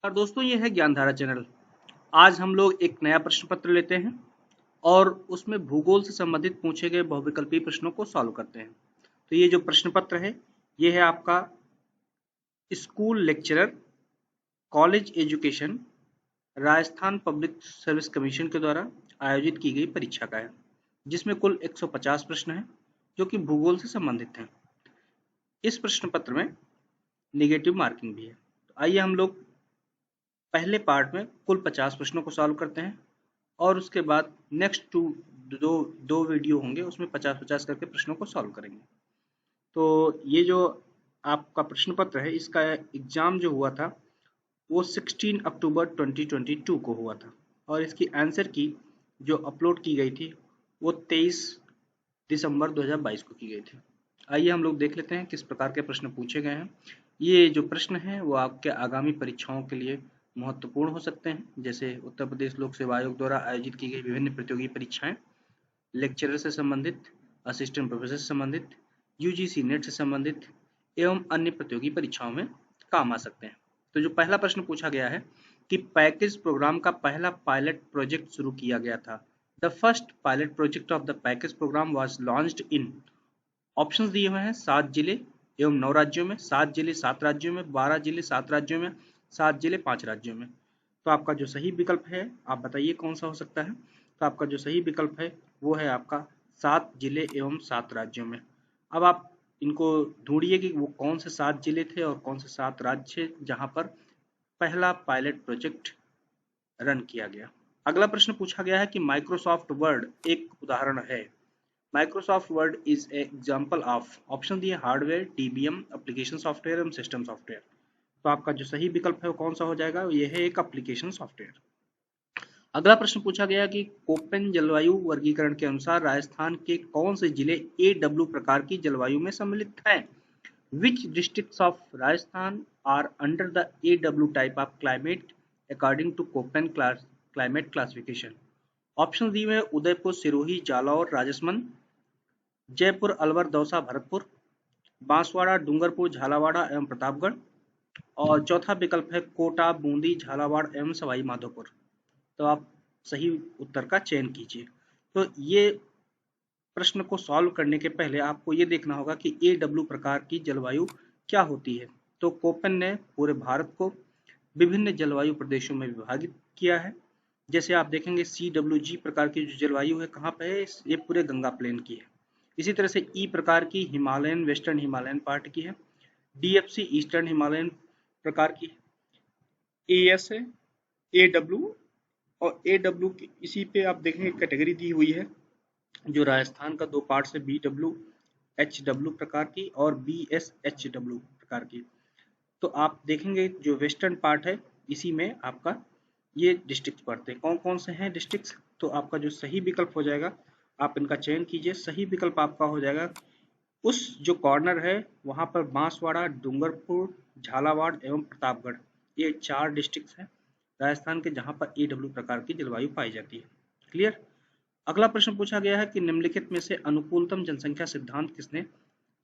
और दोस्तों, ये है ज्ञानधारा चैनल। आज हम लोग एक नया प्रश्न पत्र लेते हैं और उसमें भूगोल से संबंधित पूछे गए बहुविकल्पीय प्रश्नों को सॉल्व करते हैं। तो ये जो प्रश्न पत्र है, ये है आपका school lecturer college education Rajasthan public service commission के द्वारा आयोजित की गई परीक्षा का है, जिसमें कुल 150 प्रश्न हैं जो कि भूगोल से संबंधित हैं। इस प्रश्न पत्र में नेगेटिव मार्किंग भी है। तो आइए हम लोग पहले पार्ट में कुल 50 प्रश्नों को सॉल्व करते हैं और उसके बाद नेक्स्ट दो दो वीडियो होंगे, उसमें 50-50 करके प्रश्नों को सॉल्व करेंगे। तो ये जो आपका प्रश्न पत्र है, इसका एग्जाम जो हुआ था वो 16 अक्टूबर 2022 को हुआ था और इसकी आंसर की जो अपलोड की गई थी वो 23 दिसंबर 2022 को की गई थी। आइए हम लोग देख लेते हैं किस प्रकार के प्रश्न पूछे गए हैं। ये जो प्रश्न हैं वो आपके आगामी परीक्षाओं के लिए महत्वपूर्ण हो सकते हैं, जैसे उत्तर प्रदेश लोक सेवा आयोग द्वारा आयोजित की गई विभिन्न प्रतियोगी परीक्षाएं, लेक्चरर से संबंधित, असिस्टेंट प्रोफेसर से संबंधित, यूजीसी नेट से संबंधित एवं अन्य प्रतियोगी परीक्षाओं में काम आ सकते हैं। तो जो पहला प्रश्न पूछा गया है कि पैकेज प्रोग्राम का पहला पायलट प्रोजेक्ट शुरू किया गया था। The first pilot project of the package programme was launched in. Options दिए हुए हैं 7 जिले एवं 9 राज्यों में, 7 जिले 7 राज्यों में, 12 जिले 7 राज्यों में, 7 जिले 5 राज्यों में। तो आपका जो सही विकल्प है, आप बताइए कौन सा हो सकता है। तो आपका जो सही विकल्प है वो है आपका 7 जिले एवं 7 राज्यों में। अब आप इनको ढूंढिए कि वो कौन से 7 जिले थे और कौन से 7 राज्य जहां पर पहला पायलट प्रोजेक्ट रन किया गया। अगला प्रश्न पूछा गया है कि माइक्रोसॉफ्ट वर्ड एक उदाहरण है। Microsoft word is a example of. Option दिए हार्डवेयर, डीबीएम, एप्लीकेशन सॉफ्टवेयर एवं सिस्टम सॉफ्टवेयर। तो आपका जो सही विकल्प है वो कौन सा हो जाएगा, यह है एक एप्लीकेशन सॉफ्टवेयर। अगला प्रश्न पूछा गया कि कोपेन जलवायु वर्गीकरण के अनुसार राजस्थान के कौन से जिले AW प्रकार की जलवायु में सम्मिलित हैं। Which districts of Rajasthan are under the AW type of climate according to Köppen climate classification? Option दिए हुए उदयपुर, सिरोही, जालौर, राजसमंद, जयपुर, अलवर, दौसा, भरतपुर, बांसवाड़ा, डूंगरपुर, झालावाड़ एवं प्रतापगढ़, और चौथा विकल्प है कोटा, बूंदी, झालावाड़ एवं सवाई माधोपुर। तो आप सही उत्तर का चयन कीजिए। तो ये प्रश्न को सॉल्व करने के पहले आपको ये देखना होगा कि AW प्रकार की जलवायु क्या होती है। तो कोपेन ने पूरे भारत को विभिन्न जलवायु प्रदेशों में विभाजित किया है। जैसे आप देखेंगे CWG प्रकार की जो जलवायु है कहाँ पे है, ये पूरे गंगा प्लेन की है। इसी तरह से E प्रकार की हिमालयन, वेस्टर्न हिमालयन पार्ट की है। DFC ईस्टर्न हिमालयन प्रकार की, AS है, AW, और AW की इसी पे आप देखेंगे कैटेगरी दी हुई है जो राजस्थान का 2 पार्ट से BWHW प्रकार की और BSHW प्रकार की। तो आप देखेंगे जो वेस्टर्न पार्ट है इसी में आपका ये डिस्ट्रिक्ट पड़ते हैं। कौन कौन से हैं डिस्ट्रिक्ट्स, तो आपका जो सही विकल्प हो जाएगा, आप इनका चयन कीजिए। सही विकल्प आपका हो जाएगा उस जो कॉर्नर है वहां पर बांसवाड़ा, डूंगरपुर, झालावाड़ एवं प्रतापगढ़, ये 4 डिस्ट्रिक्ट हैं राजस्थान के जहां पर AW प्रकार की जलवायु पाई जाती है। क्लियर। अगला प्रश्न पूछा गया है कि निम्नलिखित में से अनुकूलतम जनसंख्या सिद्धांत किसने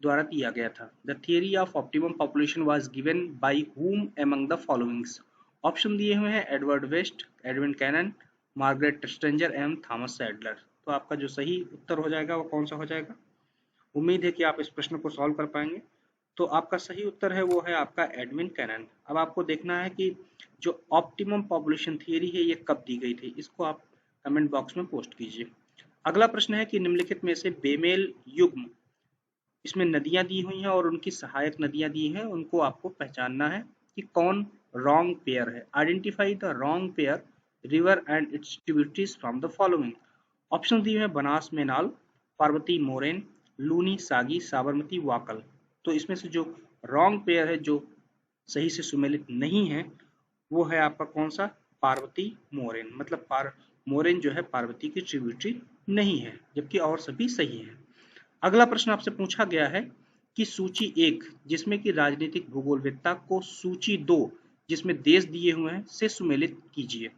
द्वारा दिया गया था। The theory of optimum population was given by whom among the followings. Option दिए हुए हैं Edward West, Edwin Cannan, Margaret Stranger एवं थॉमस सैडलर। तो आपका जो सही उत्तर हो जाएगा वो कौन सा हो जाएगा। उम्मीद है कि आप इस प्रश्न को सॉल्व कर पाएंगे। तो आपका सही उत्तर है वो है आपका एडविन कैनन। अब आपको देखना है कि जो ऑप्टिमम पॉपुलेशन थियरी है ये कब दी गई थी, इसको आप कमेंट बॉक्स में पोस्ट कीजिए। अगला प्रश्न है कि निम्नलिखित में से बेमेल युग्म, इसमें नदियां दी हुई हैं और उनकी सहायक नदियां दी हैं, उनको आपको पहचानना है कि कौन रॉन्ग पेयर है। Identify the wrong pair river and it's tributaries from the following. Option दिए हैं बनास मेनाल, पार्वती मोरेन, लूनी सागी, साबरमती वाकल। तो इसमें से जो रॉन्ग पेयर है, जो सही से सुमेलित नहीं है, वो है आपका कौन सा, पार्वती मोरेन। मतलब मोरेन जो है पार्वती की ट्रिब्यूटरी नहीं है, जबकि और सभी सही है। अगला प्रश्न आपसे पूछा गया है कि सूची 1 जिसमें कि राजनीतिक भूगोलविदता को सूची 2 जिसमें देश दिए हुए हैं से सुमेलित कीजिए।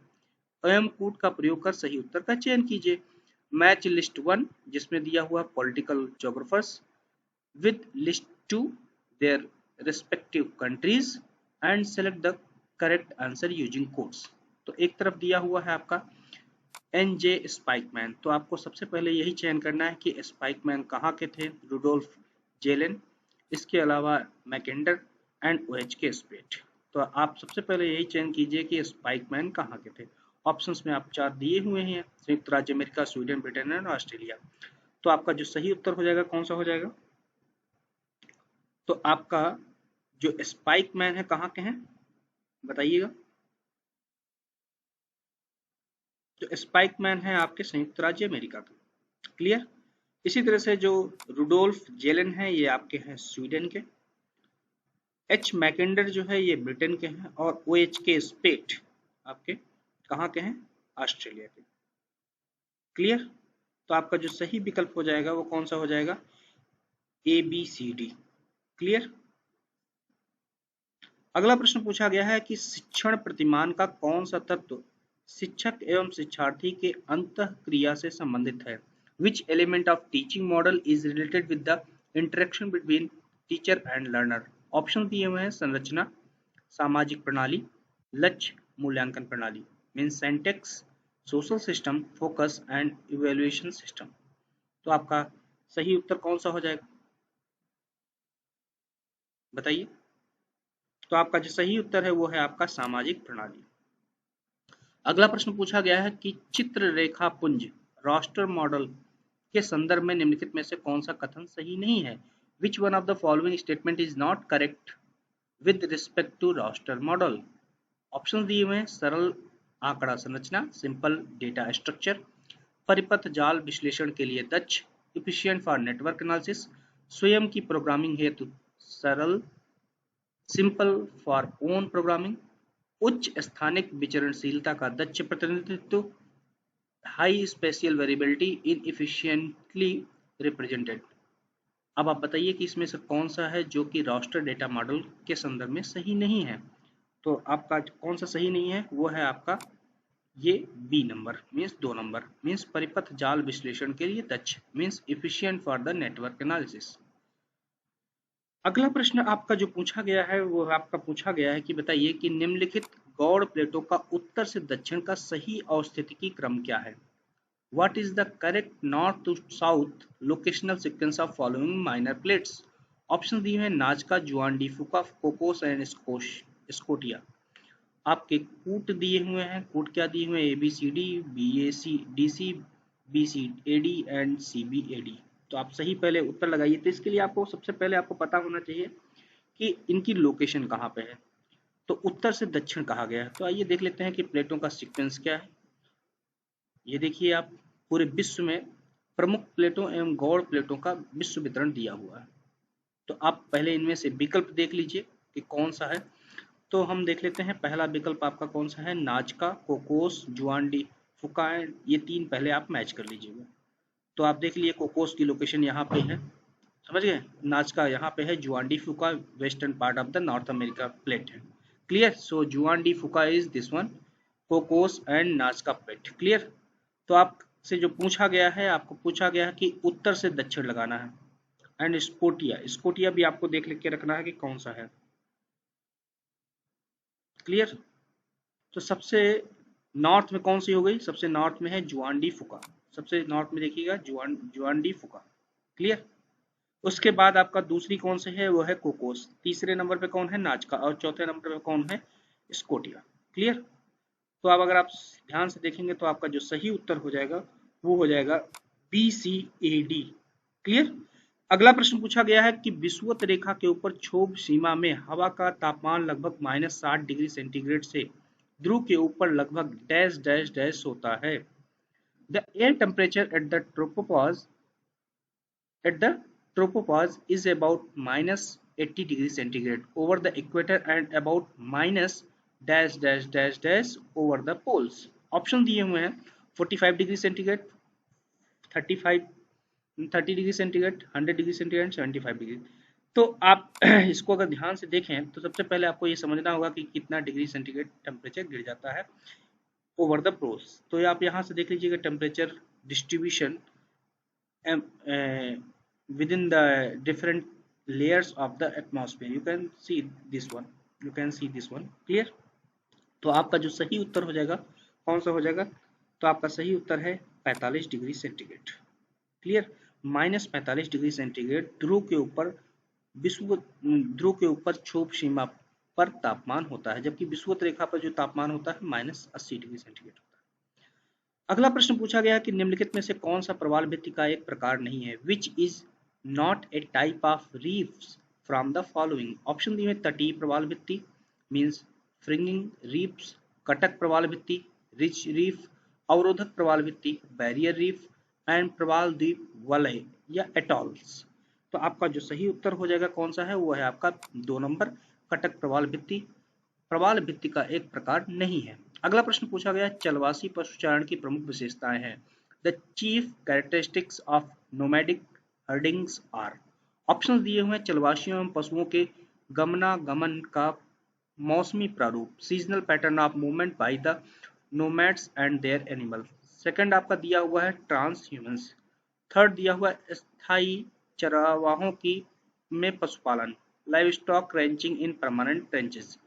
अयम कूट का प्रयोग कर सही उत्तर का चयन कीजिए। मैच लिस्ट 1 जिसमें दिया हुआ political geographers with list to their respective countries and select the correct answer using codes. तो एक तरफ दिया हुआ है आपका एनजे स्पाइकमैन, तो आपको सबसे पहले यही चयन करना है कि स्पाइकमैन कहाँ के थे, रुडोल्फ जेलेन, इसके अलावा मैकेंडर एंड ओएच के स्पेट। तो आप सबसे पहले यही चयन कीजिए कि स्पाइकमैन कहाँ के थे। ऑप्शंस में आप 4 दिए हुए हैं, संयुक्त राज्य America, Sweden, Britain and Australia. तो आपका जो सही उत्तर हो जाएगा कौन सा हो जाएगा, तो आपका जो स्पाइकमैन है कहाँ के हैं बताइएगा। जो स्पाइकमैन है आपके संयुक्त राज्य अमेरिका के। क्लियर। इसी तरह से जो रुडोल्फ जेलन है ये आपके हैं स्वीडन के, एच मैकेंडर जो है ये ब्रिटेन के हैं, और ओ एच के स्पेट आपके कहाँ के हैं, ऑस्ट्रेलिया के। क्लियर। तो आपका जो सही विकल्प हो जाएगा वो कौन सा हो जाएगा, A B C D. Clear. अगला प्रश्न पूछा गया है कि शिक्षण प्रतिमान का कौन सा तत्व शिक्षक एवं शिक्षार्थी के अंतःक्रिया से संबंधित है। Which element of teaching model is related with the interaction between teacher and learner. Option दिए हुए हैं संरचना, सामाजिक प्रणाली, लक्ष्य, मूल्यांकन प्रणाली, means syntax, social system, focus and evaluation system. तो आपका सही उत्तर कौन सा हो जाएगा बताइए। तो आपका जो सही उत्तर है वो है आपका सामाजिक प्रणाली। अगला प्रश्न पूछा गया है कि चित्र रेखा पुंज रास्टर मॉडल के संदर्भ में निम्नलिखित में से कौन सा कथन सही नहीं है। Which one of the following statement is not correct with respect to raster model. Option दिए हुए हैं सरल आंकड़ा संरचना, सिंपल डेटा स्ट्रक्चर, परिपथ जाल विश्लेषण के लिए दक्ष, इफिशिएंट फॉर नेटवर्क एनालिसिस, स्वयं की प्रोग्रामिंग हेतु सरल, सिंपल फॉर ओन प्रोग्रामिंग, उच्च स्थानिक विचरणशीलता का दक्ष प्रतिनिधित्व, हाई स्पेशियल वेरिएबिलिटी इनएफिशिएंटली रिप्रेजेंटेड। अब आप बताइए कि इसमें से कौन सा है जो कि रास्टर डेटा मॉडल के संदर्भ में सही नहीं है। तो आपका कौन सा सही नहीं है वो है आपका ये बी नंबर, मीन्स 2 नंबर, मीन्स परिपथ जाल विश्लेषण के लिए दक्ष, means efficient for the network analysis. अगला प्रश्न आपका जो पूछा गया है वो आपका पूछा गया है कि बताइए कि निम्नलिखित गौड़ प्लेटों का उत्तर से दक्षिण का सही अवस्थितिकी क्रम क्या है। What is the correct north to south locational sequence of following minor plates. Option दिए हैं Nazca, Juan de Fuca, Cocos and Scotia. आपके कूट दिए हुए हैं, कूट क्या दिए हुए हैं, A B C D, B A C D C, B C A D and C B A D. तो आप सही पहले उत्तर लगाइए। तो इसके लिए आपको सबसे पहले आपको पता होना चाहिए कि इनकी लोकेशन कहाँ पे है। तो उत्तर से दक्षिण कहा गया है। तो आइए देख लेते हैं कि प्लेटों का सीक्वेंस क्या है। ये देखिए आप पूरे विश्व में प्रमुख प्लेटों एवं गौड़ प्लेटों का विश्व वितरण दिया हुआ है। तो आप पहले इनमें से विकल्प देख लीजिए कि कौन सा है। तो हम देख लेते हैं पहला विकल्प आपका कौन सा है, नाजका, कोकोस, जुआन डी फुका, ये 3 पहले आप मैच कर लीजिएगा। तो आप देख लीजिए कोकोस की लोकेशन यहाँ पे है, समझ गए, नाजका यहाँ पे है, Juan de Fuca western part of the North America plate है। Clear. So Juan de Fuca is this one, Cocos and Nazca plate. Clear. तो आपसे जो पूछा गया है, आपको पूछा गया है कि उत्तर से दक्षिण लगाना है। एंड स्कोटिया, स्कोटिया भी आपको देख लिख के रखना है कि कौन सा है। क्लियर। तो सबसे नॉर्थ में कौन सी हो गई, सबसे नॉर्थ में है जुआन डी फुका, सबसे नॉर्थ में देखिएगा जुआन डी फुका। क्लियर। उसके बाद आपका दूसरी कौन सी है, वो है कोकोस, तीसरे नंबर पे कौन है, नाजका, और चौथे नंबर पे कौन है, स्कोटिया। क्लियर। तो अब अगर आप ध्यान से देखेंगे तो आपका जो सही उत्तर हो जाएगा वो हो जाएगा B C A D. Clear. अगला प्रश्न पूछा गया है कि विषुवत रेखा के ऊपर क्षोभ सीमा में हवा का तापमान लगभग -60 डिग्री सेंटीग्रेड से ध्रुव के ऊपर लगभग डैश डैश डैश होता है। The air temperature at the tropopause is about -80 degree centigrade over the equator and about minus dash dash dash dash over the poles। Option दिए हुए हैं 45 degree centigrade, 30 degree centigrade, 100 degree centigrade, 75 degree. तो आप इसको अगर ध्यान से देखें तो सबसे पहले आपको ये समझना होगा कि कितना डिग्री सेंटीग्रेड टेम्परेचर गिर जाता है ओवर द पोल्स। तो आप यहाँ से देख लीजिएगा temperature distribution within the different layers of the atmosphere, you can see this one, Clear। तो आपका जो सही उत्तर हो जाएगा कौन सा हो जाएगा? तो आपका सही उत्तर है 45 degree centigrade. Clear? -45 degree centigrade ध्रुव के ऊपर क्षोभ सीमा पर तापमान होता है, जबकि विषुवत रेखा पर जो तापमान होता है -80 डिग्री सेंटीग्रेड होता है। अगला प्रश्न पूछा गया कि निम्नलिखित में से कौन सा प्रवाल भित्ति का एक प्रकार नहीं है? Which is not a type of reefs from the following. Option दिए हैं तटीय प्रवाल भित्ति मीन्स फ्रिंगिंग रीफ्स, कटक प्रवाल भित्ति, रिच रीफ, अवरोधक प्रवाल भित्ति, बैरियर रीफ एंड प्रवाल द्वीप वलय या एटॉल्स। तो आपका जो सही उत्तर हो जाएगा कौन सा है? वो है आपका 2 नंबर, कटक प्रवाल भित्ति प्रवाल भित्ति का एक प्रकार नहीं है। अगला प्रश्न पूछा गया चलवासी पशुचारण की प्रमुख विशेषताएं हैं। The chief characteristics of nomadic herdings are. Option दिए हुए हैं चलवासियों एवं पशुओं के गमनागमन का मौसमी प्रारूप, seasonal pattern of movement by the nomads and their animal. Second आपका दिया हुआ है ट्रांस ह्यूमंस। थर्ड दिया हुआ है स्थायी चरावाहों की में पशुपालन, live stock wrenching in permanent trenches.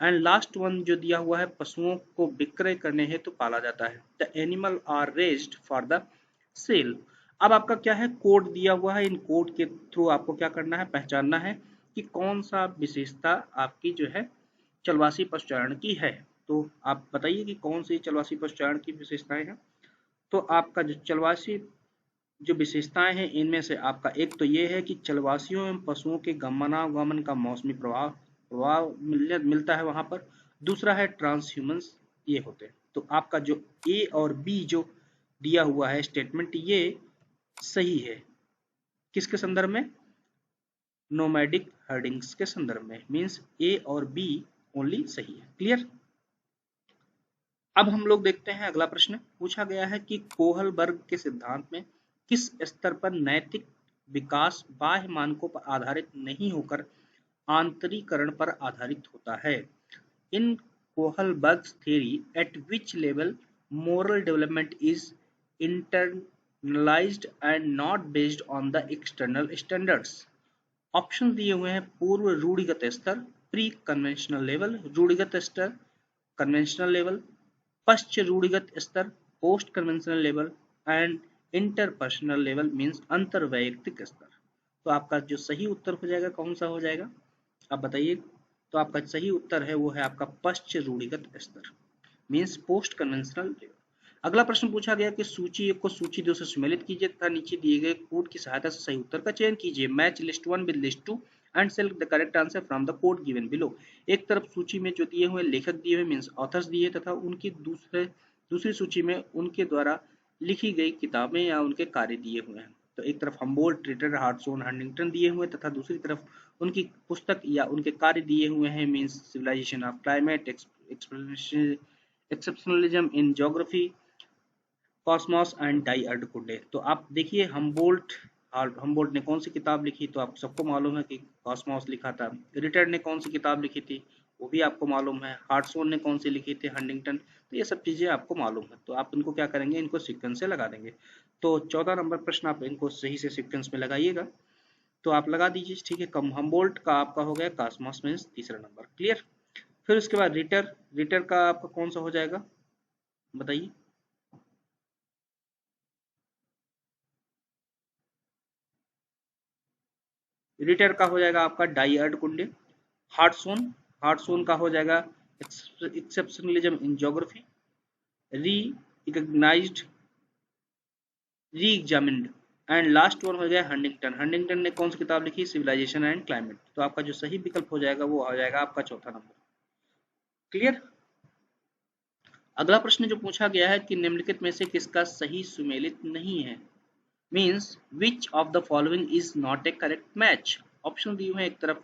And last one जो दिया हुआ है पशुओं को विक्रय करने हेतु पाला जाता है, the animal are raised for the sale. अब आपका क्या है कोड दिया हुआ है, इन कोड के थ्रू आपको क्या करना है पहचानना है कि कौन सा विशेषता आपकी जो है चलवासी पशुचारण की है। तो आप बताइए कि कौन सी चलवासी पशुचारण की विशेषताएं हैं। तो आपका जो चलवासी जो विशेषताएं हैं इनमें से आपका एक तो ये है कि चलवासियों एवं पशुओं के गमनागमन का मौसमी प्रभाव प्रभाव मिलता है वहां पर। दूसरा है ट्रांसह्यूमंस ये होते हैं। तो आपका जो ए और बी जो दिया हुआ है स्टेटमेंट ये सही है। किसके संदर्भ में? नोमैडिक हर्डिंग्स के संदर्भ में, मींस ए और बी ओनली सही है। क्लियर? अब हम लोग देखते हैं अगला प्रश्न पूछा गया है कि कोहलबर्ग के सिद्धांत में किस स्तर पर नैतिक विकास बाह्य मानकों पर आधारित नहीं होकर आंतरीकरण पर आधारित होता है। In Kohlberg's theory at which level moral development is internalised and not based on the external standards. Option दिए हुए हैं पूर्व रूढ़िगत स्तर, प्री कन्वेंशनल लेवल, रूढ़िगत स्तर, कन्वेंशनल लेवल, पश्च रूढ़िगत स्तर, post conventional level and interpersonal level means अंतरवैयक्तिक स्तर। तो आपका जो सही उत्तर हो जाएगा कौन सा हो जाएगा आप बताइए। तो आपका सही उत्तर है वो है आपका पश्च रूढ़िगत स्तर मींस पोस्ट कन्वेंशनल लेवल। अगला प्रश्न पूछा गया कि सूची 1 को सूची 2 से सम्मिलित कीजिए तथा नीचे दिए गए कोड की सहायता से सही उत्तर का चयन कीजिए। Match list 1 with list 2 and select the correct answer from the code given below. एक तरफ सूची में जो दिए हुए लेखक दिए हुए मींस ऑथर्स दिए तथा उनकी दूसरी सूची में उनके द्वारा लिखी गई किताबें या उनके कार्य दिए हुए हैं। तो एक तरफ हम्बोल्ट, रिटर, हार्टसोन, हंटिंगटन दिए हुए तथा दूसरी तरफ उनकी पुस्तक या उनके कार्य दिए हुए हैं means civilisation of climate, exceptionalism in geography, cosmos and die Erdkunde. तो आप देखिए हमबोल्ट ने कौन सी किताब लिखी तो आप सबको मालूम है कि कॉस्मोस लिखा था। रिटर्ड ने कौन सी किताब लिखी थी वो भी आपको मालूम है। हार्टसोन ने कौन सी लिखी थी, हंटिंगटन। तो ये सब चीजें आपको मालूम है तो आप इनको क्या करेंगे इनको सीक्वेंस से लगा देंगे। तो 14 नंबर प्रश्न आप इनको सही से सीक्वेंस में लगाइएगा। तो आप लगा दीजिए ठीक है। कम हमबोल्ट का आपका हो गया कॉस्मोस मींस तीसरा नंबर। क्लियर? फिर उसके बाद रिटर का आपका कौन सा हो जाएगा बताइए। रिटर का हो जाएगा आपका डाई अर्डकुंडे। हार्टसोन हार्टसोन का हो जाएगा एक्सेप्शनलिज्म इन ज्योग्राफी। री रिकग्नाइज्ड, री एग्जामिन्ड एंड लास्ट वन हो गया हंटिंगटन। हंटिंगटन ने कौन सी किताब लिखी, सिविलाइजेशन एंड क्लाइमेट। तो आपका जो सही विकल्प हो जाएगा वो हो जाएगा आपका चौथा नंबर। क्लियर? अगला प्रश्न जो पूछा गया है कि निम्नलिखित में से किसका सही सुमेलित नहीं है, means which of the following is not A correct match. Option दिए हुए एक तरफ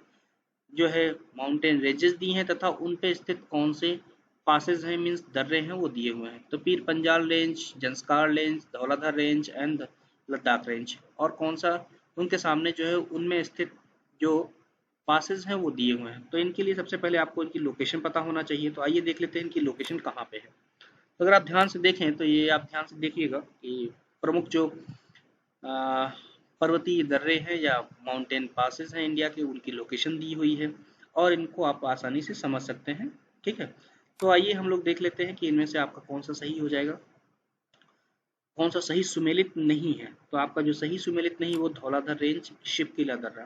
जो है माउंटेन रेंजेस दी हैं तथा उन पे स्थित कौन से पासेज हैं मींस दर्रे हैं वो दिए हुए हैं। तो Pir Panjal range, Zanskar range, Dhauladhar range and Ladakh range. और कौन सा उनके सामने जो है उनमें स्थित जो पासेज हैं वो दिए हुए हैं। तो इनके लिए सबसे पहले आपको इनकी लोकेशन पता होना चाहिए। तो आइए देख लेते हैं इनकी लोकेशन कहाँ पे है। तो अगर आप ध्यान से देखें तो ये आप ध्यान से देखिएगा कि प्रमुख जो पर्वतीय दर्रे हैं या माउंटेन पासेस हैं इंडिया के उनकी लोकेशन दी हुई है और इनको आप आसानी से समझ सकते हैं। ठीक है। तो आइए हम लोग देख लेते हैं कि इनमें से आपका कौन सा सही हो जाएगा, कौन सा सही सुमेलित नहीं है। तो आपका जो सही सुमेलित नहीं वो धौलाधर रेंज शिवकिला दर्रा,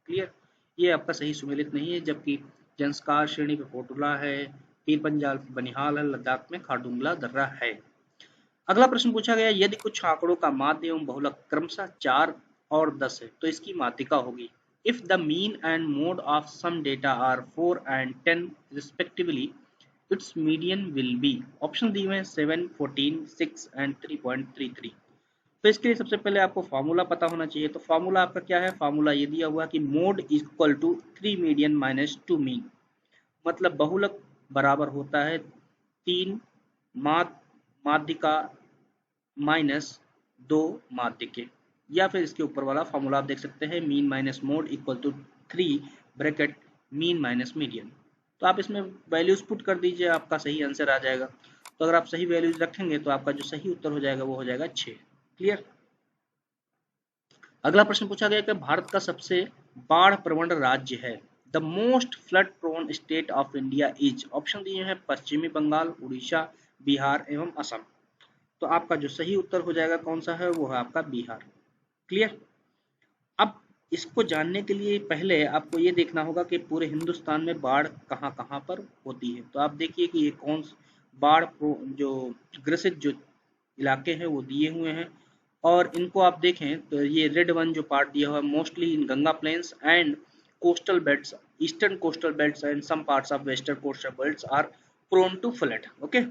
क्लियर, ये आपका सही सुमेलित नहीं है। जबकि जंस्कार श्रेणी पे कोटुला है, पीर पंजाल बनिहाल है, लद्दाख में खारदुंगला दर्रा है। अगला प्रश्न पूछा गया, यदि कुछ आंकड़ों का माध्य एवं बहुलक क्रमशः 4 और 10 है तो इसकी माध्यिका होगी। If the mean and mode of some data are 4 and 10 respectively, its median will be. Option दिए हुए हैं 7, 14, 6 and 3.33। तो इसके लिए सबसे पहले आपको फार्मूला पता होना चाहिए। तो फार्मूला आपका क्या है, फार्मूला ये दिया हुआ कि mode equal to 3 median minus 2 mean, मतलब बहुलक बराबर होता है 3 माध्यिका माइनस 2 माध्यिके। या फिर इसके ऊपर वाला फॉर्मूला आप देख सकते हैं, mean minus mode equal to 3 bracket mean minus median. तो आप इसमें वैल्यूज पुट कर दीजिए, आपका सही आंसर आ जाएगा। तो अगर आप सही वैल्यूज रखेंगे तो आपका जो सही उत्तर हो जाएगा वो हो जाएगा 6, क्लियर। अगला प्रश्न पूछा गया कि भारत का सबसे बाढ़ प्रवण राज्य है। The most flood prone state of India is. Option दिए हैं पश्चिमी बंगाल, उड़ीसा, बिहार एवं असम। तो आपका जो सही उत्तर हो जाएगा कौन सा है, वो है आपका बिहार, क्लियर। अब इसको जानने के लिए पहले आपको ये देखना होगा कि पूरे हिंदुस्तान में बाढ़ कहाँ कहाँ पर होती है। तो आप देखिए कि ये कौन बाढ़ जो ग्रसित जो इलाके हैं वो दिए हुए हैं, और इनको आप देखें तो ये रेड वन जो पार्ट दिया हुआ है, mostly in Ganga plains and coastal belts, eastern coastal belts and some parts of western coastal belts are prone to flood. Okay.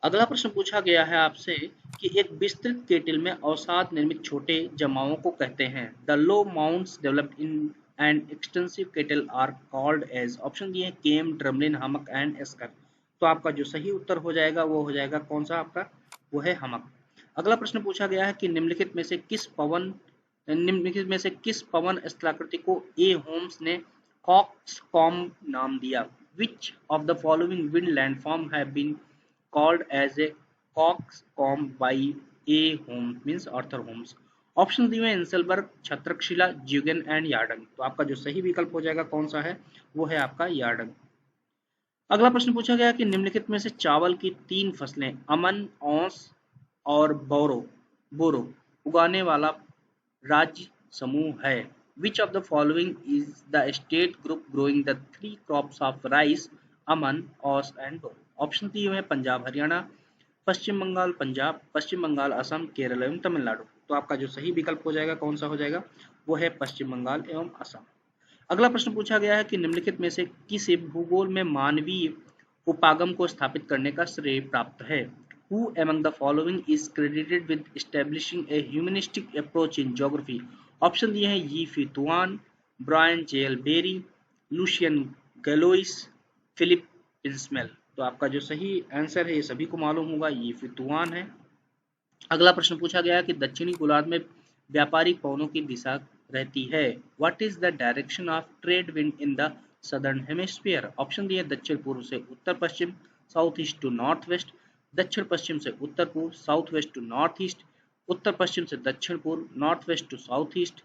अगला प्रश्न पूछा गया है आपसे कि एक विस्तृत केटिल में अवसाद निर्मित छोटे जमावों को कहते हैं। The low mounts developed in an extensive kettle are called as. Option दिए हैं kame, drumlin, hummock and esker. तो आपका जो सही उत्तर हो जाएगा वो हो जाएगा कौन सा आपका, वो है हमक। अगला प्रश्न पूछा गया है कि निम्नलिखित में से किस पवन स्थलाकृति को ए होम्स ने कॉक्सकॉम नाम दिया। Which of the following wind landform have been called as a coxcomb by A. Holmes means Arthur Holmes। Option दिए हैं इंसलबर्ग, छत्रकशिला, ज्यूगेन एंड यार्डंग। तो आपका जो सही विकल्प हो जाएगा कौन सा है, वो है आपका यार्डंग। अगला प्रश्न पूछा गया कि निम्नलिखित में से चावल की 3 फसलें अमन, औस और बोरो उगाने वाला राज्य समूह है। Which of the following is the state group growing the 3 crops of rice aman, aus and boro. Option दिए हुए हैं पंजाब हरियाणा, पश्चिम बंगाल पंजाब, पश्चिम बंगाल असम, केरल एवं तमिलनाडु। तो आपका जो सही विकल्प हो जाएगा कौन सा हो जाएगा, वो है पश्चिम बंगाल एवं असम। अगला प्रश्न पूछा गया है कि निम्नलिखित में से किसे भूगोल में मानवीय उपागम को स्थापित करने का श्रेय प्राप्त है। Who among the following is credited with establishing a humanistic approach in geography? Option दिए हैं Yi Fu Tuan, Brian J L Berry, Lucien Gallois, Philip Pinchemel. तो आपका जो सही आंसर है ये सभी को मालूम होगा, यी फी तुआन है। अगला प्रश्न पूछा गया है कि दक्षिणी गोलार्ध में व्यापारिक पवनों की दिशा रहती है। What is the direction of trade wind in the southern hemisphere. Option दिए दक्षिण पूर्व से उत्तर पश्चिम, south east to north west, दक्षिण पश्चिम से उत्तर पूर्व, south west to north east, उत्तर पश्चिम से दक्षिण पूर्व, north west to south east,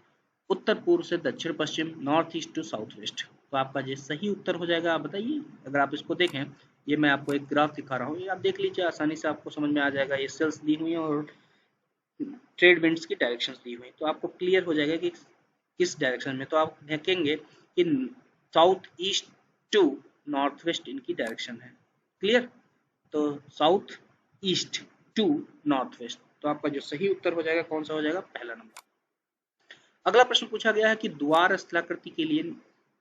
उत्तर पूर्व से दक्षिण पश्चिम, north east to south west. तो आपका ये सही उत्तर हो जाएगा। आप बताइए, अगर आप इसको देखें, ये मैं आपको एक ग्राफ दिखा रहा हूँ, ये आप देख लीजिए, आसानी से आपको समझ में आ जाएगा। ये सेल्स दी हुई हैं और ट्रेड विंड्स की डायरेक्शंस दी हुई हैं, तो आपको क्लियर हो जाएगा कि किस डायरेक्शन में। तो आप देखेंगे कि south east to north west इनकी डायरेक्शन है, क्लियर। तो south east to north west. तो आपका जो सही उत्तर हो जाएगा कौन सा हो जाएगा, पहला नंबर। अगला प्रश्न पूछा गया है कि द्वार स्थलाकृति के लिए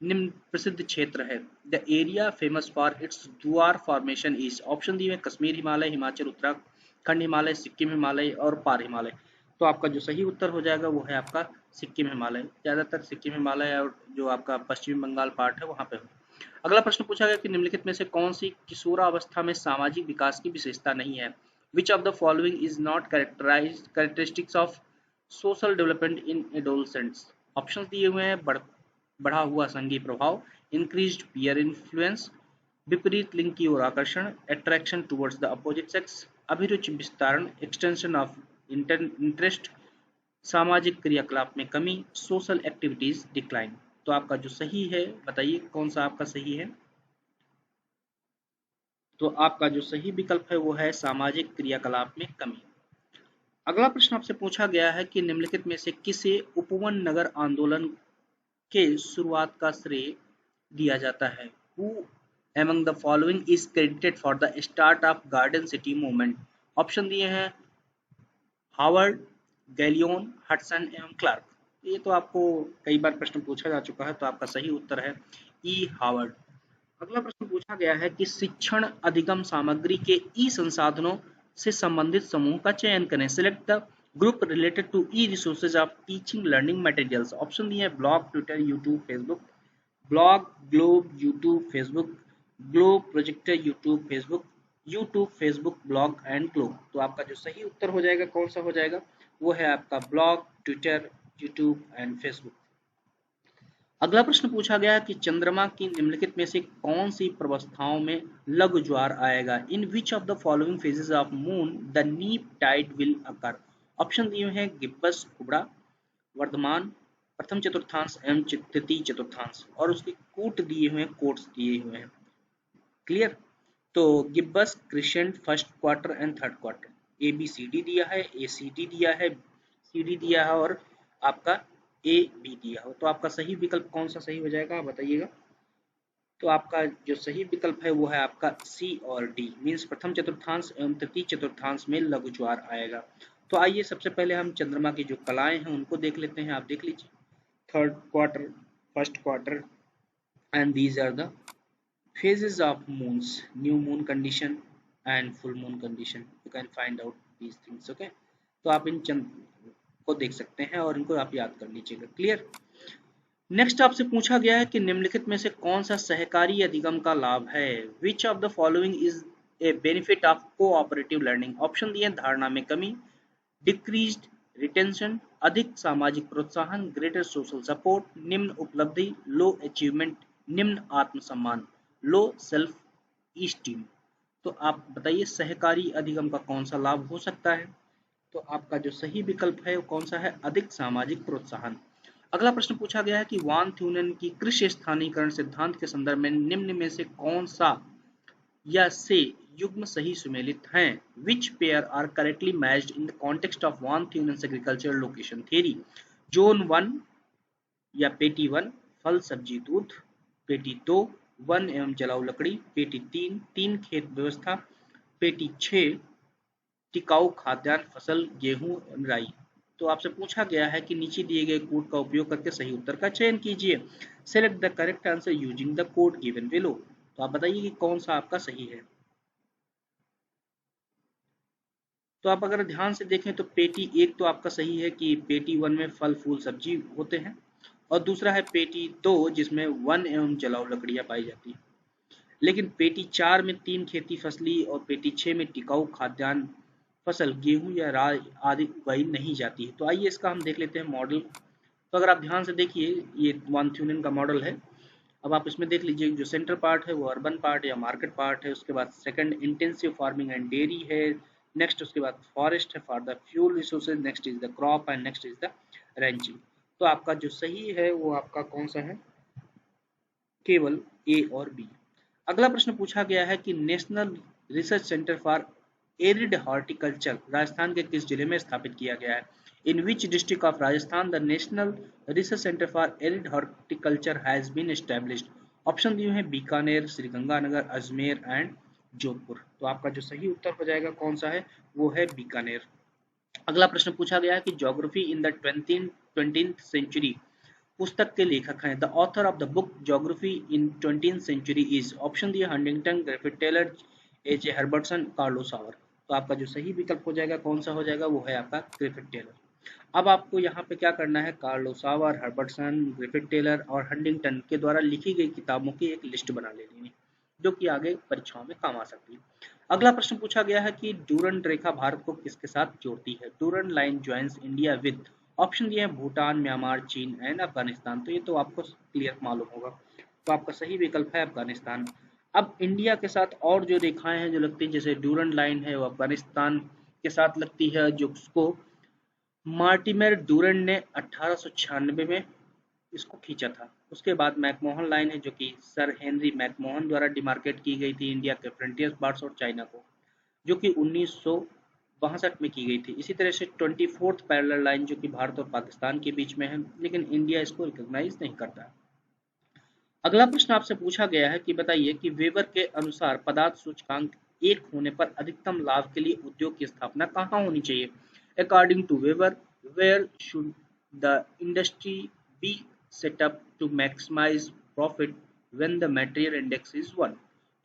निम्न प्रसिद्ध क्षेत्र है। The area famous for its द्वार फॉर्मेशन इज। ऑप्शन दिए हैं कश्मीर हिमालय, हिमाचल उत्तराखंड हिमालय, सिक्किम हिमालय और पार हिमालय। तो आपका जो सही उत्तर हो जाएगा वो है आपका सिक्किम हिमालय। ज्यादातर सिक्किम हिमालय और जो आपका पश्चिमी बंगाल पार्ट है वहां पे हो। अगला प्रश्न पूछा गया कि निम्नलिखित में से कौन सी किशोरावस्था में सामाजिक विकास की विशेषता नहीं है। Which of the following is not characteristics of social development in adolescents. Option दिए हुए हैं बढ़ा हुआ संघीय प्रभाव, इंक्रीज्ड पीयर इन्फ्लुएंस, विपरीत लिंग की ओर आकर्षण, attraction towards the opposite sex, अभिरुचि विस्तारण, एक्सटेंशन ऑफ इंटरेस्ट, सामाजिक क्रियाकलाप में कमी, सोशल एक्टिविटीज डिक्लाइन। तो आपका जो सही है बताइए कौन सा आपका सही है। तो आपका जो सही विकल्प है वो है सामाजिक क्रियाकलाप में कमी। अगला प्रश्न आपसे पूछा गया है कि निम्नलिखित में से किसे उपवन नगर आंदोलन के शुरुआत का श्रेय दिया जाता है? Who among the following is credited for the start of garden city movement? Option दिए हैं हावर्ड, गैलियन, हडसन एवं क्लार्क। ये तो आपको कई बार प्रश्न पूछा जा चुका है, तो आपका सही उत्तर है ई हावर्ड। अगला प्रश्न पूछा गया है कि शिक्षण अधिगम सामग्री के ई संसाधनों से संबंधित समूह का चयन करें। Select the group related to e resources of teaching learning materials. Option दिए blog, Twitter, YouTube, Facebook. Blog, globe, YouTube, Facebook. Globe, projector, YouTube, Facebook. YouTube, Facebook, blog and globe. तो आपका जो सही उत्तर हो जाएगा कौन सा हो जाएगा? वो है आपका blog, Twitter, YouTube and Facebook. अगला प्रश्न पूछा गया कि चंद्रमा की निम्नलिखित में से कौन सी प्रवस्थाओं में लघु ज्वार आएगा? In which of the following phases of moon the neap tide will occur? Option दिए हैं गिब्बस, कुबड़ा, वर्धमान, प्रथम चतुर्थांश एवं तृतीय चतुर्थांश, और उसके कूट दिए हुए हैं, कोट्स दिए हुए हैं। क्लियर? तो gibbous, crescent, first quarter and third quarter. A B C D दिया है, ए सी डी दिया है, सी डी दिया है और आपका ए बी दिया हो। तो आपका सही विकल्प कौन सा सही हो जाएगा आप बताइएगा। तो आपका जो सही विकल्प है वो है आपका सी और डी, मीन्स प्रथम चतुर्थांश एवं तृतीय चतुर्थांश में लघु ज्वार आएगा। तो आइए सबसे पहले हम चंद्रमा की जो कलाएं हैं उनको देख लेते हैं। आप देख लीजिए, third quarter, first quarter, and these are the phases of moons, new moon condition and full moon condition. You can find out these things. Okay, तो आप इन चंद को देख सकते हैं और इनको आप याद कर लीजिएगा। क्लियर? नेक्स्ट आपसे पूछा गया है कि निम्नलिखित में से कौन सा सहकारी अधिगम का लाभ है? Which of the following is A benefit of cooperative learning? Option दिए धारणा में कमी, डिक्रीज्ड रिटेंशन, अधिक सामाजिक प्रोत्साहन, ग्रेटर सोशल सपोर्ट, निम्न उपलब्धि, लो अचीवमेंट, निम्न आत्मसम्मान, लो सेल्फ इस्टीम। तो आप बताइए सहकारी अधिगम का कौन सा लाभ हो सकता है? तो आपका जो सही विकल्प है वो कौन सा है? अधिक सामाजिक प्रोत्साहन। अगला प्रश्न पूछा गया है कि वान थ्यूनेन की कृषि स्थानीयकरण सिद्धांत के संदर्भ में निम्न में से कौन सा या से युग्म सही सुमेलित हैं? Which pair are correctly matched in the context of von Thunen's agricultural location theory? Zone 1 या पेटी 1 फल सब्जी दूध, पेटी 2 वन एवं जलाऊ लकड़ी, पेटी 3 तीन खेत व्यवस्था, पेटी 6 टिकाऊ खाद्यान्न फसल गेहूं एवं राई। तो आपसे पूछा गया है कि नीचे दिए गए कोड का उपयोग करके सही उत्तर का चयन कीजिए। Select the correct answer using the code given below. तो आप बताइए कि कौन सा आपका सही है। तो आप अगर ध्यान से देखें तो पेटी 1 तो आपका सही है कि पेटी 1 में फल फूल सब्जी होते हैं, और दूसरा है पेटी 2 जिसमें वन एवं जलाऊ लकड़ियां पाई जाती है। लेकिन पेटी 4 में तीन खेती फसली और पेटी 6 में टिकाऊ खाद्यान्न फसल गेहूं या राई आदि उगाई नहीं जाती है। तो आइए इसका हम देख लेते हैं मॉडल। तो अगर आप ध्यान से देखिए ये वान थ्यूनेन का मॉडल है। अब आप इसमें देख लीजिए जो सेंटर पार्ट है वो अर्बन पार्ट या मार्केट पार्ट है, उसके बाद second intensive farming and dairy है, नेक्स्ट उसके बाद फॉरेस्ट है for the fuel resources, next is the crop and next is the wrenching. तो आपका जो सही है वो आपका कौन सा है? केवल ए और बी। अगला प्रश्न पूछा गया है कि national research centre for arid horticulture Rajasthan के किस जिले में स्थापित किया गया है? In which district of Rajasthan the national research centre for arid horticulture has been established? Option दिए हैं बीकानेर, श्रीगंगानगर, अजमेर एंड जोधपुर। तो आपका जो सही उत्तर हो जाएगा कौन सा है? वो है बीकानेर। अगला प्रश्न पूछा गया है कि geography in the 20th century पुस्तक के लेखक हैं। The author of the book geography in 20th century is? Option दिए Huntington, Griffith Taylor, H A Herbertson, Carl Sauer. तो आपका जो सही विकल्प हो जाएगा कौन सा हो जाएगा? वो है आपका ग्रिफिथ टेलर। अब आपको यहाँ पे क्या करना है? कार्लो सावर, हर्बर्टसन, ग्रिफिथ टेलर और हंटिंगटन के द्वारा लिखी गई किताबों की एक लिस्ट बना लेनी है, जो कि आगे परीक्षाओं में काम आ सकती है। अगला प्रश्न पूछा गया है कि डूरंड रेखा भारत को किसके साथ जोड़ती है? Durand line joins India with? Option दिए हैं भूटान, म्यांमार, चीन एंड अफगानिस्तान। तो ये तो आपको क्लियर मालूम होगा। तो आपका सही विकल्प है अफगानिस्तान। अब इंडिया के साथ और जो रेखाएं हैं जो लगती है, जैसे डूरंड लाइन है वो अफगानिस्तान के साथ लगती है, जो उसको मार्टिमर डूरंड ने 1896 में इसको खींचा था। उसके बाद मैकमोहन लाइन है जो कि सर हेनरी मैकमोहन द्वारा डिमार्केट की गई थी इंडिया के फ्रंटियर पार्ट्स और चाइना को, जो कि 1962 में की गई थी। इसी तरह से 24th पैरेलल लाइन जो कि भारत और पाकिस्तान के बीच में है, लेकिन इंडिया इसको रिकॉग्नाइज नहीं करता है। अगला प्रश्न आपसे पूछा गया है कि बताइए कि वेबर के अनुसार पदार्थ सूचकांक 1 होने पर अधिकतम लाभ के लिए उद्योग की स्थापना कहाँ होनी चाहिए? According to Weber, where should the industry be set up to maximize profit when the material index is 1?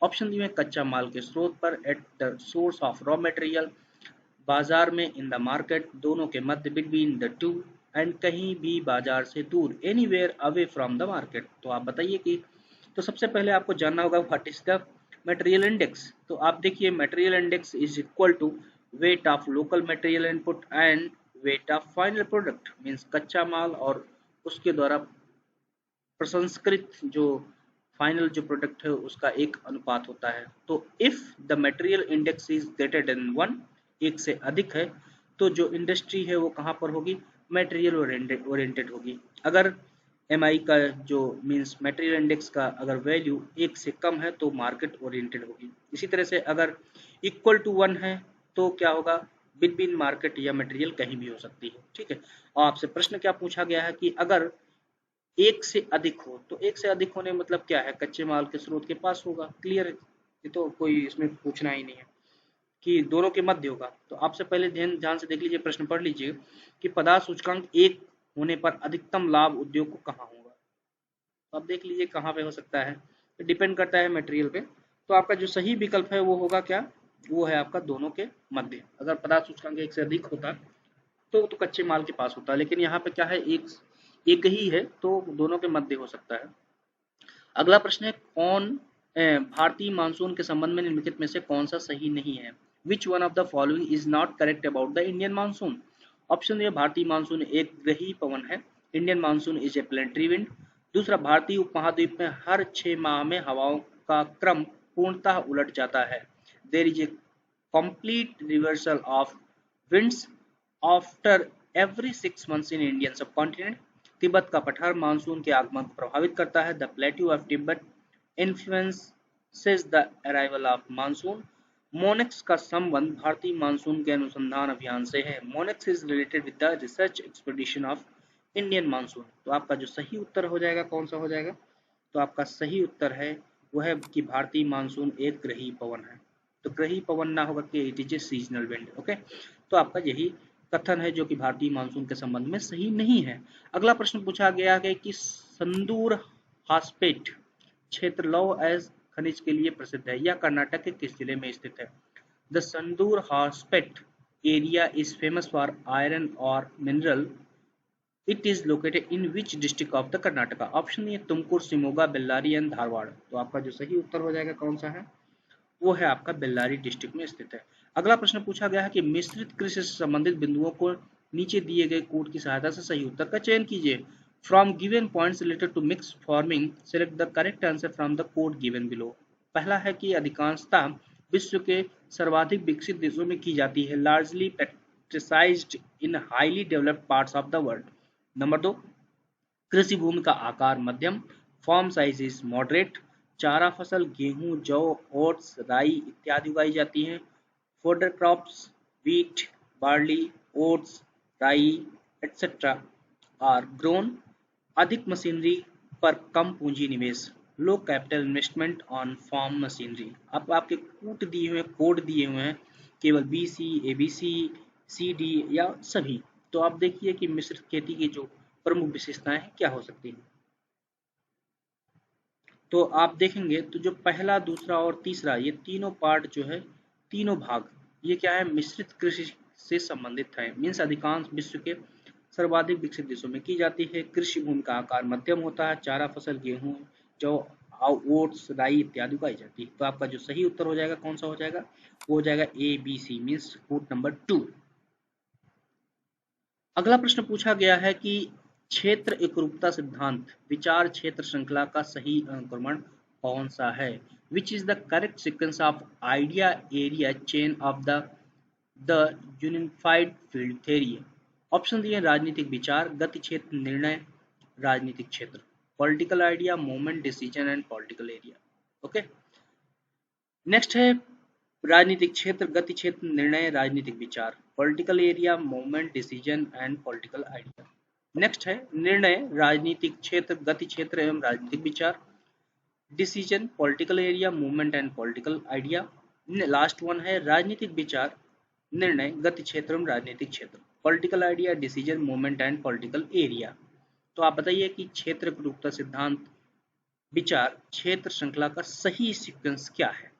Option D में कच्चा माल के स्रोत पर, at the source of raw material, बाजार में, इन द मार्केट, दोनों के मध्य, बिटवीन द टू, एंड कहीं भी बाजार से दूर, anywhere away from the market. तो आप बताइए कि तो सबसे पहले आपको जानना होगा what is the material index. तो आप देखिए material index is equal to weight of local material input and weight of final product, means कच्चा माल और उसके द्वारा प्रसंस्कृत जो फाइनल जो प्रोडक्ट है उसका एक अनुपात होता है। तो if the material index is greater than 1, एक से अधिक है, तो जो इंडस्ट्री है वो कहाँ पर होगी? मटेरियल ओरिएंटेड होगी। अगर एमआई का जो मींस मटेरियल इंडेक्स का अगर वैल्यू 1 से कम है तो मार्केट ओरिएंटेड होगी। इसी तरह से अगर इक्वल टू 1 है तो क्या होगा? बिटवीन मार्केट या मटेरियल कहीं भी हो सकती है। ठीक है। और आपसे प्रश्न क्या पूछा गया है कि अगर एक से अधिक हो, तो एक से अधिक होने मतलब क्या है? कच्चे माल के स्रोत के पास होगा। क्लियर है, ये तो कोई इसमें पूछना ही नहीं है कि दोनों के मध्य होगा। तो आपसे पहले ध्यान से देख लीजिए, प्रश्न पढ़ लीजिए कि पदार्थ सूचकांक 1 होने पर अधिकतम लाभ उद्योग को कहाँ होगा। तो आप देख लीजिए कहाँ पे हो सकता है, तो डिपेंड करता है मटेरियल पे। तो आपका जो सही विकल्प है वो होगा क्या? वो है आपका दोनों के मध्य। अगर पदार्थ सूचकांक 1 से अधिक होता तो कच्चे माल के पास होता है, लेकिन यहाँ पे क्या है, एक ही है तो दोनों के मध्य हो सकता है। अगला प्रश्न है भारतीय मानसून के संबंध में निम्नलिखित में से कौन सा सही नहीं है? Which one of the following is not correct about the Indian monsoon? Option A भारतीय मानसून एक ग्रही पवन है, Indian monsoon is a planetary wind. दूसरा, भारतीय उपमहाद्वीप में हर 6 माह में हवाओं का क्रम पूर्णतः उलट जाता है, there is a complete reversal of winds after every 6 months in Indian subcontinent। Tibet का पठार मानसून के आगमन को प्रभावित करता है। The plateau of Tibet influences the arrival of monsoon. Monex का संबंध भारतीय मानसून के अनुसंधान अभियान से है। Monex is related with the research expedition of Indian monsoon. तो आपका जो सही उत्तर हो जाएगा कौन सा हो जाएगा? तो आपका सही उत्तर है वो है कि भारतीय मानसून एक ग्रही पवन है। तो ग्रही पवन ना होगा कि it is a seasonal wind. Okay, तो आपका यही कथन है जो कि भारतीय मानसून के संबंध में सही नहीं है। अगला प्रश्न पूछा गया है कि संदूर हास्पेट क्षेत्र लौह एज खनिज के लिए प्रसिद्ध है, यह कर्नाटक के किस जिले में स्थित है? The Sandur Hospet area is famous for iron और mineral. It is located in which district of the Karnataka? Option A Tumkur, Shimoga, Bellary and Dharwad. तो आपका जो सही उत्तर हो जाएगा कौन सा है? वो है आपका बेल्लारी डिस्ट्रिक्ट में स्थित है। अगला प्रश्न पूछा गया है कि मिश्रित कृषि से संबंधित बिंदुओं को नीचे दिए गए कोड की सहायता से सही उत्तर का चयन कीजिए। From given points related to mix farming select the correct answer from the code given below. पहला है कि अधिकांशता विश्व के सर्वाधिक विकसित देशों में की जाती है, largely practised in highly developed parts of the world. Number 2, कृषि भूमि का आकार मध्यम, फॉर्म साइज इज मॉडरेट, चारा फसल गेहूं, जौ, ओट्स, राई इत्यादि उगाई जाती हैं। Fodder crops wheat, barley, oats, rye etcetera are grown. अधिक मशीनरी पर कम पूंजी निवेश, low capital investment on farm machinery. अब आपके कूट दिए हुए कोड दिए हुए हैं, केवल BC, ABC, CD या सभी। तो आप देखिए कि मिश्रित खेती की जो प्रमुख विशेषताएं हैं क्या हो सकती हैं। तो आप देखेंगे तो जो पहला, दूसरा और तीसरा ये तीनों पार्ट जो है, तीनों भाग, ये क्या है? मिश्रित कृषि से संबंधित है। मीन्स अधिकांश विश्व के सर्वाधिक विकसित देशों में की जाती है। कृषि भूमि का आकार मध्यम होता है, चारा फसल गेहूं, जौ, ओट्स, राई इत्यादि उगाई जाती है। तो आपका जो सही उत्तर हो जाएगा कौन सा हो जाएगा? वो हो जाएगा ABC, मीन्स कोड नंबर 2। अगला प्रश्न पूछा गया है कि क्षेत्र एकरूपता सिद्धांत विचार क्षेत्र श्रृंखला का सही अनुक्रमण कौन सा है? Which is the correct sequence of idea area chain of the unified field theory? Option दिए राजनीतिक विचार, गति क्षेत्र, निर्णय, राजनीतिक क्षेत्र। Political idea, movement, decision and political area. Okay, next है राजनीतिक क्षेत्र, गति क्षेत्र, निर्णय, राजनीतिक विचार। Political area, movement, decision and political idea. Next है निर्णय, राजनीतिक क्षेत्र, गति क्षेत्र एवं राजनीतिक विचार। Decision, political area, movement and political idea. Last one है राजनीतिक विचार, निर्णय, गति क्षेत्र एवं राजनीतिक क्षेत्र। Political idea, decision, movement and political area. तो आप बताइए कि क्षेत्र एकरूपता सिद्धांत, विचार, क्षेत्र श्रृंखला का सही सीक्वेंस क्या है?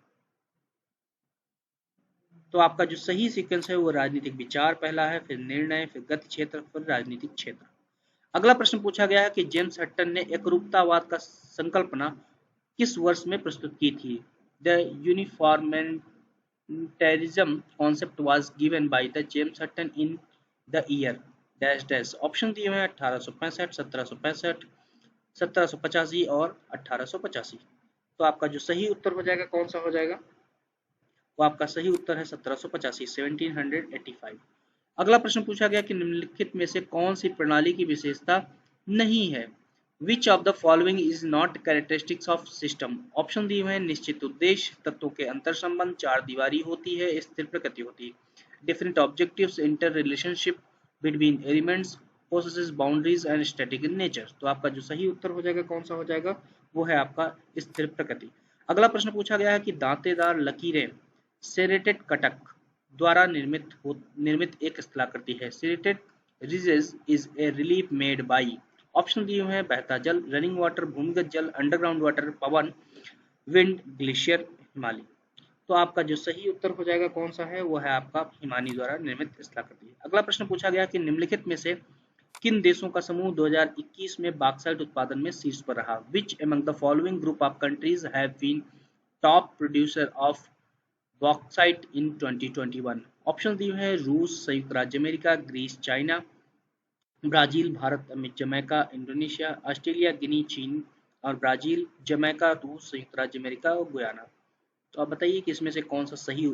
तो आपका जो सही सीक्वेंस है वो राजनीतिक विचार पहला है, फिर निर्णय, फिर गति क्षेत्र, फिर राजनीतिक क्षेत्र। अगला प्रश्न पूछा गया है कि जेम्स हटन ने एकरूपतावाद का संकल्पना किस वर्ष में प्रस्तुत की थी? The uniformitarianism concept was given by the James Hutton in the year dash dash. Option दिए हुए हैं 1865, 1765, 1785 और 1885। तो आपका जो सही उत्तर हो जाएगा कौन सा हो जाएगा? वो आपका सही उत्तर है 1785, 1785। अगला प्रश्न पूछा गया कि निम्नलिखित में से कौन सी प्रणाली की विशेषता नहीं है? Which of the following is not characteristics of system. Option दिए हुए हैं निश्चित उद्देश्य, तत्वों के अंतर संबंध, चार दीवारी होती है, स्थिर प्रकृति होती है, different objectives, inter relationship between elements, possesses boundaries and static in nature. तो आपका जो सही उत्तर हो जाएगा कौन सा हो जाएगा? वो है आपका स्थिर प्रकृति। अगला प्रश्न पूछा गया है कि दांतेदार लकीरें सेरेटेड कटक द्वारा निर्मित एक स्थलाकृति है। Serrated ridges is a relief made by. Option दिए हुए हैं बहता जल, रनिंग वाटर, भूमिगत जल, अंडरग्राउंड वाटर, पवन, विंड, ग्लेशियर, हिमालय। तो आपका जो सही उत्तर हो जाएगा कौन सा है? वो है आपका हिमानी द्वारा निर्मित स्थलाकृति। अगला प्रश्न पूछा गया कि निम्नलिखित में से किन देशों का समूह 2021 में बॉक्साइट उत्पादन में शीर्ष पर रहा? Which among the following group of countries have been top producer of bauxite in 2021? Option दिए हैं रूस, संयुक्त राज्य अमेरिका, Greece, China, Brazil, Bharat, Jamaica, Indonesia, Australia, Guinea, चीन और ब्राजील, जमैका, रूस, संयुक्त राज्य अमेरिका और गुयाना। तो आप बताइए कि इसमें से कौन सा सही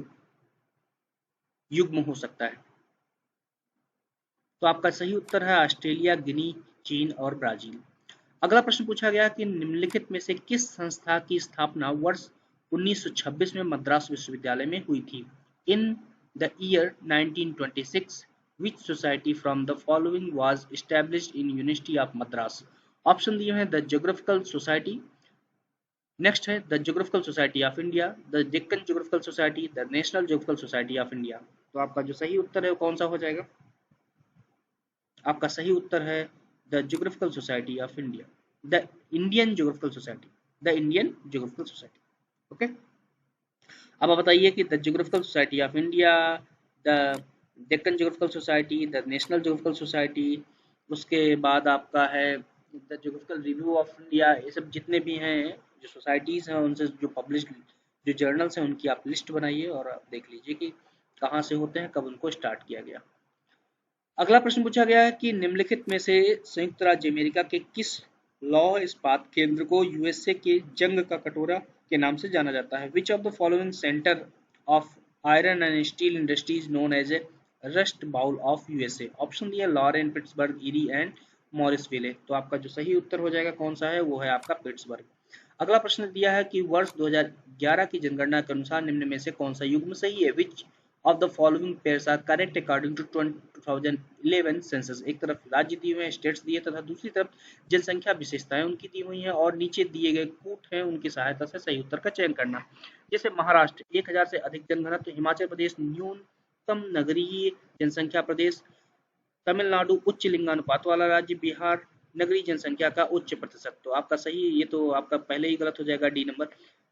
युग्म हो सकता है? तो आपका सही उत्तर है ऑस्ट्रेलिया, गिनी, चीन और ब्राजील। अगला प्रश्न पूछा गया कि निम्नलिखित में से किस संस्था की स्थापना वर्ष 1926 में मद्रास विश्वविद्यालय में हुई थी? इन the year 1926 which society from the following was established in University of Madras? Option दिए हैं द ज्योग्राफिकल सोसाइटी, नेक्स्ट है the geographical society of India, the Deccan geographical society, the national geographical society of India. तो आपका जो सही उत्तर है वो कौन सा हो जाएगा? आपका सही उत्तर है the geographical society of India, the Indian geographical society, the Indian geographical society. Okay, अब आप बताइए कि the geographical society of India, the Deccan geographical society, the national geographical society, उसके बाद आपका है the geographical review of India, ये सब जितने भी हैं जो सोसाइटीज़ हैं उनसे जो पब्लिश्ड जो जर्नल्स हैं उनकी आप लिस्ट बनाइए और आप देख लीजिए कि कहाँ से होते हैं, कब उनको स्टार्ट किया गया। अगला प्रश्न पूछा गया है कि निम्नलिखित में से संयुक्त राज्य अमेरिका के किस लौह इस्पात केंद्र को यूएसए के जंग का कटोरा के नाम से जाना जाता है? Which of the following centre of iron and steel industries known as a rust bowl of USA? Option दिया Lorain, Pittsburgh, Erie and Morrisville. तो आपका जो सही उत्तर हो जाएगा कौन सा है? वो है आपका पिट्सबर्ग। अगला प्रश्न दिया है कि वर्ष 2011 की जनगणना के अनुसार निम्न में से कौन सा युग्म सही है? Which of the following pairs are correct according to 2011 census. एक तरफ राज्य दिए हुए हैं, स्टेट्स दिए, तथा दूसरी तरफ जनसंख्या विशेषताएं उनकी दी हुई हैं और नीचे दिए गए कूट हैं उनकी सहायता से सही उत्तर का चयन करना। जैसे महाराष्ट्र 1000 से अधिक जनघनत्व, हिमाचल प्रदेश न्यूनतम नगरीय जनसंख्या प्रदेश, तमिलनाडु उच्च लिंगानुपात वाला राज्य, बिहार नगरीय जनसंख्या का उच्च प्रतिशत। तो आपका सही, ये तो आपका पहले ही गलत हो जाएगा डी नंबर।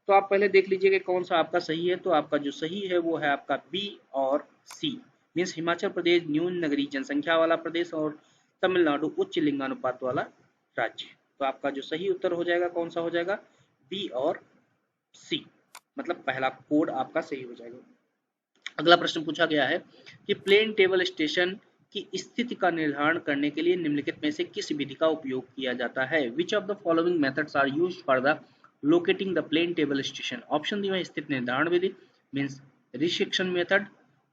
तो आप पहले देख लीजिए कि कौन सा आपका सही है। तो आपका जो सही है वो है आपका बी और सी, मीन्स हिमाचल प्रदेश न्यून नगरीय जनसंख्या वाला प्रदेश और तमिलनाडु उच्च लिंगानुपात वाला राज्य। तो आपका जो सही उत्तर हो जाएगा कौन सा हो जाएगा? बी और सी, मतलब पहला कोड आपका सही हो जाएगा। अगला प्रश्न पूछा गया है कि प्लेन टेबल स्टेशन की स्थिति का निर्धारण करने के लिए निम्नलिखित में से किस विधि का उपयोग किया जाता है? Which of the following methods are used for the locating the plane table station? Option दिए हैं स्थिति निर्धारण विधि, मीन्स रिसेक्शन मेथड,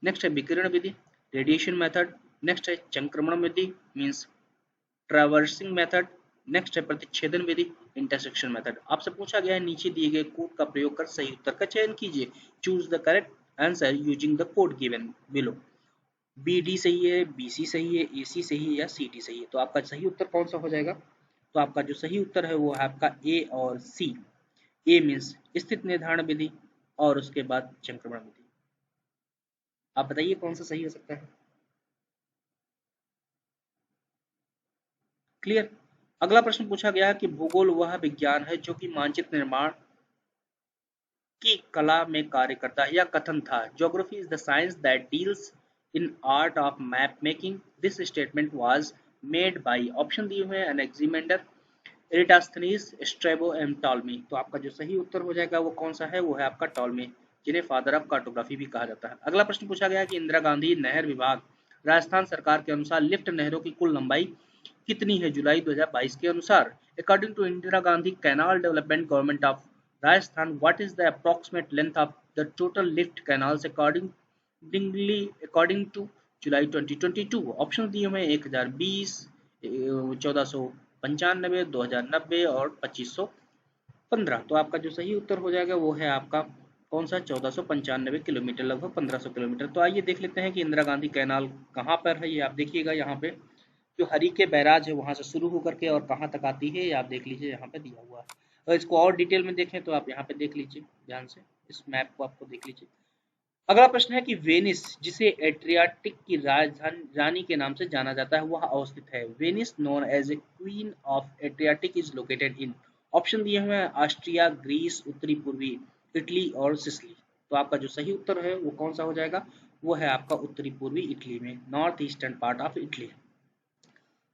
नेक्स्ट है विकिरण विधि, रेडिएशन मेथड, नेक्स्ट है संक्रमण विधि, मीन्स ट्रैवर्सिंग मेथड, नेक्स्ट है प्रतिच्छेदन विधि, इंटरसेक्शन मेथड। आपसे पूछा गया है नीचे दिए गए कोड का प्रयोग कर सही उत्तर का चयन कीजिए। Choose the correct answer using the code given below. B D सही है, बी सी सही है, ए सी सही है या सी डी सही है? तो आपका सही उत्तर कौन सा हो जाएगा? तो आपका जो सही उत्तर है वो है आपका ए और सी। ए मीन्स स्थिति निर्धारण विधि और उसके बाद संक्रमण विधि। आप बताइए कौन सा सही हो सकता है? क्लियर। अगला प्रश्न पूछा गया है कि भूगोल वह विज्ञान है जो कि मानचित्र निर्माण की कला में कार्य करता है। यह कथन था geography is the science that deals in art of map making. This statement was made by option दिए हुए हैं एनेक्सिमेंडर, एरिटास्थनीज, स्ट्रैबो एंड टॉलमी। तो आपका जो सही उत्तर हो जाएगा वो कौन सा है? वो है आपका टॉलमी, जिन्हें फादर ऑफ कार्टोग्राफी भी कहा जाता है। अगला प्रश्न पूछा गया कि इंदिरा गांधी नहर विभाग राजस्थान सरकार के अनुसार लिफ्ट नहरों की कुल लंबाई कितनी है जुलाई 2022 के अनुसार? According to Indira Gandhi canal development government of Rajasthan, what is the approximate length of the total lift canals according to July 2022? Option दिए हुए 1020, 1495, 2090 और 2515। तो आपका जो सही उत्तर हो जाएगा वो है आपका कौन सा? 1495 किलोमीटर, लगभग 1500 किलोमीटर। तो आइए देख लेते हैं कि इंदिरा गांधी कैनाल कहाँ पर है। ये आप देखिएगा यहाँ पे जो हरीके बैराज है वहां से शुरू होकर के और कहाँ तक आती है ये आप देख लीजिए, यहाँ पे दिया हुआ है। और इसको और डिटेल में देखें तो आप यहाँ पे देख लीजिए ध्यान से, इस मैप को आपको देख लीजिए। अगला प्रश्न है कि वेनिस जिसे एड्रियाटिक की राजधानी रानी के नाम से जाना जाता है वह अवस्थित है। Venice known as a queen of Adriatic is located in. Option दिए हुए हैं ऑस्ट्रिया, ग्रीस, उत्तरी पूर्वी इटली और सिसिली। तो आपका जो सही उत्तर है वो कौन सा हो जाएगा? वो है आपका उत्तरी पूर्वी इटली में, north eastern part of Italy.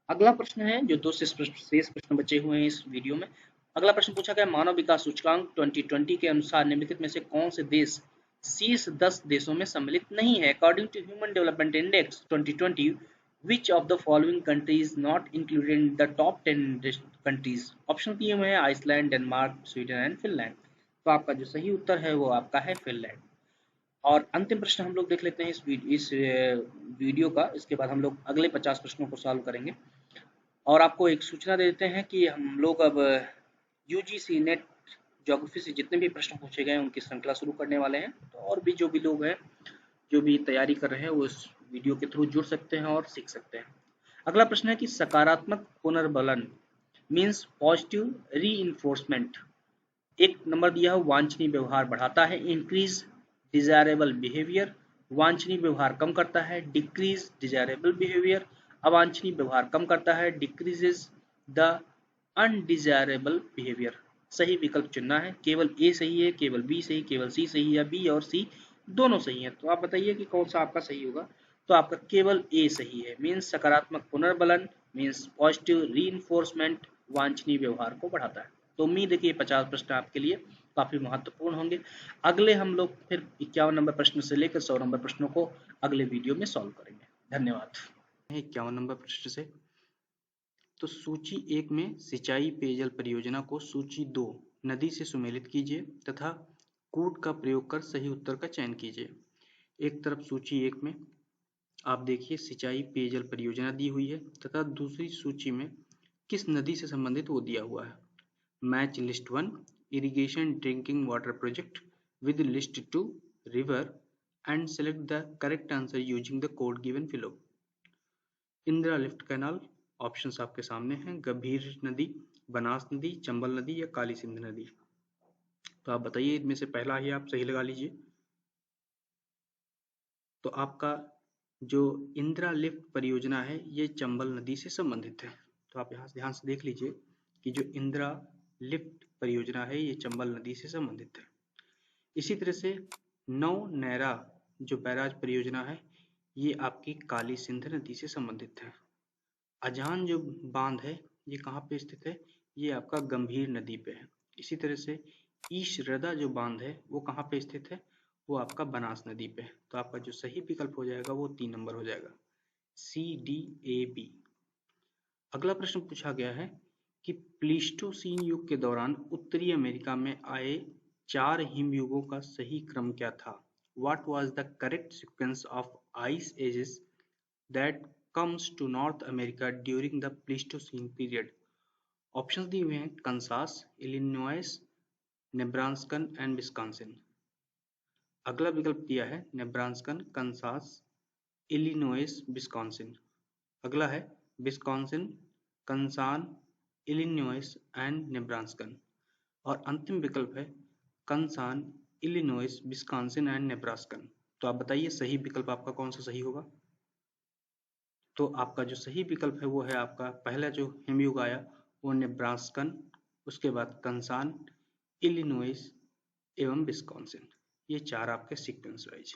अगला प्रश्न है जो दो शेष प्रश्न बचे हुए हैं इस वीडियो में। अगला प्रश्न पूछा गया मानव विकास सूचकांक 2020 के अनुसार निम्नलिखित में से कौन से देश शीर्ष 10 देशों में सम्मिलित नहीं है? According to human development index 2020 which of the following countries not included in the top 10 countries? Option दिए हुए हैं Iceland, Denmark, Sweden and Finland. तो आपका जो सही उत्तर है वो आपका है फिनलैंड। और अंतिम प्रश्न हम लोग देख लेते हैं इस वीडियो का, इसके बाद हम लोग अगले 50 प्रश्नों को सॉल्व करेंगे। और आपको एक सूचना दे देते हैं कि हम लोग अब यूजीसी नेट ज्योग्राफी से जितने भी प्रश्न पूछे गए हैं उनकी श्रृंखला शुरू करने वाले हैं। तो और भी जो भी लोग हैं जो भी तैयारी कर रहे हैं वो इस वीडियो के थ्रू जुड़ सकते हैं और सीख सकते हैं। अगला प्रश्न है कि सकारात्मक पुनर्बलन मीन्स पॉजिटिव री। एक नंबर दिया है वांछनीय व्यवहार बढ़ाता है, इंक्रीज डिजायरेबल बिहेवियर, वांछनीय व्यवहार कम करता है, डिक्रीज डिजायरेबल बिहेवियर, अवांछनीय व्यवहार कम करता है, डिक्रीजेस द अनडिजायरेबल बिहेवियर। सही विकल्प चुनना है, केवल ए सही है, केवल बी सही, केवल सी सही या बी और सी दोनों सही है। तो आप बताइए कि कौन सा आपका सही होगा? तो आपका केवल ए सही है, मीन्स सकारात्मक पुनर्बलन मीन्स पॉजिटिव रीइंफोर्समेंट वांछनीय व्यवहार को बढ़ाता है। तो उम्मीद है कि ये 50 प्रश्न आपके लिए काफी महत्वपूर्ण होंगे। अगले हम लोग फिर 51 नंबर प्रश्न से लेकर 100 नंबर प्रश्नों को अगले वीडियो में सॉल्व करेंगे। धन्यवाद। 51 नंबर प्रश्न से तो सूची 1 में सिंचाई पेयजल परियोजना को सूची 2 नदी से सुमेलित कीजिए तथा कूट का प्रयोग कर सही उत्तर का चयन कीजिए। एक तरफ सूची 1 में आप देखिए सिंचाई पेयजल परियोजना दी हुई है तथा दूसरी सूची में किस नदी से संबंधित वो दिया हुआ है। Match list 1 irrigation drinking water project with list 2 river and select the correct answer using the code given below. Indira lift canal options आपके सामने हैं, गंभीर नदी, बनास नदी, चंबल नदी या काली सिंध नदी। तो आप बताइए इनमें से पहला ही आप सही लगा लीजिए। तो आपका जो इंदिरा लिफ्ट परियोजना है ये चंबल नदी से संबंधित है। तो आप यहाँ से ध्यान से देख लीजिए कि जो इंदिरा लिफ्ट परियोजना है ये चंबल नदी से संबंधित है। इसी तरह से नौ नैरा जो बैराज परियोजना है ये आपकी काली सिंध नदी से संबंधित है। अजान जो बांध है ये कहाँ पे स्थित है? ये आपका गंभीर नदी पे है। इसी तरह से ईश रदा जो बांध है वो कहाँ पे स्थित है? वो आपका बनास नदी पे है। तो आपका जो सही विकल्प हो जाएगा वो 3 नंबर हो जाएगा, CDAB। अगला प्रश्न पूछा गया है कि प्लीस्टोसीन युग के दौरान उत्तरी अमेरिका में आए 4 हिमयुगों का सही क्रम क्या था? What was the correct sequence of ice ages that comes to North America during the Pleistocene period? Options दिए हुए हैं कंसास, इलिनॉइस, नेब्रास्कन एंड विस्कॉन्सिन। अगला विकल्प दिया है नेब्रास्कन, कंसास, इलिनॉइस, विस्कॉन्सिन। अगला है विस्कॉन्सिन, कंसान, इलिनॉइस एंड नेब्रास्कन। और अंतिम विकल्प है कंसान, इलिनॉइस, विस्कॉन्सिन एंड नेब्रास्कन। तो आप बताइए सही विकल्प आपका कौन सा सही होगा। तो आपका जो सही विकल्प है वो है आपका पहला जो हिमयुग आया वो नेब्रास्कन, उसके बाद कंसान, इलिनॉइस एवं विस्कॉन्सिन। ये चार आपके सीक्वेंस वाइज।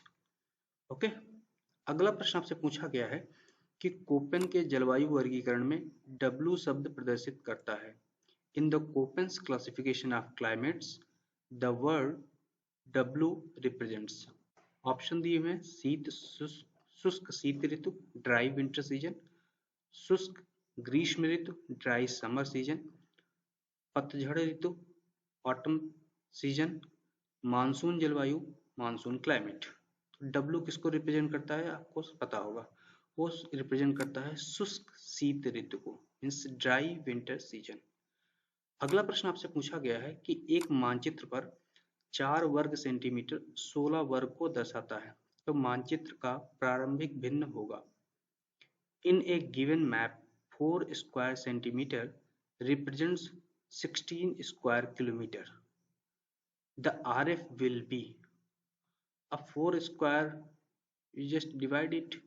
ओके। अगला प्रश्न आपसे पूछा गया है कि कोपेन के जलवायु वर्गीकरण में W शब्द प्रदर्शित करता है। In the Koppen's classification of climates the word W represents. Option दिए हुए हैं शीत शुष्क शीत ऋतु, ड्राई विंटर सीजन, शुष्क ग्रीष्म ऋतु, ड्राई समर सीजन, पतझड़ ऋतु, ऑटम सीजन, मानसून जलवायु, मानसून क्लाइमेट। तो डब्ल्यू किसको रिप्रेजेंट करता है आपको पता होगा, वो रिप्रेजेंट करता है शुष्क शीत ऋतु को, मीन्स ड्राई विंटर सीजन। अगला प्रश्न आपसे पूछा गया है कि एक मानचित्र पर 4 वर्ग सेंटीमीटर 16 वर्ग को दर्शाता है, तो मानचित्र का प्रारंभिक भिन्न होगा। In a given map, 4 square centimeter represents 16 square kilometer. The RF will be a 4 square, you just divide it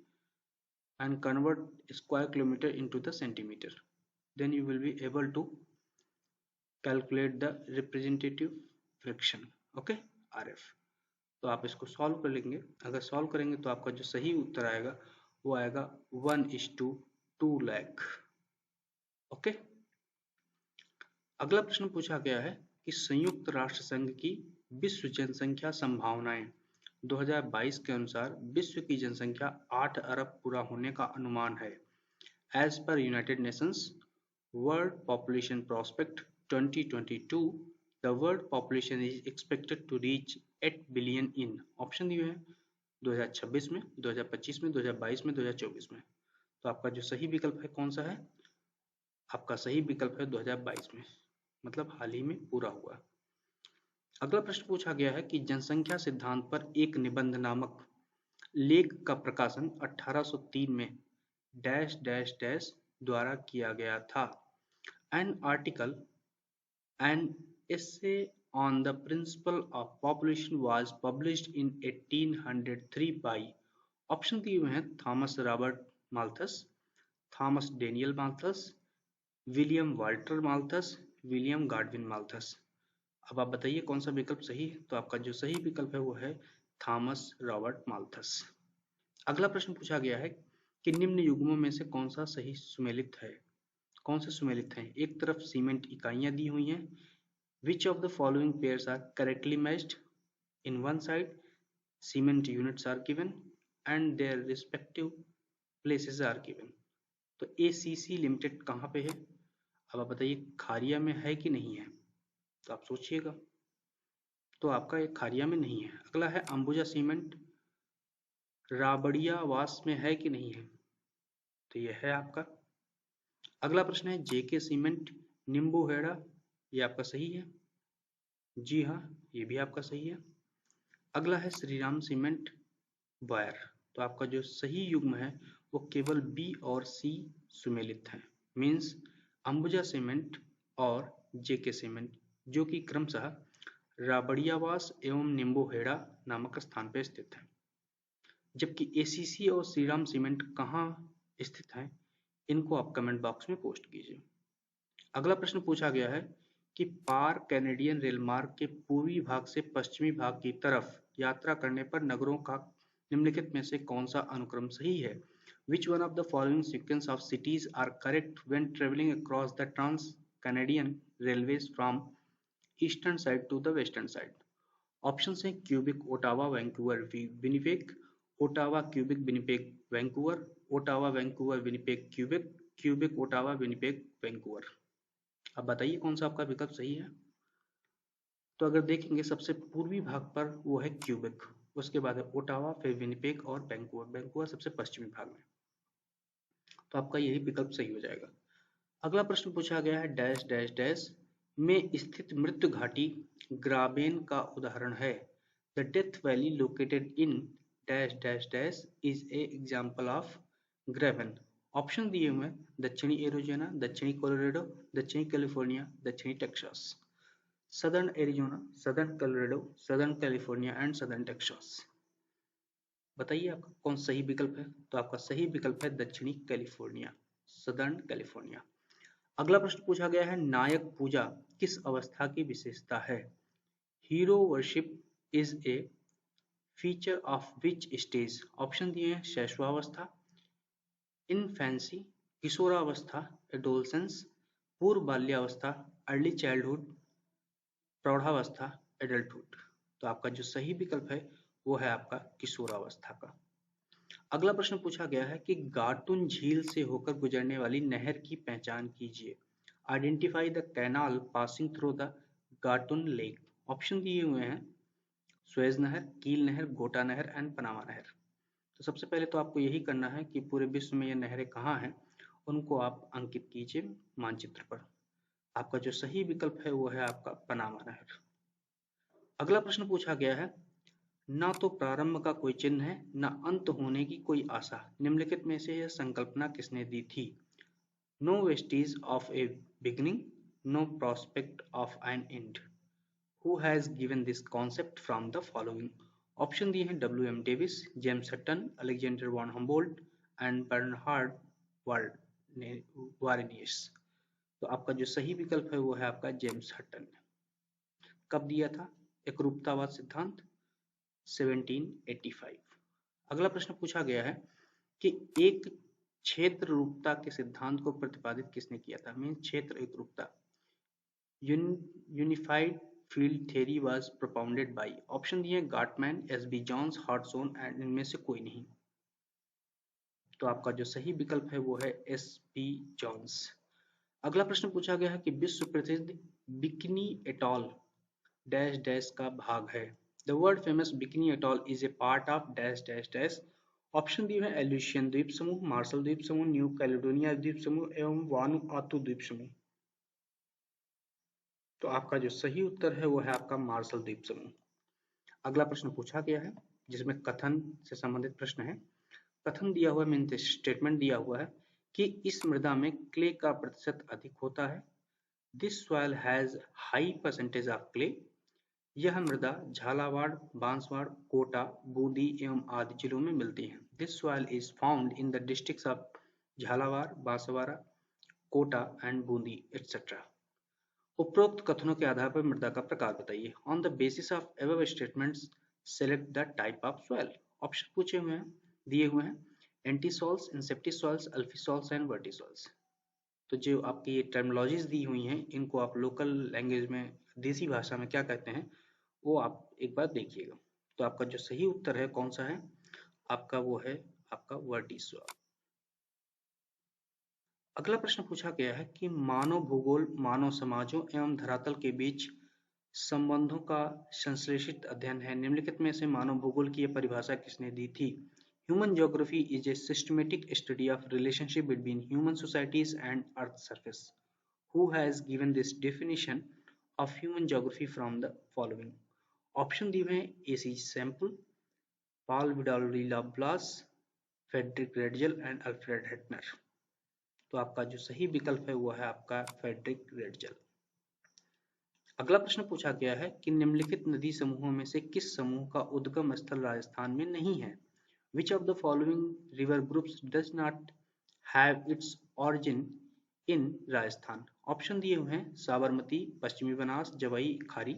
and convert square kilometer into the centimeter. Then you will be able to calculate the representative fraction. Okay, RF. तो आप इसको solve कर लेंगे। अगर solve करेंगे तो आपका जो सही उत्तर आएगा वो आएगा 1:2 लाख। ओके। अगला प्रश्न पूछा गया है कि संयुक्त राष्ट्र संघ की विश्व जनसंख्या संभावनाएं 2022 के अनुसार विश्व की जनसंख्या 8 अरब पूरा होने का अनुमान है। As per United Nations world population prospect 2022 the world population is expected to reach 8 billion in. Option दिए हैं 2026 में, 2025 में, 2022 में, 2024 में। तो आपका जो सही विकल्प है कौन सा है, आपका सही विकल्प है 2022 में, मतलब हाल ही में पूरा हुआ। अगला प्रश्न पूछा गया है कि जनसंख्या सिद्धांत पर एक निबंध नामक लेख का प्रकाशन 1803 में डैश डैश डैश द्वारा किया गया था। An article an essay on the principle of population was published in 1803 by। Option दिए हुए हैं Thomas Robert Malthus, Thomas Daniel Malthus, William Walter Malthus, William गाडविन Malthus. अब आप बताइए कौन सा विकल्प सही है। तो आपका जो सही विकल्प है वो है थॉमस रॉबर्ट माल्थस। अगला प्रश्न पूछा गया है कि निम्न युग्मों में से कौन सा सही सुमेलित है, कौन से सुमेलित हैं। एक तरफ सीमेंट इकाइयां दी हुई हैं, which of the following pairs are correctly matched in one side, cement units are given and their respective places are given. तो एसीसी लिमिटेड कहाँ पे है, अब आप बताइए खारिया में है कि नहीं है, तो आप सोचिएगा। तो आपका एक खारिया में नहीं है। अगला है अंबुजा सीमेंट राबड़ियावास में है कि नहीं है, तो यह है आपका। अगला प्रश्न है जेके सीमेंट निम्बूहेड़ा, ये आपका सही है, जी हाँ ये भी आपका सही है। अगला है श्रीराम सीमेंट वायर, तो आपका जो सही युग्म है वो केवल बी और सी सुमेलित है, मीन्स अंबुजा सीमेंट और जेके सीमेंट, जो कि क्रमशः राबड़ियावास एवं निम्बूहेड़ा नामक स्थान पर स्थित है। जबकि एसीसी और श्रीराम सीमेंट कहाँ स्थित हैं, इनको आप कमेंट बॉक्स में पोस्ट कीजिए। अगला प्रश्न पूछा गया है कि पार कैनेडियन रेलमार्ग के पूर्वी भाग से पश्चिमी भाग की तरफ यात्रा करने पर नगरों का निम्नलिखित में से कौन सा अनुक्रम सही है। Which one of the following sequence of cities are correct when travelling across the trans Canadian railways from eastern side to the western side. Option है Quebec Ottawa Vancouver Winnipeg, Ottawa Quebec Winnipeg Vancouver, Ottawa Vancouver Winnipeg Quebec, Quebec Ottawa Winnipeg Vancouver. अब बताइए कौन सा आपका विकल्प सही है। तो अगर देखेंगे सबसे पूर्वी भाग पर वो है क्यूबिक, उसके बाद है ओटावा, फिर विनिपेग और वैंकूवर। वैंकूवर सबसे पश्चिमी भाग में, तो आपका यही विकल्प सही हो जाएगा। अगला प्रश्न पूछा गया है डैश डैश डैश में स्थित मृत्यु घाटी ग्राबेन का उदाहरण है। The Death Valley located in dash dash dash is a example of graben. Option दिए हुए हैं दक्षिणी एरिजोना, दक्षिणी कोलोराडो, दक्षिणी कैलिफोर्निया, दक्षिणी Texas. Southern Arizona, southern Colorado, southern California and southern Texas. बताइए आपका कौन सही विकल्प है? तो आपका सही विकल्प है दक्षिणी कैलिफोर्निया, सदर्न कैलिफोर्निया। अगला प्रश्न पूछा गया है नायक पूजा किस अवस्था की विशेषता है? Hero worship is a feature of which stage? Option दिए हैं शैशवावस्था, इनफेंसी, किशोरावस्था, एडोलसेंस, पूर्व बाल्यावस्था, अर्ली चाइल्डहुड, प्रौढ़ावस्था, एडल्टहुड। तो आपका जो सही विकल्प है वो है आपका किशोरावस्था का। अगला प्रश्न पूछा गया है कि गाटुन झील से होकर गुजरने वाली नहर की पहचान कीजिए। Identify the canal passing through the Gatun Lake. Option दिए हुए हैं सुएज नहर, कील नहर, गोटा नहर एंड पनामा नहर। तो सबसे पहले तो आपको यही करना है कि पूरे विश्व में ये नहरें कहाँ हैं उनको आप अंकित कीजिए मानचित्र पर। आपका जो सही विकल्प है वो है आपका पनामा नहर। अगला प्रश्न पूछा गया है ना तो प्रारंभ का कोई चिन्ह है न अंत होने की कोई आशा, निम्नलिखित में से यह संकल्पना किसने दी थी? No vestiges of a beginning, no prospect of an end. Who has given this concept from the following? Option दिए हैं W M Davis, James Hutton, Alexander von Humboldt and Bernhard Varenius. तो आपका जो सही विकल्प है वो है आपका जेम्स हटन। कब दिया था एकरूपतावाद सिद्धांत? 1785। अगला प्रश्न पूछा गया है कि एक क्षेत्र रूपता के सिद्धांत को प्रतिपादित किसने किया था? मीन क्षेत्र एकरूपता। Unified field theory was propounded bye. Option दिए गार्टमैन, एस बी जॉन्स, हार्टसोन एंड इनमें से कोई नहीं। तो आपका जो सही विकल्प है वो है एस बी जॉन्स। अगला प्रश्न पूछा गया है कि विश्व प्रसिद्ध बिकिनी एटॉल डैश डैश का भाग है। The world famous bikini atoll is a part of dash dash dash. Option दिए हैं एल्यूशियन द्वीप समूह, मार्शल द्वीप समूह, न्यू कैलेडोनिया द्वीप समूह एवं वानुआतु द्वीप समूह। तो आपका जो सही उत्तर है वो है आपका मार्शल द्वीप समूह। अगला प्रश्न पूछा गया है जिसमें कथन से संबंधित प्रश्न है। कथन दिया हुआ मीन स्टेटमेंट दिया हुआ है कि इस मृदा में क्ले का प्रतिशत अधिक होता है। This soil has high percentage of clay. यह मृदा झालावाड़, बांसवाड़, कोटा, बूंदी एवं आदि जिलों में मिलती है। This soil is found in the districts of Jhalawar, Banswara, Kota and Bundi etcetera. उपरोक्त कथनों के आधार पर मृदा का प्रकार बताइए। On the basis of above statements select the type of soil. Option पूछे हुए हैं, दिए हुए हैं एंटीसॉल्स, इंसेप्टिसॉल्स, अल्फीसॉल्स एंड वर्टिसॉल्स। तो जो आपकी ये टर्मिनोलॉजीज दी हुई हैं इनको आप लोकल लैंग्वेज में देसी भाषा में क्या कहते हैं वो आप एक बार देखिएगा। तो आपका जो सही उत्तर है कौन सा है आपका, वो है आपका वर्टिसॉल। अगला प्रश्न पूछा गया है कि मानव भूगोल मानव समाजों एवं धरातल के बीच संबंधों का संश्लेषित अध्ययन है। निम्नलिखित में से मानव भूगोल की यह परिभाषा किसने दी थी? Human geography is a systematic study of relationship between human societies and earth surface. Who has given this definition of human geography from the following? Option दिए हैं AC Semple, Paul Vidal Laplace, Friedrich Ratzel and Alfred Hettner. तो आपका जो सही विकल्प है वो है आपका फेडरिक रेडजल। अगला प्रश्न पूछा गया है कि निम्नलिखित नदी समूहों में से किस समूह का उद्गम स्थल राजस्थान में नहीं है? Which of the following river groups does not have its origin in Rajasthan? Option दिए हुए हैं साबरमती, पश्चिमी बनास, जवई, खारी,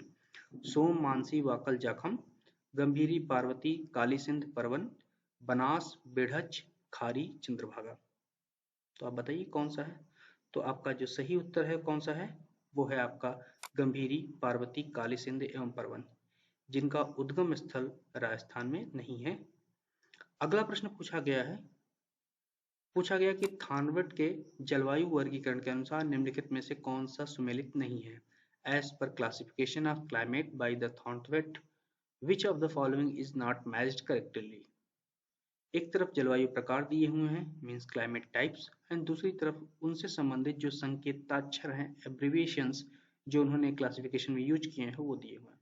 सोम, मानसी, वाकल, जाखम, गंभीरी, पार्वती, काली सिंध, परवन, बनास, बेढ़च, खारी, चंद्रभागा। तो आप बताइए कौन सा है? तो आपका जो सही उत्तर है कौन सा है वो है आपका गंभीरी, पार्वती, काली सिंध एवं परवन, जिनका उद्गम स्थल राजस्थान में नहीं है। अगला प्रश्न पूछा गया कि थानवट के जलवायु वर्गीकरण के अनुसार निम्नलिखित में से कौन सा सुमेलित नहीं है? As per classification of climate by the Thornthwaite, which of the following is not matched correctly? एक तरफ जलवायु प्रकार दिए हुए हैं मीन्स क्लाइमेट टाइप्स, एंड दूसरी तरफ उनसे संबंधित जो संकेताक्षर हैं एब्रिविएशंस जो उन्होंने क्लासिफिकेशन में यूज किए हैं वो दिए हुए हैं।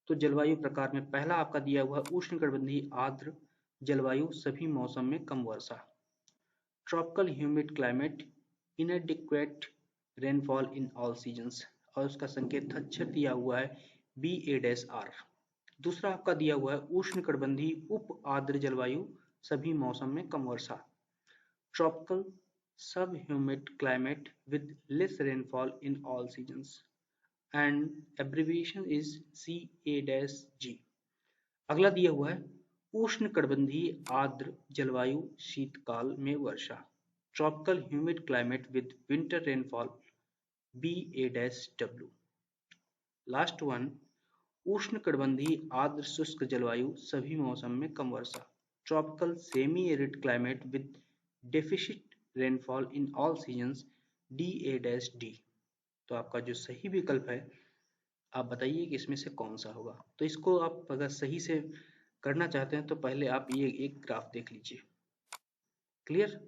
तो जलवायु प्रकार में पहला आपका दिया हुआ उष्णकटिबंधीय आर्द्र जलवायु सभी मौसम में कम वर्षा, tropical humid climate, inadequate rainfall in all seasons, और उसका संकेताक्षर दिया हुआ है BA-R। दूसरा आपका दिया हुआ है उष्णकटिबंधीय उप आर्द्र जलवायु सभी मौसम में कम वर्षा, tropical sub humid climate with less rainfall in all seasons, and abbreviation is CA-G। अगला दिया हुआ है उष्णकटिबंधीय आर्द्र जलवायु शीतकाल में वर्षा, tropical humid climate with winter rainfall BA-W। Last one उष्णकटिबंधीय आर्द्र शुष्क जलवायु सभी मौसम में कम वर्षा, tropical semi arid climate with deficit rainfall in all seasons DA-D। तो आपका जो सही विकल्प है आप बताइए कि इसमें से कौन सा होगा। तो इसको आप अगर सही से करना चाहते हैं तो पहले आप ये एक ग्राफ देख लीजिए। क्लियर?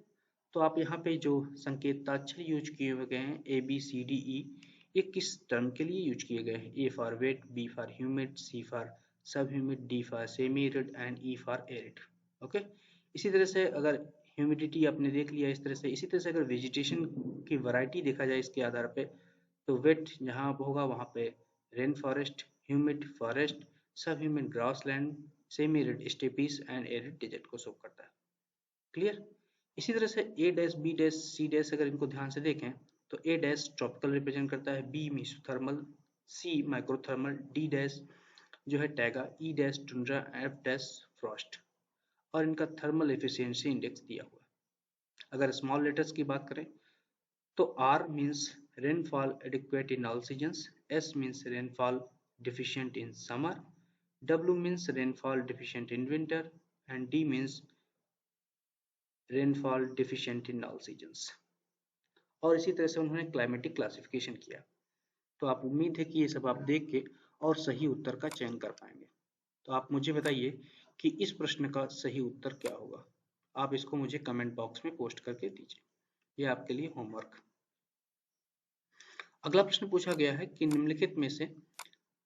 तो आप यहाँ पे जो संकेताक्षर यूज किए हुए गए हैं ABCDE, ये किस टर्म के लिए यूज किए गए हैं? A for wait, B for humid, C for सब humid, D for semi arid and E for arid. Okay, इसी तरह से अगर ह्यूमिडिटी आपने देख लिया इस तरह से, इसी तरह से अगर वेजिटेशन की वैरायटी देखा जाए इसके आधार पे, तो वेट जहाँ होगा वहाँ पे rain forest, humid forest, sub humid grassland, semi arid steppes and arid desert को शो करता है। क्लियर? इसी तरह से A-B-C- अगर इनको ध्यान से देखें तो A- ट्रॉपिकल रिप्रेजेंट करता है, B मेसोथर्मल, C माइक्रोथर्मल, D- जो है taiga, E- tundra, F- Frost, और इनका थर्मल एफिशिएंसी इंडेक्स दिया हुआ है। अगर स्मॉल लेटर्स की बात करें तो R means rainfall adequate in all seasons, S means rainfall deficient in summer, W means rainfall deficient in winter, and D means rainfall deficient in all seasons। और इसी तरह से उन्होंने क्लाइमेटिक क्लासिफिकेशन किया। तो आप उम्मीद है कि ये सब आप देख के और सही उत्तर का चयन कर पाएंगे। तो आप मुझे बताइए कि इस प्रश्न का सही उत्तर क्या होगा। आप इसको मुझे कमेंट बॉक्स में पोस्ट करके दीजिए, यह आपके लिए होमवर्क। अगला प्रश्न पूछा गया है कि निम्नलिखित में से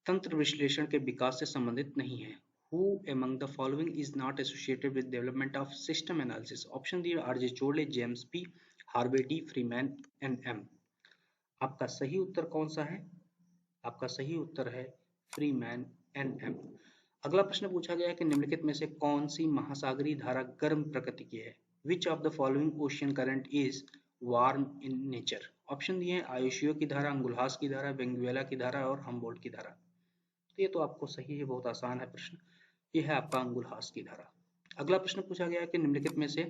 तंत्र विश्लेषण के विकास से संबंधित नहीं है। Who among the following is not associated with development of system analysis? Option दिए RJ Chorley, James P, Harvey D, Freeman, NM। आपका सही उत्तर कौन सा है? आपका सही उत्तर है फ्रीमैन, NM। अगला प्रश्न पूछा गया है कि निम्नलिखित में से कौन सी महासागरीय धारा गर्म प्रकृति की है? Which of the following ocean current is warm in nature? Option दिए हैं आयुष्यो की धारा, अंगुल्हास की धारा, वेंगुएला की धारा और हम्बोल्ट की धारा। तो ये तो आपको सही है, बहुत आसान है प्रश्न। ये है आपका अंगुल्हास की धारा। अगला प्रश्न पूछा गया है कि निम्नलिखित में से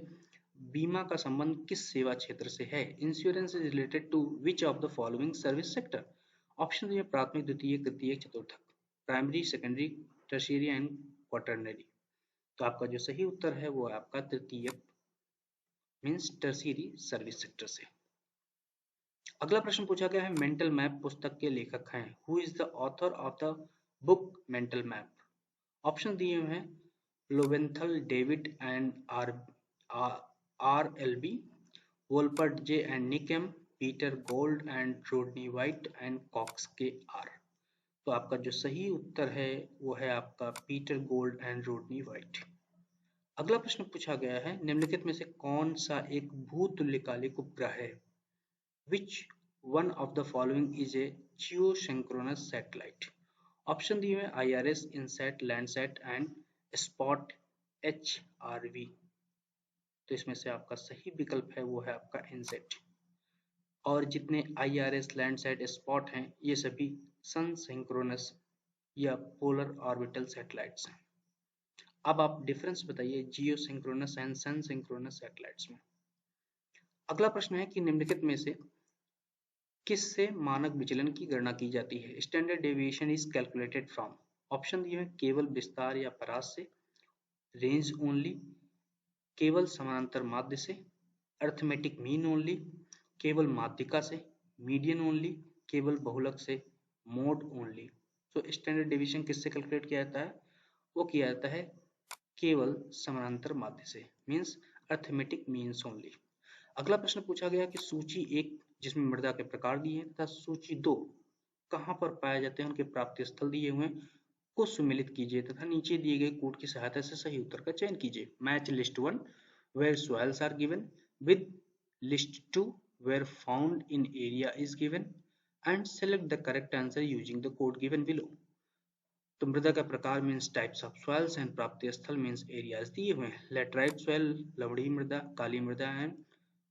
बीमा का संबंध किस सेवा क्षेत्र से है? Insurance is related to which of the following service sector? Option दिए प्राथमिक, द्वितीय, तृतीयक, चतुर्थक, primary, secondary, tertiary and quaternary. तो आपका जो सही उत्तर है वो है आपका तृतीयक मीन्स टर्शियरी सर्विस सेक्टर से। अगला प्रश्न पूछा गया है मेंटल मैप पुस्तक के लेखक हैं। Who is the author of the book mental map? Option दिए हुए हैं Lowenthal David and R L B, Wolpert J and Nikam, Peter Gould and Rodney White and Cox K R. तो आपका जो सही उत्तर है वो है आपका Peter Gould and Rodney White. अगला प्रश्न पूछा गया है निम्नलिखित में से कौन सा एक भूतुल्यकालिक उपग्रह है? Which one of the following is a geosynchronous satellite? Option दिए हुए IRS, INSAT, LANDSAT and spot HRV। तो इसमें से आपका सही विकल्प है वो है आपका INSAT। और जितने IRS, LANDSAT, स्पॉट हैं ये सभी सन सिंक्रोनस या पोलर ऑर्बिटल सैटेलाइट्स हैं। अब आप डिफरेंस बताइए geo synchronous and sun synchronous satellites में। अगला प्रश्न है कि निम्नलिखित में से किससे मानक विचलन की गणना की जाती है? Standard deviation is calculated from. Option दिए हैं केवल विस्तार या परास से, रेंज ओनली, केवल समानांतर माध्य से, अर्थमेटिक मीन ओनली, केवल माध्यिका से, मीडियन ओनली, केवल बहुलक से, मोड ओनली। तो स्टैंडर्ड डेविएशन किससे कैलकुलेट किया जाता है? वो किया जाता है केवल समानांतर माध्य से, मीन्स अर्थमेटिक मीन्स ओनली। अगला प्रश्न पूछा गया कि सूची 1 जिसमें मृदा के प्रकार दिए हैं तथा सूची 2 कहाँ पर पाए जाते हैं उनके प्राप्ति स्थल दिए हुए हैं को सुमेलित कीजिए तथा नीचे दिए गए कोड की सहायता से सही उत्तर का चयन कीजिए। Match list 1 where soils are given with list 2 where found in area is given and select the correct answer using the code given below। तो मृदा का प्रकार means types of soils and प्राप्ति स्थल मीन्स एरियाज दिए हुए हैं। Laterite soil लवणी मृदा, काली मृदा एंड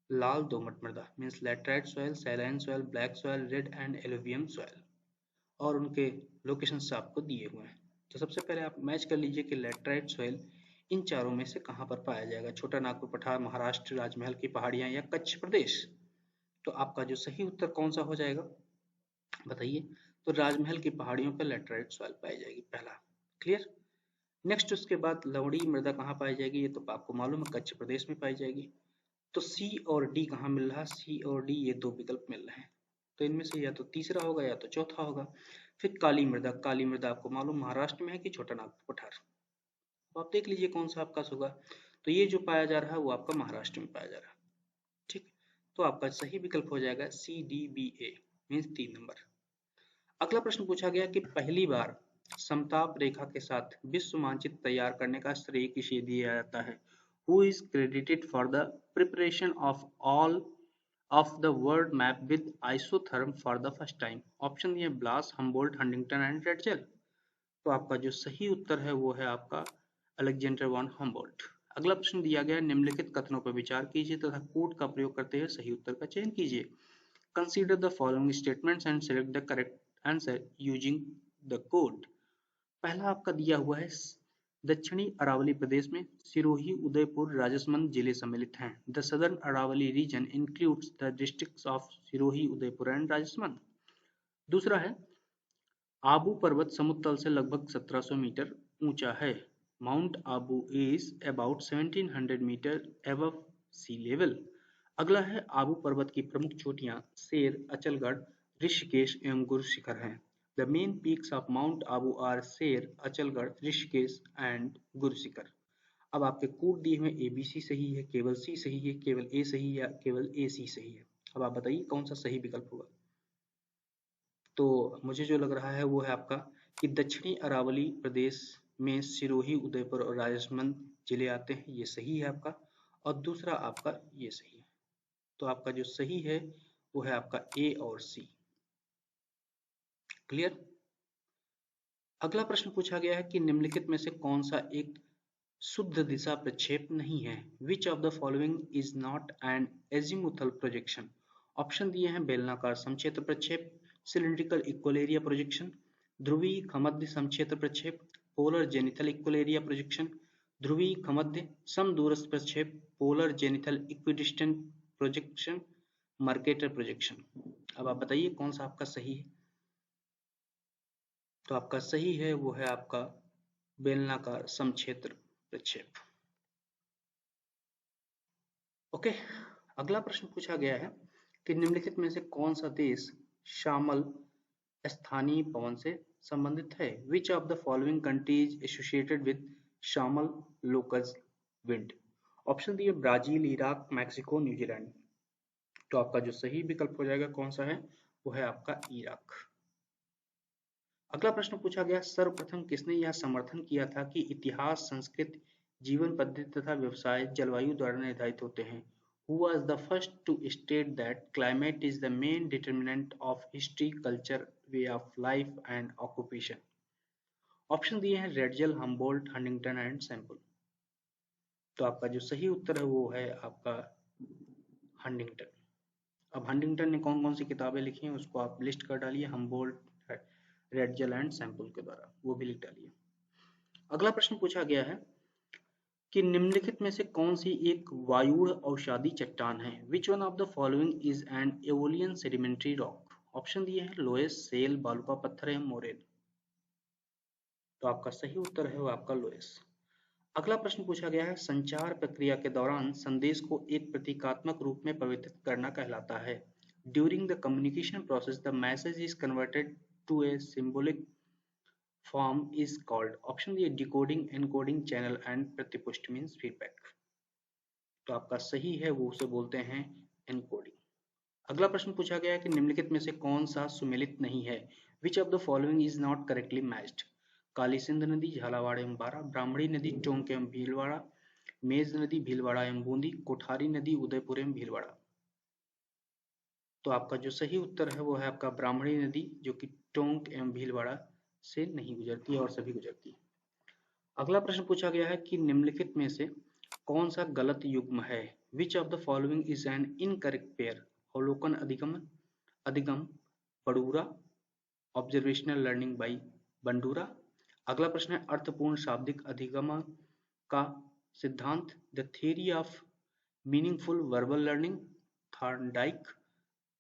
लाल दोमट मृदा means laterite soil, saline soil, black soil, red and alluvium soil, और उनके लोकेशंस आपको दिए हुए हैं। तो सबसे पहले आप मैच कर लीजिए कि लेटराइट सॉइल इन चारों में से कहां पर पाया जाएगा, छोटा नागपुर पठार, महाराष्ट्र, राजमहल की पहाड़ियां या कच्छ प्रदेश। तो आपका जो सही उत्तर कौन सा हो जाएगा बताइए। तो राजमहल की पहाड़ियों पर लेटराइट सॉइल पाई जाएगी, पहला। क्लियर। नेक्स्ट उसके बाद लवणी मृदा कहाँ पाई जाएगी, ये तो आपको मालूम है कच्छ प्रदेश में पाई जाएगी। तो सी और डी कहाँ मिल रहा है, सी और डी ये दो विकल्प मिल रहे हैं, तो इनमें से या तो तीसरा होगा या तो चौथा होगा। फिर काली मृदा, काली मृदा आपको मालूम महाराष्ट्र में है कि छोटा नागपुर पठार, तो आप देख लीजिए कौन सा आपका होगा। तो ये जो पाया जा रहा है वो आपका महाराष्ट्र में पाया जा रहा है, ठीक। तो आपका सही विकल्प हो जाएगा सी डी बी ए मीन्स 3 नंबर। अगला प्रश्न पूछा गया कि पहली बार समताप रेखा के साथ विश्व मानचित्र तैयार करने का श्रेय किसे दिया जाता है। Who is credited for the preparation of all of the world map with isotherm for the first time? Option दिए Blache, Humboldt, Huntington and Ratzel. तो आपका जो सही उत्तर है वो है आपका अलेक्जेंडर वॉन हम्बोल्ट। अगला प्रश्न दिया गया निम्नलिखित कथनों पर विचार कीजिए तथा कोड का प्रयोग करते हुए सही उत्तर का चयन कीजिए। Consider the following statements and select the correct answer using the code। पहला आपका दिया हुआ है दक्षिणी अरावली प्रदेश में सिरोही, उदयपुर, राजसमंद जिले सम्मिलित हैं। The southern Aravalli region includes the districts of Sirohi, Udaipur and Rajsamand. दूसरा है आबू पर्वत समुद्र तल से लगभग 1700 मीटर ऊंचा है। Mount Abu is about 1700 metre above sea level. अगला है आबू पर्वत की प्रमुख चोटियां शेर, अचलगढ़, ऋषिकेश एवं गुरु शिखर हैं। The main peaks of Mount Abu are Sher, Achalgarh, Rishikesh and Guru Shikhar. अब आपके कोड दिए हुए ABC सही है, केवल C सही है, केवल A सही है या केवल AC सही है। अब आप बताइए कौन सा सही विकल्प होगा। तो मुझे जो लग रहा है वो है आपका कि दक्षिणी अरावली प्रदेश में सिरोही, उदयपुर और राजसमंद जिले आते हैं, ये सही है आपका। और दूसरा आपका ये सही है। तो आपका जो सही है वो है आपका A और C। क्लियर। अगला प्रश्न पूछा गया है कि निम्नलिखित में से कौन सा एक शुद्ध दिशा प्रक्षेप नहीं है। Which of the following is not an azimuthal projection. Option दिए हैं बेलनाकार समक्षेत्र प्रक्षेप, सिलिंड्रिकल इक्वल एरिया प्रोजेक्शन, ध्रुवीय खमध्य समक्षेत्र प्रक्षेप, polar zenithal equal area projection, ध्रुवीय खमध्य समदूरस्थ प्रक्षेप, polar zenithal equidistant projection, Mercator projection. अब आप बताइए कौन सा आपका सही है। तो आपका सही है वो है आपका बेलनाकार समक्षेत्र प्रक्षेप। ओके। अगला प्रश्न पूछा गया है कि निम्नलिखित में से कौन सा देश शामल स्थानीय पवन से संबंधित है। Which of the following countries associated with शामल लोकस विंड। ऑप्शन दिए ब्राजील, इराक, मैक्सिको, न्यूजीलैंड। तो आपका जो सही विकल्प हो जाएगा कौन सा है वो है आपका इराक। अगला प्रश्न पूछा गया सर्वप्रथम किसने यह समर्थन किया था कि इतिहास, संस्कृति, जीवन पद्धति तथा व्यवसाय जलवायु द्वारा निर्धारित होते हैं। Who was the first to state that climate is the main determinant of history, culture, way of life and occupation? Option दिए हैं रेडजल, हम्बोल्ट, हंटिंगटन एंड सैंपल। तो आपका जो सही उत्तर है वो है आपका हंटिंगटन। अब हंटिंगटन ने कौन कौन सी किताबें लिखी हैं उसको आप लिस्ट कर डालिए, हम्बोल्ट, रेडजल एंड सैंपल के द्वारा, वो भी लिख डालिए। अगला प्रश्न पूछा गया है कि निम्नलिखित में से कौन सी एक वायुड़ अवसादी चट्टान है। Which one of the following is an aeolian sedimentary rock. Option दिए हैं लोएस, सेल, बालुका पत्थर एवं मोरेन। तो आपका सही उत्तर है वो आपका लोएस। अगला प्रश्न पूछा गया है संचार प्रक्रिया के दौरान संदेश को एक प्रतीकात्मक रूप में परिवर्तित करना कहलाता है। During the communication process the message is converted to a symbolic form is called? Option दिए डिकोडिंग, एनकोडिंग, चैनल एंड प्रतिपुष्टि मीन्स फीडबैक। तो आपका सही है वो उसे बोलते हैं एनकोडिंग। अगला प्रश्न पूछा गया है कि निम्नलिखित में से कौन सा सुमेलित नहीं है? Which of the following is not correctly matched? Kali Sindh नदी झालावाड़ एवं बारा, ब्राह्मणी नदी टोंक एवं भीलवाड़ा, मेज नदी भीलवाड़ा एवं बूंदी, कोठारी नदी उदयपुर एवं भीलवाड़ा। तो आपका जो सही उत्तर है वो है आपका ब्राह्मणी नदी, जो कि टोंक एवं भीलवाड़ा से नहीं गुजरती है और सभी गुजरती है। अगला प्रश्न पूछा गया है कि निम्नलिखित में से कौन सा गलत युग्म है? Which of the following is an incorrect pair? अवलोकन अधिगम, अधिगम पडूरा, ऑब्जर्वेशनल लर्निंग बाई बंडूरा। अगला प्रश्न है अर्थपूर्ण शाब्दिक अधिगम का सिद्धांत, the theory of meaningful verbal learning, Thorndike.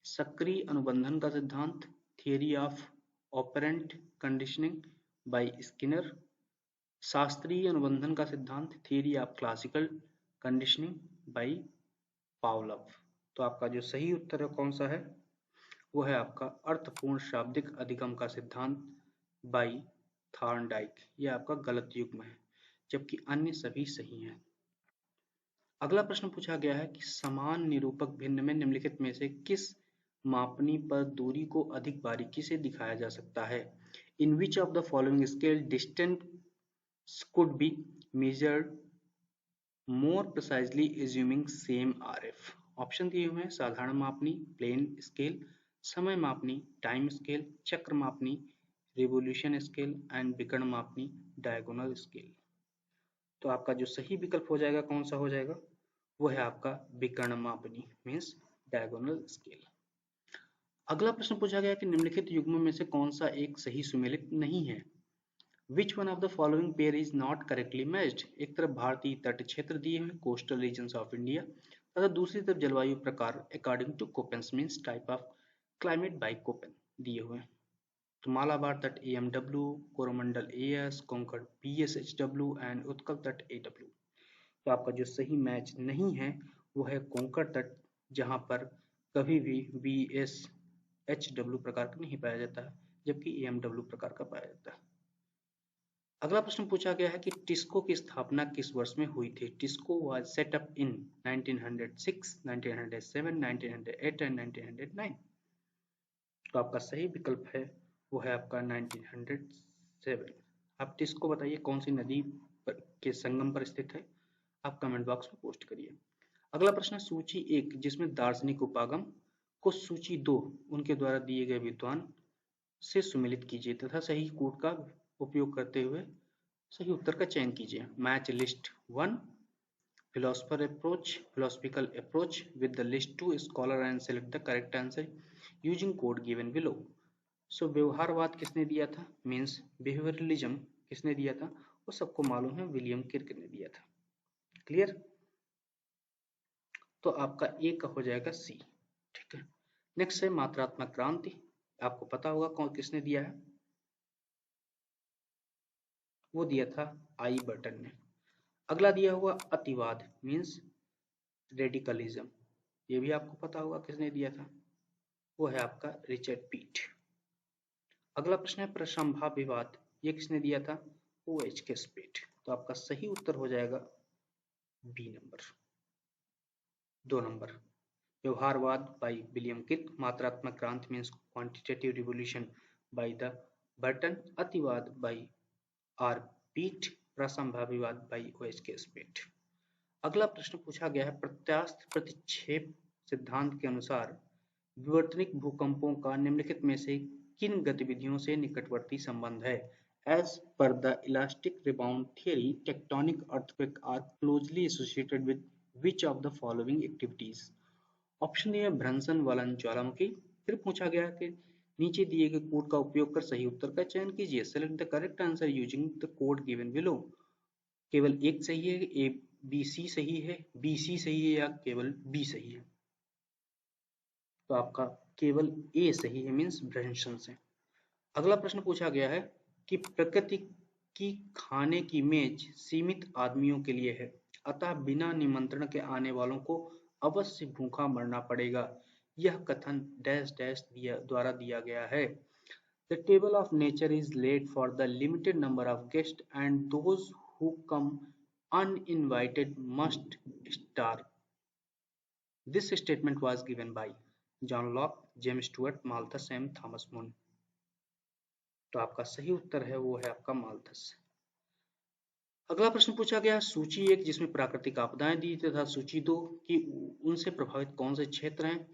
सक्रिय अनुबंधन का सिद्धांत, theory of operant conditioning by Skinner. शास्त्रीय अनुबंधन का सिद्धांत, theory of classical conditioning by पावलव। तो आपका जो सही उत्तर है कौन सा है? वो है आपका अर्थपूर्ण शाब्दिक अधिगम का सिद्धांत बाई थॉर्नडाइक। ये आपका गलत युग्म है, जबकि अन्य सभी सही हैं। अगला प्रश्न पूछा गया है कि समान निरूपक भिन्न में निम्नलिखित में से किस मापनी पर दूरी को अधिक बारीकी से दिखाया जा सकता है? In which of the following scale distance could be measured more precisely assuming same RF? Option दिए हुए हैं साधारण मापनी, प्लेन स्केल, समय मापनी, टाइम स्केल, चक्र मापनी, रिवोल्यूशन स्केल एंड विकर्ण मापनी, डायगोनल स्केल। तो आपका जो सही विकल्प हो जाएगा कौन सा हो जाएगा? वो है आपका विकर्ण मापनी मीन्स डायगोनल स्केल। अगला प्रश्न पूछा गया कि निम्नलिखित युग्मों में से कौन सा एक सही सुमेलित नहीं है? Which one of the following pair is not correctly matched? एक तरफ भारतीय तट क्षेत्र दिए हुए कोस्टल रीजन्स ऑफ इंडिया, तथा दूसरी तरफ जलवायु प्रकार according to Koppen's means type of climate by Koppen दिए हुए। तो मालाबार तट AMW, Coromandel AS, Konkan PSHW and Utkal तट AW। तो आपका जो सही मैच नहीं है वो है कोंकण तट, जहां पर कभी भी BSHW प्रकार का नहीं पाया जाता है, जबकि AMW प्रकार का पाया जाता है। अगला प्रश्न पूछा गया है कि टिस्को की स्थापना किस वर्ष में हुई थी? TISCO was set up in 1906, 1907, 1908 and 1909। तो आपका सही विकल्प है वो है आपका 1907। आप टिस्को बताइए कौन सी नदी के संगम पर स्थित है? आप कमेंट बॉक्स में पोस्ट करिए। अगला प्रश्न है सूची 1, जिसमें दार्शनिक उपागम को सूची 2 उनके द्वारा दिए गए विद्वान से सुमेलित कीजिए तथा सही कोड का उपयोग करते हुए सही उत्तर का चयन कीजिए। Match list 1, philosophical approach with the list 2 scholar and select the correct answer using code given below। सो व्यवहारवाद किसने दिया था मीन्स बिहेवियरलिज्म किसने दिया था? वो सबको मालूम है, विलियम किर्क ने दिया था। क्लियर? तो आपका ए का हो जाएगा सी। ठीक है, नेक्स्ट है मात्रात्मक क्रांति। आपको पता होगा कौन किसने दिया है? वो दिया था आई बर्टन ने। अगला दिया हुआ अतिवाद मीन्स रेडिकलिज्म, ये भी आपको पता होगा किसने दिया था? वो है आपका रिचर्ड पीट। अगला प्रश्न है प्रसंभाविवाद, ये किसने दिया था? OHK Spate. तो आपका सही उत्तर हो जाएगा बी नंबर, 2 नंबर। व्यवहारवाद बाय विलियम किर्क, मात्रात्मक क्रांति means quantitative revolution by the Burton, अतिवाद बाय आर पीट, प्रसंभाविवाद बाय OHK स्पिट। अगला प्रश्न पूछा गया है प्रत्यास्थ प्रतिक्षेप सिद्धांत के अनुसार विवर्तनिक भूकंपों का निम्नलिखित में से किन गतिविधियों से निकटवर्ती संबंध है? As per the elastic rebound theory, tectonic earthquakes are closely associated with which of the following activities? Option दिए भ्रंसन वलन ज्वालामुखी। फिर पूछा गया कि नीचे दिए गए कोड का उपयोग कर सही उत्तर का चयन कीजिए। Select the correct answer using the code given below. केवल एक सही है, ए बी सी सही है, बी सी सही है या केवल बी सही है? तो आपका केवल ए सही है मीन्स भ्रंशन से। अगला प्रश्न पूछा गया है कि प्रकृति की खाने की मेज सीमित आदमियों के लिए है, अतः बिना निमंत्रण के आने वालों को अवश्य भूखा मरना पड़ेगा। यह कथन डैश डैश द्वारा दिया गया है। The table of nature is laid for the limited number of guests, and those who come uninvited must starve. This statement was given by John Locke, James Stuart, Malthus and Thomas moon. तो आपका सही उत्तर है वो है आपका Malthus. अगला प्रश्न पूछा गया सूची 1 जिसमें प्राकृतिक आपदाएं दी तथा सूची 2 कि उनसे प्रभावित कौन से क्षेत्र हैं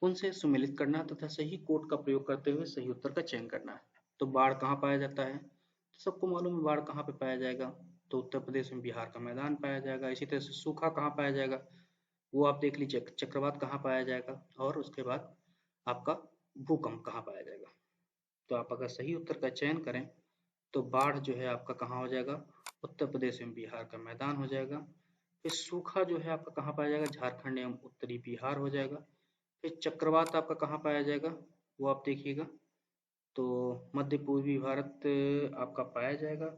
उनसे सुमेलित करना तथा सही कोड का प्रयोग करते हुए सही उत्तर का चयन करना है। तो बाढ़ कहाँ पाया जाता है? तो सबको मालूम है बाढ़ कहाँ पे पाया जाएगा, तो उत्तर प्रदेश में बिहार का मैदान पाया जाएगा। इसी तरह से सूखा कहाँ पाया जाएगा वो आप देख लीजिए, चक्रवात कहाँ पाया जाएगा, और उसके बाद आपका भूकंप कहाँ पाया जाएगा। तो आप अगर सही उत्तर का चयन करें तो बाढ़ जो है आपका कहाँ हो जाएगा, उत्तर प्रदेश एवं बिहार का मैदान हो जाएगा। फिर सूखा जो है आपका कहाँ पाया जाएगा, झारखंड एवं उत्तरी बिहार हो जाएगा। फिर चक्रवात आपका कहाँ पाया जाएगा वो आप देखिएगा, तो मध्य पूर्वी भारत आपका पाया जाएगा,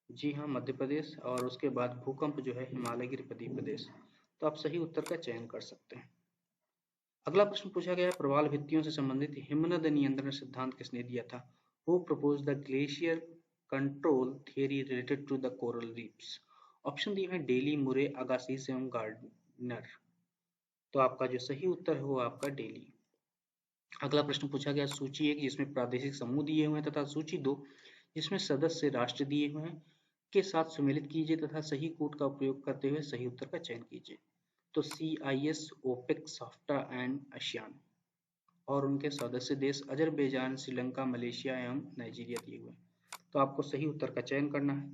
जी हाँ मध्य प्रदेश। और उसके बाद भूकंप जो है हिमालय गिरिपति प्रदेश। तो आप सही उत्तर का चयन कर सकते हैं। अगला प्रश्न पूछा गया है प्रवाल भित्तियों से संबंधित हिमनद नियंत्रण सिद्धांत किसने दिया था? Who propose the glacier control theory related to the coral reefs? Option दिए हैं डेली, मुरे, अगासिस एवं गार्डनर। तो आपका जो सही उत्तर है वो आपका डेली। अगला प्रश्न पूछा गया सूची 1 जिसमें प्रादेशिक समूह दिए हुए हैं तथा सूची 2 जिसमें सदस्य राष्ट्र दिए हुए हैं के साथ सुमेलित कीजिए तथा सही कोड का प्रयोग करते हुए सही उत्तर का चयन कीजिए। तो CIS, OPEC, SAFTA and ASEAN. और उनके सदस्य देश अजरबैजान, श्रीलंका, मलेशिया एवं नाइजीरिया दिए हुए हैं। तो आपको सही उत्तर का चयन करना है।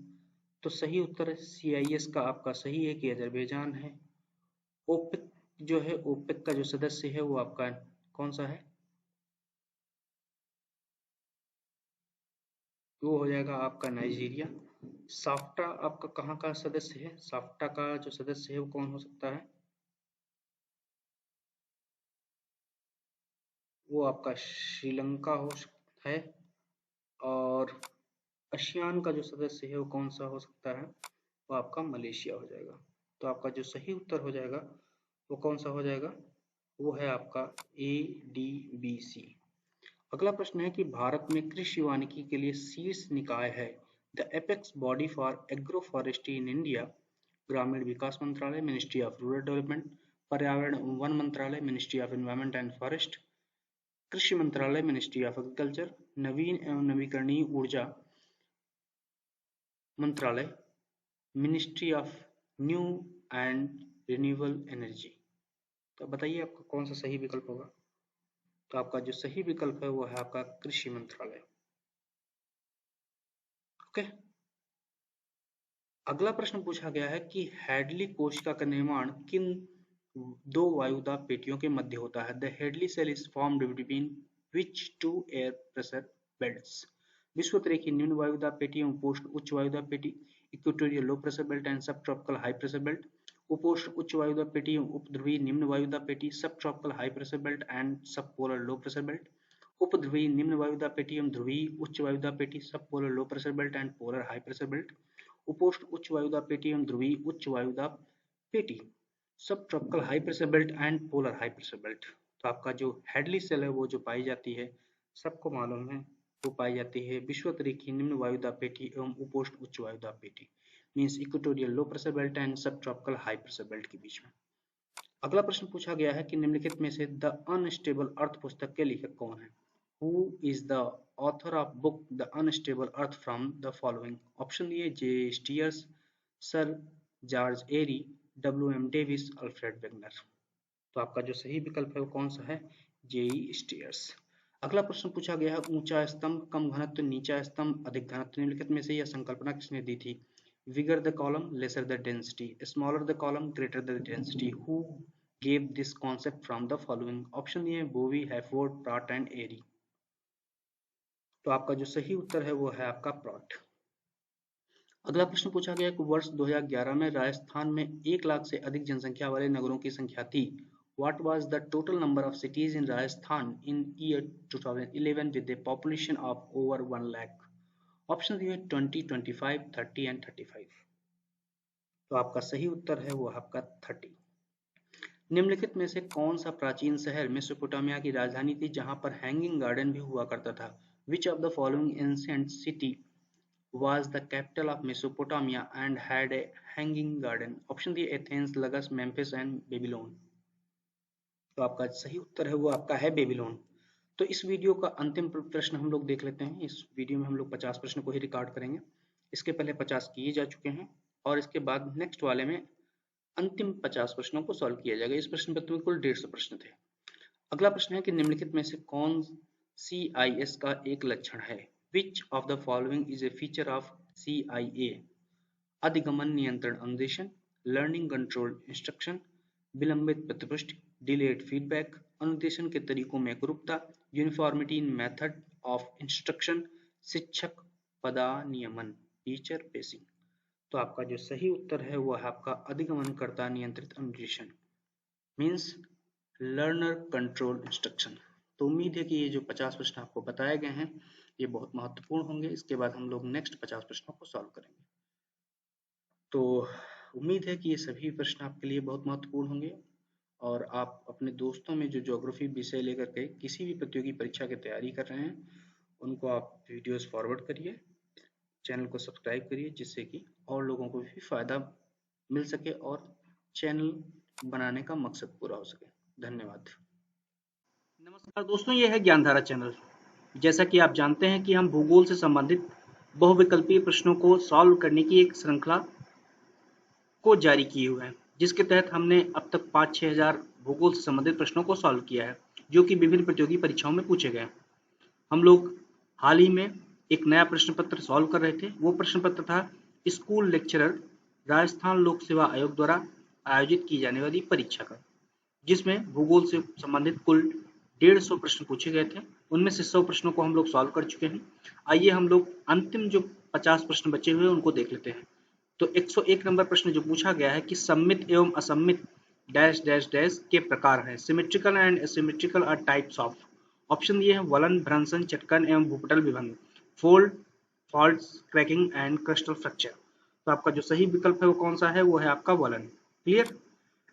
तो सही उत्तर CIS का आपका सही है कि अजरबैजान है। ओपेक जो है, ओपेक का जो सदस्य है वो आपका कौन सा है, वो हो जाएगा आपका नाइजीरिया। साफ्टा आपका कहाँ का सदस्य है, साफ्टा का जो सदस्य है वो कौन हो सकता है, वो आपका श्रीलंका हो है। और आसियान का जो सदस्य है वो कौन सा हो सकता है, वो आपका मलेशिया हो जाएगा। तो आपका जो सही उत्तर हो जाएगा वो कौन सा हो जाएगा, वो है आपका ADBC। अगला प्रश्न है कि भारत में कृषि वानिकी के लिए शीर्ष निकाय है the apex body for agro forestry in India? ग्रामीण विकास मंत्रालय, मिनिस्ट्री ऑफ रूरल डेवलपमेंट, पर्यावरण एवं वन मंत्रालय, ministry of environment and forest, कृषि मंत्रालय, मिनिस्ट्री ऑफ एग्रीकल्चर, नवीन एवं नवीकरणीय ऊर्जा मंत्रालय, ministry of new and renewable energy. तो बताइए आपका कौन सा सही विकल्प होगा। तो आपका जो सही विकल्प है वो है आपका कृषि मंत्रालय। ओके। अगला प्रश्न पूछा गया है कि हैडली कोशिका का निर्माण किन दो वायुदाब पेटियों के मध्य होता है? The Hadley cell is formed between which two air pressure belts? विषुवत रेखीय निम्न वायुदाब पेटी एवं पोस्ट उच्च वायुदाब पेटी, equatorial low pressure belt and सब ट्रॉपिकल हाई प्रेशर बेल्ट, उपोष्ण उच्च वायुदाब पेटी एवं उपध्रुवीय निम्न वायुदाब पेटी, सब tropical high pressure belt and सब पोलर लो प्रेशर बेल्ट, उपध्रुवीय निम्न वायुदाब पेटी एवं ध्रुवीय उच्च वायुदाब पेटी, सब polar low pressure belt and polar high pressure belt, उपोष्ण उच्च वायुदाब पेटी एवं ध्रुवीय उच्च वायुदाब पेटी, सब tropical high pressure belt and polar high pressure belt. तो आपका जो हेडली सेल है वो जो पाई जाती है सबको मालूम है वो पाई जाती है विषुवत रेखीय निम्न वायुदाब पेटी एवं उपोष्ण उच्च वायुदाब पेटी means equatorial low pressure belt and सब ट्रॉपिकल हाई प्रेशर बेल्ट के बीच में। अगला प्रश्न पूछा गया है कि निम्नलिखित में से द अनस्टेबल अर्थ पुस्तक के लेखक कौन है? Who is the author of book The Unstable Earth from the following? Option दिए J. Steers, सर जॉर्ज एरी, WM डेविस, अल्फ्रेड वेगनर। तो आपका जो सही विकल्प है वो कौन सा है, J. स्टीयर्स। अगला प्रश्न पूछा गया है ऊंचा स्तंभ, कम घनत्व, नीचा स्तंभ, अधिक घनत्व, निम्नलिखित में से यह संकल्पना किसने दी थी? Bigger the column, lesser the density, smaller the column, greater the density. Who gave this concept from the following? Option दिए बोवी, हैफोर्ड, प्राट एंड एरी। तो आपका जो सही उत्तर है वो है आपका प्राट। अगला प्रश्न पूछा गया कि वर्ष 2011 में राजस्थान में 1 लाख से अधिक जनसंख्या वाले नगरों की संख्या थी। What was the total number of cities in Rajasthan in year 2011 with a population of over 1 lakh? Option दिए 20, 25, 30 एंड 35। तो आपका सही उत्तर है वो आपका 30। निम्नलिखित में से कौन सा प्राचीन शहर मेसोपोटामिया की राजधानी थी जहां पर हैंगिंग गार्डन भी हुआ करता था? Which of the following ancient city was the capital of Mesopotamia and had a hanging garden? Option दिए एथेंस, लगस, मेम्फिस एंड बेबीलोन। तो आपका सही उत्तर है वो आपका है बेबीलोन। तो इस वीडियो का अंतिम प्रश्न हम लोग देख लेते हैं। इस वीडियो में हम लोग 50 प्रश्न को ही रिकॉर्ड करेंगे। इसके पहले 50 किए जा चुके हैं और इसके बाद नेक्स्ट वाले में अंतिम 50 प्रश्नों को सॉल्व किया जाएगा। इस प्रश्न पत्र में कुल 150 प्रश्न थे। अगला प्रश्न है कि निम्नलिखित में से कौन CIS का एक लक्षण है? Which of the following is a feature of CIA? अधिगमन नियंत्रण अनुदेशन, लर्निंग कंट्रोल इंस्ट्रक्शन, विलंबित प्रतिपुष्टि, डिलेड फीडबैक, अनुदेशन के तरीकों में एकरूपता, uniformity in method of instruction, शिक्षक पदानियमन, टीचर पेसिंग। तो आपका जो सही उत्तर है वो है आपका अधिगमनकर्ता नियंत्रित अनुदेशन, मीन्स लर्नर कंट्रोल इंस्ट्रक्शन। तो उम्मीद है कि ये जो 50 प्रश्न आपको बताए गए हैं ये बहुत महत्वपूर्ण होंगे। इसके बाद हम लोग नेक्स्ट 50 प्रश्नों को सॉल्व करेंगे। तो उम्मीद है कि ये सभी प्रश्न आपके लिए बहुत महत्वपूर्ण होंगे और आप अपने दोस्तों में जो ज्योग्राफी विषय लेकर के किसी भी प्रतियोगी परीक्षा की तैयारी कर रहे हैं उनको आप वीडियोस फॉरवर्ड करिए, चैनल को सब्सक्राइब करिए, जिससे कि और लोगों को भी फायदा मिल सके और चैनल बनाने का मकसद पूरा हो सके। धन्यवाद। नमस्कार दोस्तों, ये है ज्ञानधारा चैनल। जैसा कि आप जानते हैं कि हम भूगोल से संबंधित बहुविकल्पीय प्रश्नों को सॉल्व करने की एक श्रृंखला को जारी किए हुए हैं, जिसके तहत हमने अब तक 5-6 हजार भूगोल से संबंधित प्रश्नों को सॉल्व किया है, जो कि विभिन्न प्रतियोगी परीक्षाओं में पूछे गए। हम लोग हाल ही में एक नया प्रश्न पत्र सॉल्व कर रहे थे। वो प्रश्न पत्र था स्कूल लेक्चरर राजस्थान लोक सेवा आयोग द्वारा आयोजित की जाने वाली परीक्षा का, जिसमें भूगोल से संबंधित कुल 150 प्रश्न पूछे गए थे। उनमें से 100 प्रश्नों को हम लोग सॉल्व कर चुके हैं। आइए हम लोग अंतिम जो 50 प्रश्न बचे हुए हैं उनको देख लेते हैं। तो 101 नंबर प्रश्न जो पूछा गया है कि सममित एवं असममित डैश डैश डैश के प्रकार हैं, symmetrical and asymmetrical are types of. Option दिए हैं वलन, भ्रंशन, चटकन एवं भूपटल विभंग, fold, fault, cracking and crystal fracture. तो आपका जो सही विकल्प है वो कौन सा है? वो है आपका वलन। क्लियर।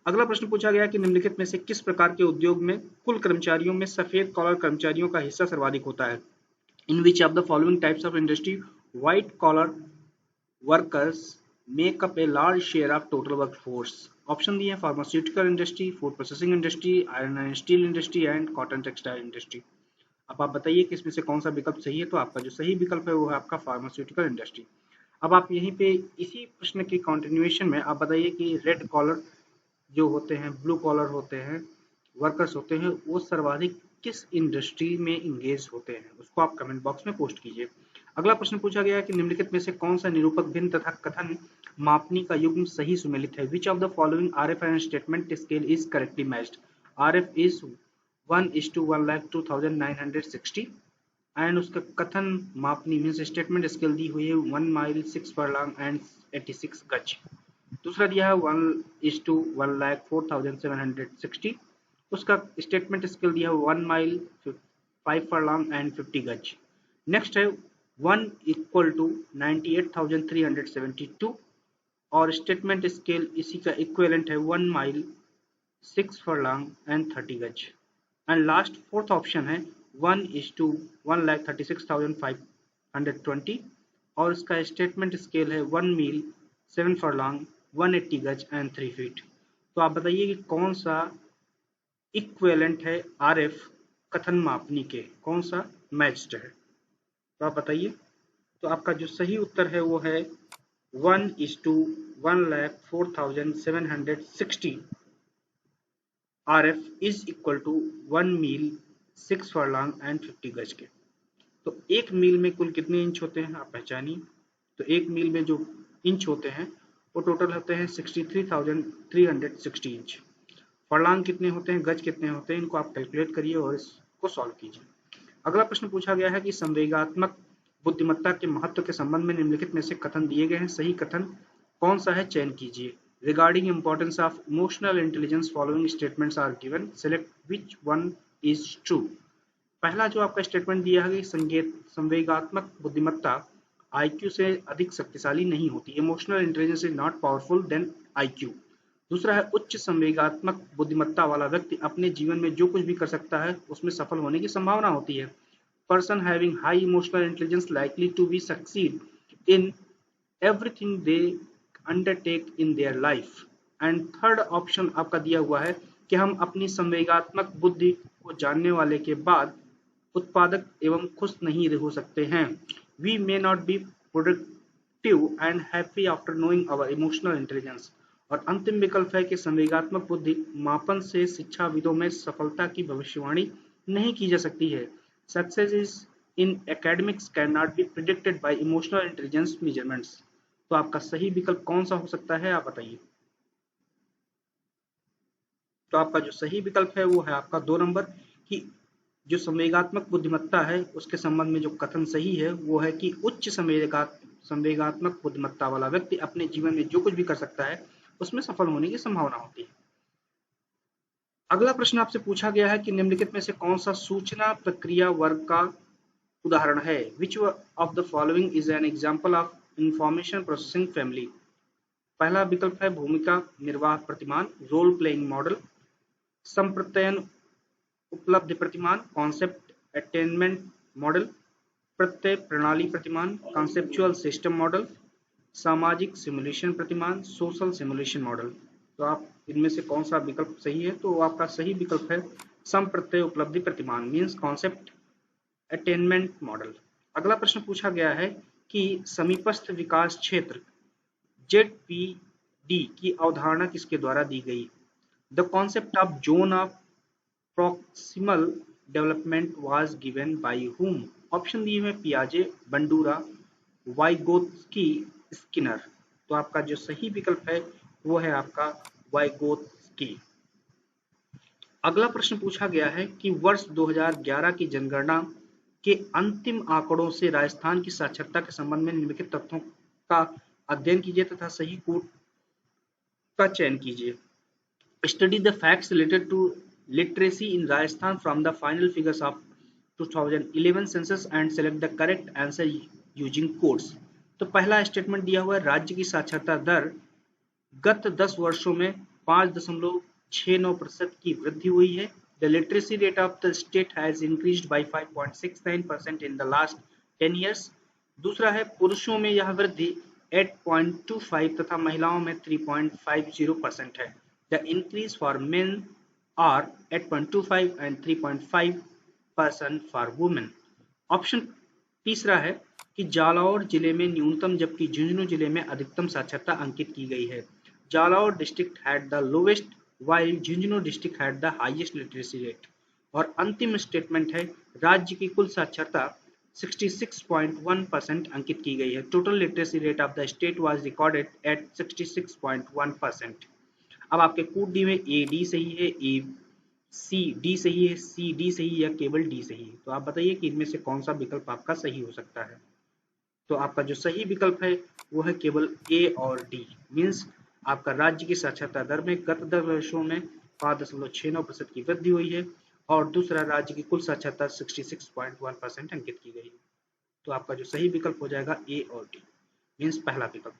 अगला प्रश्न पूछा गया कि निम्नलिखित में से किस प्रकार के उद्योग में कुल कर्मचारियों में सफेद कॉलर कर्मचारियों का हिस्सा सर्वाधिक होता है? In which of the following types of industry white collar workers make up a large share of total workforce? Option दिए हैं pharmaceutical industry, food processing industry, iron and steel industry and cotton textile industry. अब आप बताइए कि इसमें से कौन सा विकल्प सही है? तो आपका जो सही विकल्प है वो है आपका फार्मास्यूटिकल इंडस्ट्री। अब आप यहीं पे इसी प्रश्न की कंटिन्यूएशन में आप बताइए कि रेड कॉलर जो होते हैं, ब्लू कॉलर होते हैं, वर्कर्स होते हैं, वो सर्वाधिक किस इंडस्ट्री में इंगेज होते हैं? उसको आप कमेंट बॉक्स में पोस्ट कीजिए। अगला प्रश्न पूछा गया है कि निम्नलिखित में से कौन सा निरूपक भिन्न तथा कथन मापनी का युग्म सही सुमेलित है? Which of the following RF and statement scale is correctly matched? RF is 1:1,02,960 and उसका कथन मापनी मीन्स स्टेटमेंट स्केल दी हुई है 1 माइल 6 फरलॉन्ग एंड 86 गज। दूसरा दिया है 1:1,04,760, उसका स्टेटमेंट स्केल दिया है 1 माइल 5 फरलॉन्ग एंड 50 गज। नेक्स्ट है 1 इक्वल टू 98,372 और स्टेटमेंट स्केल इसी का इक्विवेलेंट है 1 माइल 6 फरलॉन्ग एंड 30 गज। एंड लास्ट फोर्थ ऑप्शन है 1:1,36,520 और इसका स्टेटमेंट स्केल है 1 मील 7 फरलॉन्ग 180 गज एंड 3 फीट। तो आप बताइए कि कौन सा इक्विवेलेंट है RF कथन मापनी के, कौन सा मैच्ड है? तो आप बताइए। तो आपका जो सही उत्तर है वो है 1:1,04,760 RF is equal to 1 mile 6 furlong and 50 गज के। तो एक मील में कुल कितने इंच होते हैं आप पहचानिए। तो एक मील में जो इंच होते हैं वो टोटल होते हैं 63,360 इंच। फरलॉन्ग कितने होते हैं, गज कितने होते हैं, इनको आप कैलकुलेट करिए और इसको सॉल्व कीजिए। अगला प्रश्न पूछा गया है कि संवेगात्मक बुद्धिमत्ता के महत्व के संबंध में निम्नलिखित में से कथन दिए गए हैं, सही कथन कौन सा है? चयन कीजिए। Regarding importance of emotional intelligence following statements are given, select which one is true. पहला जो आपका स्टेटमेंट दिया है कि संवेगात्मक बुद्धिमत्ता IQ से अधिक शक्तिशाली नहीं होती, emotional intelligence is not powerful than IQ। दूसरा है उच्च संवेगात्मक बुद्धिमत्ता वाला व्यक्ति अपने जीवन में जो कुछ भी कर सकता है उसमें सफल होने की संभावना होती है। person having high emotional intelligence likely to be succeed in everything they undertake in their life. And third option आपका दिया हुआ है कि हम अपनी संवेगात्मक बुद्धि को जानने वाले के बाद उत्पादक एवं खुश नहीं हो सकते हैं. We may not be productive and happy after knowing our emotional intelligence. और अंतिम विकल्प है कि संवेगात्मक बुद्धि मापन से शिक्षाविदों में सफलता की भविष्यवाणी नहीं की जा सकती है. Success is in academics cannot be predicted by emotional intelligence measurements. तो आपका सही विकल्प कौन सा हो सकता है, आप बताइए. तो आपका जो सही विकल्प है वो है आपका 2 नंबर कि जो संवेगात्मक बुद्धिमत्ता है उसके संबंध में जो कथन सही है वो है कि उच्च संवेगात्मक बुद्धिमत्ता वाला व्यक्ति अपने जीवन में जो कुछ भी कर सकता है उसमें सफल होने की संभावना होती है. अगला प्रश्न आपसे पूछा गया है कि निम्नलिखित में से कौन सा सूचना प्रक्रिया वर्ग का उदाहरण है. Which of the following is an example of information processing family. पहला विकल्प है भूमिका निर्वाह प्रतिमान, रोल प्लेइंग मॉडल, संप्रत्ययन उपलब्धि प्रतिमान, कॉन्सेप्ट अटेनमेंट मॉडल, प्रत्यय प्रणाली प्रतिमान, कॉन्सेप्चुअल सिस्टम मॉडल, सामाजिक सिमुलेशन प्रतिमान, सोशल सिमुलेशन मॉडल. तो आप इनमें से कौन सा विकल्प सही है. तो आपका सही विकल्प है संप्रत्यय उपलब्धि प्रतिमान मीन्स कॉन्सेप्ट अटेनमेंट मॉडल. अगला प्रश्न पूछा गया है कि समीपस्थ विकास क्षेत्र ZPD की अवधारणा किसके द्वारा दी गई. The concept of zone of proximal development was given by हुम. ऑप्शन दिए हुए पियाजे, बंडूरा, वाइगोत्स्की, स्किनर. तो आपका जो सही विकल्प है वो है आपका वाइगोत्स्की. अगला प्रश्न पूछा गया है कि वर्ष 2011 की जनगणना के अंतिम आंकड़ों से राजस्थान की साक्षरता के संबंध में निम्नलिखित तथ्यों का अध्ययन कीजिए तथा सही कोड का चयन कीजिए. Study the facts related to literacy in Rajasthan from the final figures of 2011 census and select the correct answer using codes. तो पहला स्टेटमेंट दिया हुआ है राज्य की साक्षरता दर गत 10 वर्षों में 5.69% की वृद्धि हुई है. The literacy rate of the state has increased by 5.69% in the last 10 years. दूसरा है पुरुषों में यह वृद्धि 8.25 तथा महिलाओं में 3.50% है. The increase for men are 8.25 and 3.5% for women. Option तीसरा है कि जालौर जिले में न्यूनतम जबकि झुंझुनू जिले में अधिकतम साक्षरता अंकित की गई है. Jalore district had the lowest while Jhunjhunu district had the highest literacy rate. और अंतिम स्टेटमेंट है राज्य की कुल साक्षरता 66.1% अंकित की गई है. Total literacy rate of the state was recorded at 66.1%. अब आपके कोड डी में ए डी सही है, ए सी डी सही है, सी डी सही है या केवल डी सही है. तो आप बताइए कि इनमें से कौन सा विकल्प आपका सही हो सकता है. तो आपका जो सही विकल्प है वो है केवल ए और डी मीन्स आपका राज्य की साक्षरता दर में गत 10 वर्षों में 5.69% की वृद्धि हुई है और दूसरा राज्य की कुल साक्षरता 66.1% अंकित की गई है. तो आपका जो सही विकल्प हो जाएगा ए और डी मीन्स पहला विकल्प.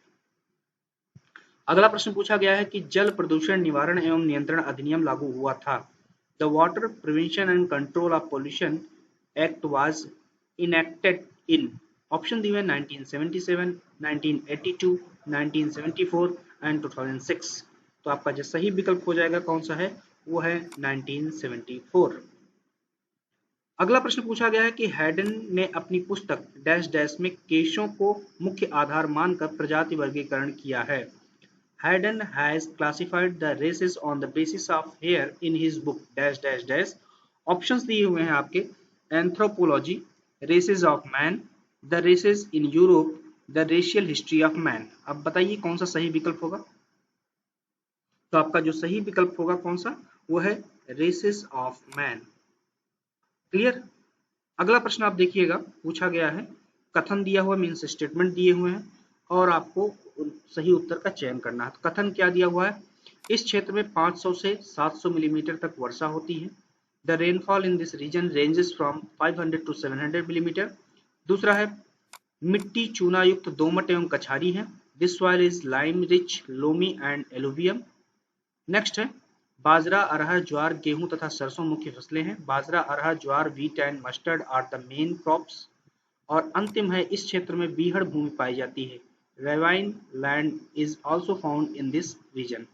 अगला प्रश्न पूछा गया है कि जल प्रदूषण निवारण एवं नियंत्रण अधिनियम लागू हुआ था. The water prevention and control of pollution act was enacted in. Option दिए 1977, 1982, 1974 एंड 2006. तो आपका जो सही विकल्प हो जाएगा कौन सा है वो है 1974. अगला प्रश्न पूछा गया है कि हैडन ने अपनी पुस्तक डैश डैश में केशों को मुख्य आधार मानकर प्रजाति वर्गीकरण किया है. Haydn has classified the races on the basis of hair in his book dash dash dash. Options दिए हुए हैं आपके anthropology, races of man, the races in Europe, the racial history of man. अब बताइए कौन सा सही विकल्प होगा. तो आपका जो सही विकल्प होगा कौन सा वो है रेसेस ऑफ मैन. क्लियर. अगला प्रश्न आप देखिएगा पूछा गया है कथन दिया हुआ मीन्स स्टेटमेंट दिए हुए हैं और आपको सही उत्तर का चयन करना है. कथन क्या दिया हुआ है. इस क्षेत्र में 500 से 700 मिलीमीटर तक वर्षा होती है. The rainfall in this region ranges from 500 to 700 millimetre. दूसरा है मिट्टी चूना युक्त दोमट एवं कछारी है. This soil is lime rich, loamy and alluvium. Next है बाजरा, अरहर, ज्वार, गेहूं तथा सरसों मुख्य फसलें हैं। Bajra, arhar, jowar, wheat and mustard are the main crops. और अंतिम है, इस क्षेत्र में बीहड़ भूमि पाई जाती है। Ravine land is also found in this region.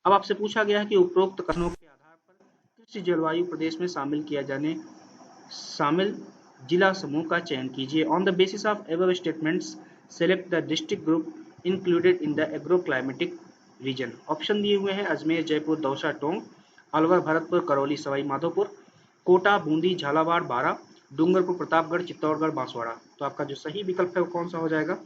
अब आपसे पूछा गया है कि उपरोक्त कथनों के आधार पर कृषि जलवायु प्रदेश में शामिल जिला समूह का चयन कीजिए। On the basis of above statements select the district group included in the agro climatic reason. Option दिए हुए हैं अजमेर, जयपुर, दौसा, टोंक, अलवर, भरतपुर, करौली, सवाई माधोपुर, कोटा, बूंदी, झालावाड़, बारा, डूंगरपुर, प्रतापगढ़, चित्तौड़गढ़, बांसवाड़ा। तो आपका जो सही विकल्प है वो कौन सा हो जाएगा?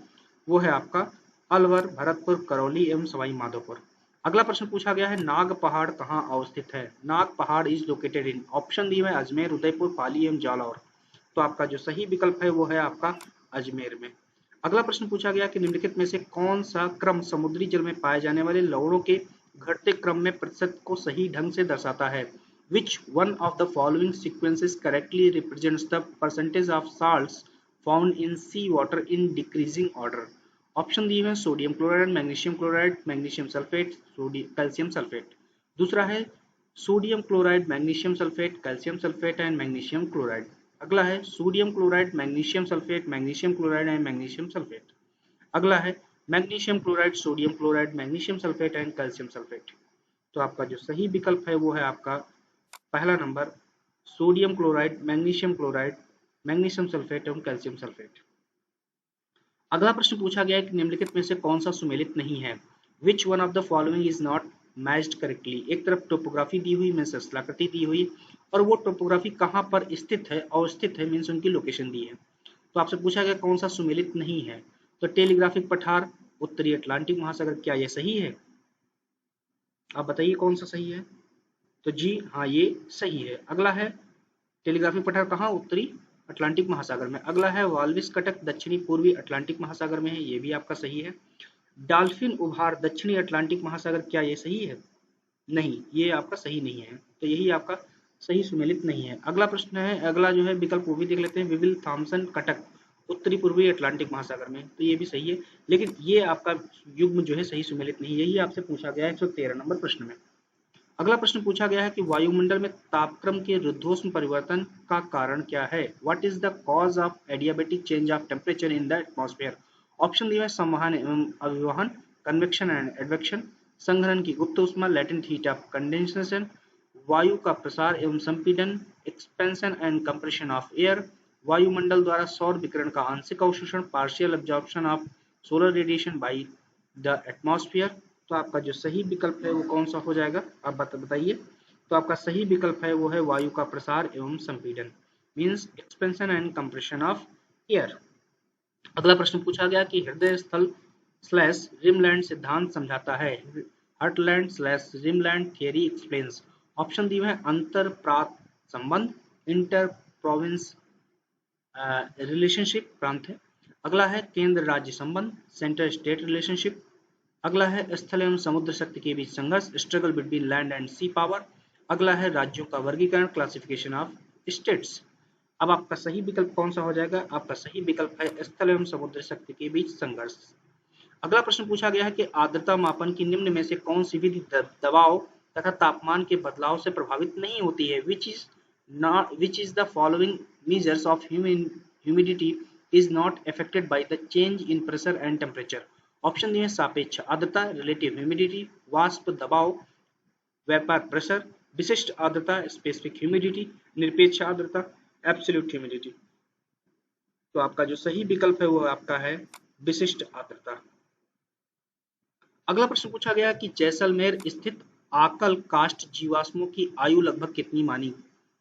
वो है आपका अलवर, भरतपुर, करौली एवं सवाई माधोपुर। अगला प्रश्न पूछा गया है, नाग पहाड़ कहाँ अवस्थित है? नाग पहाड़ इज लोकेटेड इन, ऑप्शन दिए हुए अजमेर, उदयपुर, पाली एवं जालौर। तो आपका जो सही विकल्प है वो है आपका अजमेर में। अगला प्रश्न पूछा गया कि निम्नलिखित में से कौन सा क्रम समुद्री जल में पाए जाने वाले लवणों के घटते क्रम में प्रतिशत को सही ढंग से दर्शाता है? Which one of the following sequences correctly represents the percentage of salts found in sea water in decreasing order? Option दिए हैं sodium chloride, magnesium sulphate, calcium sulphate. दूसरा है sodium chloride, magnesium sulphate, calcium sulphate and magnesium chloride. अगला है sodium chloride, magnesium sulphate, magnesium chloride and magnesium sulphate. अगला है magnesium chloride, sodium chloride, magnesium sulphate and calcium sulphate. तो आपका जो सही विकल्प है वो है आपका पहला number sodium chloride, magnesium sulphate एवं कैल्शियम सल्फेट। अगला प्रश्न पूछा गया है कि निम्नलिखित में से कौन सा सुमेलित नहीं है? Which one of the following is not matched correctly. एक तरफ टोपोग्राफी दी हुई मीन्स स्थलाकृति दी हुई और वो टोपोग्राफी कहाँ पर स्थित है, अवस्थित है मीन्स उनकी लोकेशन दी है। तो आपसे पूछा गया कौन सा सुमेलित नहीं है, तो टेलीग्राफिक पठार, उत्तरी अटलांटिक महासागर, क्या ये सही है? आप बताइए कौन सा सही है? तो जी हाँ, ये सही है। अगला है टेलीग्राफिक पठार कहाँ? उत्तरी अटलांटिक महासागर में। अगला है वाल्विस कटक, दक्षिणी पूर्वी अटलांटिक महासागर में है, ये भी आपका सही है। डॉल्फिन उभार, दक्षिणी अटलांटिक महासागर, क्या ये सही है? नहीं, ये आपका सही नहीं है, तो यही आपका सही सुमेलित नहीं है। अगला प्रश्न है, अगला जो है विकल्प वो भी देख लेते हैं, विविल थॉम्सन कटक, उत्तरी पूर्वी अटलांटिक महासागर में, तो ये भी सही है, लेकिन ये आपका युग्म जो है सही सुमेलित नहीं है। यही आपसे पूछा गया है 113 नंबर प्रश्न में। अगला प्रश्न पूछा गया है कि वायुमंडल में तापक्रम के रुद्धोष्म परिवर्तन का कारण क्या है? What is the cause of adiabatic change of temperature in the atmosphere? Option दिए हैं संवहन एवं अभिवहन, कन्वेक्शन एंड एडवेक्शन, संघनन की गुप्त ऊष्मा, लेटेंट हीट ऑफ कंडेंसेशन, वायु का प्रसार एवं संपीड़न, expansion and compression of air, वायुमंडल द्वारा सौर विकिरण का आंशिक अवशोषण, partial absorption of solar radiation by the atmosphere. तो आपका जो सही विकल्प है वो कौन सा हो जाएगा? आप बताइए। तो आपका सही विकल्प है वो है वायु का प्रसार एवं संपीड़न, means expansion and compression of air. अगला प्रश्न पूछा गया कि हृदय स्थल स्लैश रिमलैंड सिद्धांत समझाता है। Heartland slash rimland theory explains. Option दिए हैं अंतर प्रांत संबंध, इंटर प्रोविंस रिलेशनशिप, प्रांत है। अगला है केंद्र राज्य संबंध, सेंटर स्टेट रिलेशनशिप। अगला है स्थल एवं समुद्र शक्ति के बीच संघर्ष, struggle between land and sea power. अगला है राज्यों का वर्गीकरण, क्लासिफिकेशन ऑफ स्टेट्स। अब आपका सही विकल्प कौन सा हो जाएगा? आपका सही विकल्प है स्थल एवं समुद्र शक्ति के बीच संघर्ष। अगला प्रश्न पूछा गया है कि आर्द्रता मापन की निम्न में से कौन सी विधि दबाव तथा तापमान के बदलाव से प्रभावित नहीं होती है? Which is the following measures of humidity is not affected by the change in pressure and temperature? Option दिए सापेक्ष आर्द्रता, रिलेटिव ह्यूमिडिटी, वाष्प दबाव, वेपर प्रेशर, विशिष्ट आर्द्रता, स्पेसिफिक ह्यूमिडिटी, निरपेक्ष आर्द्रता, एब्सोल्यूट ह्यूमिडिटी। तो आपका जो सही विकल्प है वो आपका है विशिष्ट आर्द्रता। अगला प्रश्न पूछा गया कि जैसलमेर स्थित आकल कास्ट जीवाश्मों की आयु लगभग कितनी मानी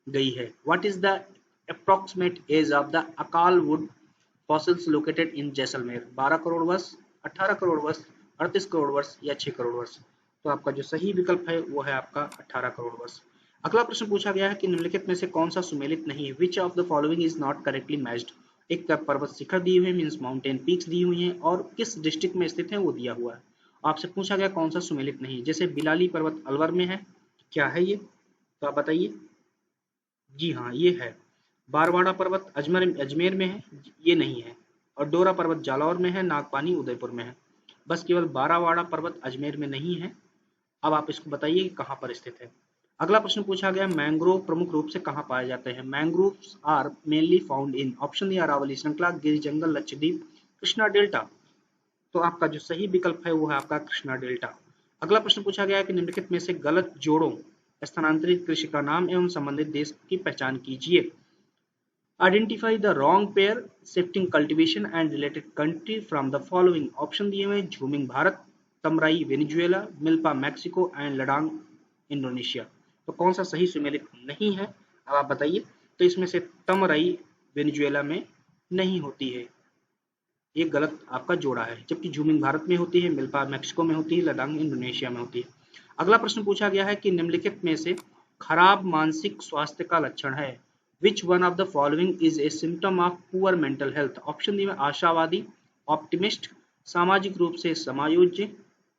गई है? What is the approximate age of the अकाल would fossils located in Jaisalmer? 12 crore वर्ष, 18 करोड़ वर्ष, 38 करोड़ वर्ष या 6 करोड़ वर्ष? तो आपका जो सही विकल्प है वो है आपका 18 करोड़ वर्ष। अगला प्रश्न पूछा गया है कि निम्नलिखित में से कौन सा सुमेलित नहीं है? Which of the following is not correctly matched? एक तरफ पर्वत शिखर दी हुई है मीन्स माउंटेन पीक्स दी हुई हैं और किस डिस्ट्रिक्ट में स्थित है वो दिया हुआ है। आपसे पूछा गया कौन सा सुमेलित नहीं, जैसे बिलाली पर्वत अलवर में है, क्या है ये? तो आप बताइए। जी हाँ, ये है। बारवाड़ा पर्वत अजमेर में है, ये नहीं है। और डोरा पर्वत जालौर में है, नागपानी उदयपुर में है। बस केवल बारावाड़ा पर्वत अजमेर में नहीं है अब आप इसको बताइए कि कहाँ पर स्थित है। अगला प्रश्न पूछा गया, मैंग्रोव प्रमुख रूप से कहाँ पाए जाते हैं। Mangroves are mainly found in, option A Aravalli श्रृंखला, गिर जंगल, लक्षद्वीप, कृष्णा डेल्टा। तो आपका जो सही विकल्प है वो है आपका कृष्णा डेल्टा। अगला प्रश्न पूछा गया है कि निम्नलिखित में से गलत जोड़ों स्थानांतरित कृषि का नाम एवं संबंधित देश की पहचान कीजिए। Identify the wrong pair, shifting cultivation and related country from the following. Option दिए हुए, jhuming Bharat, tamrai Venezuela, milpa Mexico and ladang Indonesia. तो कौन सा सही सुमेलित नहीं है, अब आप बताइए। तो इसमें से तमराई वेनेजुएला में नहीं होती है, ये गलत आपका जोड़ा है, जबकि झूमिंग भारत में होती है, मिल्पा मैक्सिको में होती है, लडांग इंडोनेशिया में होती है। अगला प्रश्न पूछा गया है कि निम्नलिखित में से खराब मानसिक स्वास्थ्य का लक्षण है। Which one of the following is a symptom of poor mental health. Option दी में आशावादी, ऑप्टिमिस्ट, सामाजिक रूप से समायोज्य,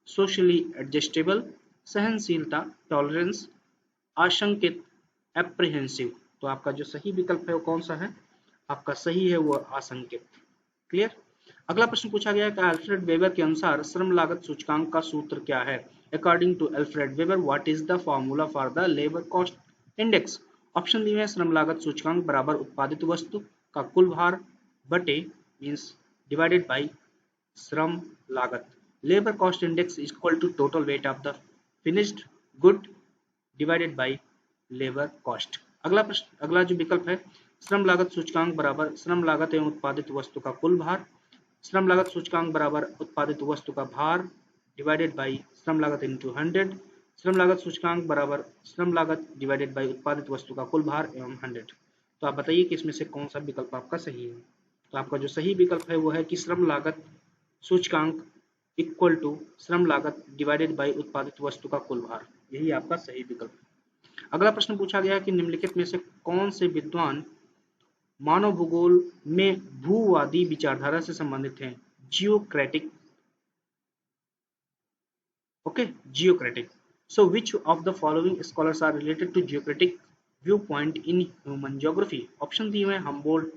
सोशली एडजस्टेबल, सहनशीलता टॉलरेंस, आशंकित एप्रीहेंसिव। तो आपका जो सही विकल्प है वो कौन सा है, आपका सही है वो आशंकित। क्लियर। अगला प्रश्न पूछा गया है कि अल्फ्रेड वेबर के अनुसार श्रम लागत सूचकांक का सूत्र क्या है। According to Alfred Weber what is the formula for the labour cost index. Option दिए हैं, श्रम लागत सूचकांक बराबर उत्पादित वस्तु का कुल भार बटे मींस डिवाइडेड बाय श्रम लागत। Labour cost index is equal to total weight of the finished good divided by labour cost. अगला जो विकल्प है, श्रम लागत सूचकांक बराबर श्रम लागत एवं उत्पादित वस्तु का कुल भार, श्रम लागत सूचकांक बराबर उत्पादित वस्तु का भार डिवाइडेड बाई श्रम लागत इंटू 100, श्रम लागत सूचकांक बराबर श्रम लागत डिवाइडेड बाई उत्पादित वस्तु का कुल भार एवं 100। तो आप बताइए कि इसमें से कौन सा विकल्प आपका सही है। तो आपका जो सही विकल्प है वो है कि श्रम लागत सूचकांक इक्वल टू श्रम लागत डिवाइडेड बाई उत्पादित वस्तु का कुल भार, यही आपका सही विकल्प है। अगला प्रश्न पूछा गया कि निम्नलिखित में से कौन से विद्वान मानव भूगोल में भूवादी विचारधारा से संबंधित हैं। Geocratic, okay, geocratic. So which of the following scholars are related to geocratic view point in human geography. Option दिए हुए हम्बोल्ट,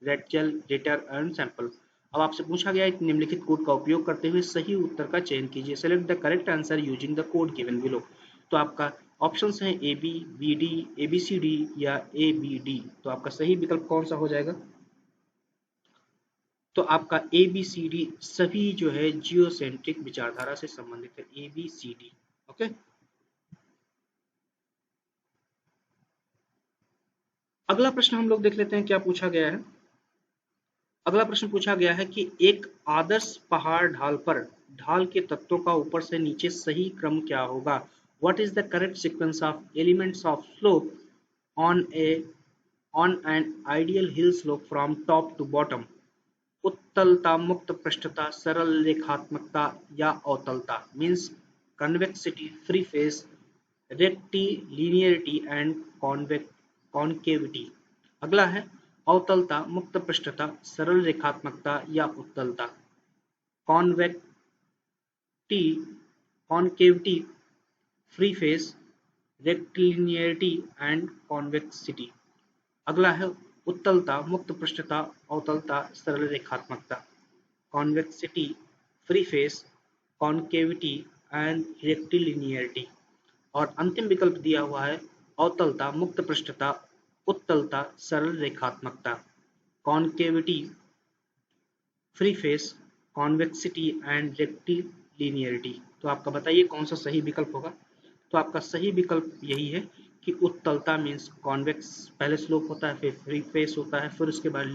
रेटचेल, डेटर एंड सैंपल। अब आपसे पूछा गया है निम्नलिखित कोड का उपयोग करते हुए सही उत्तर का चयन कीजिए। Select the correct answer using the code given below. तो आपका ऑप्शंस हैं A B, B D, A B C D या ए बी डी। तो आपका सही विकल्प कौन सा हो जाएगा। तो आपका ए बी सी डी सभी जो है जियोसेंट्रिक विचारधारा से संबंधित है, A B C D. Okay. अगला प्रश्न हम लोग देख लेते हैं क्या पूछा गया है। अगला प्रश्न पूछा गया है कि एक आदर्श पहाड़ ढाल पर ढाल के तत्वों का ऊपर से नीचे सही क्रम क्या होगा। What is the correct sequence of elements of slope on a on an ideal hill slope from top to bottom. उत्तलता, मुक्त पृष्ठता, सरल रेखात्मकता या अवतलता means convexity, free face, rectilinearity and concavity. अगला है अवतलता, मुक्त पृष्ठता, सरल रेखात्मकता या उत्तलता, convexity, concavity, free face, rectilinearity and convexity. अगला है उत्तलता, मुक्त पृष्ठता, अवतलता, सरल रेखात्मकता, convexity, free face, concavity and rectilinearity. और अंतिम विकल्प दिया हुआ है अवतलता, मुक्त पृष्ठता, उत्तलता, सरल रेखात्मकता, concavity, free face, convexity and rectilinearity. तो आपका बताइए कौन सा सही विकल्प होगा। तो आपका सही विकल्प यही है कि उत्तलता मीन्स कॉन्वेक्स पहले स्लोप होता है, फिर फ्री फेस होता है, फिर उसके बाद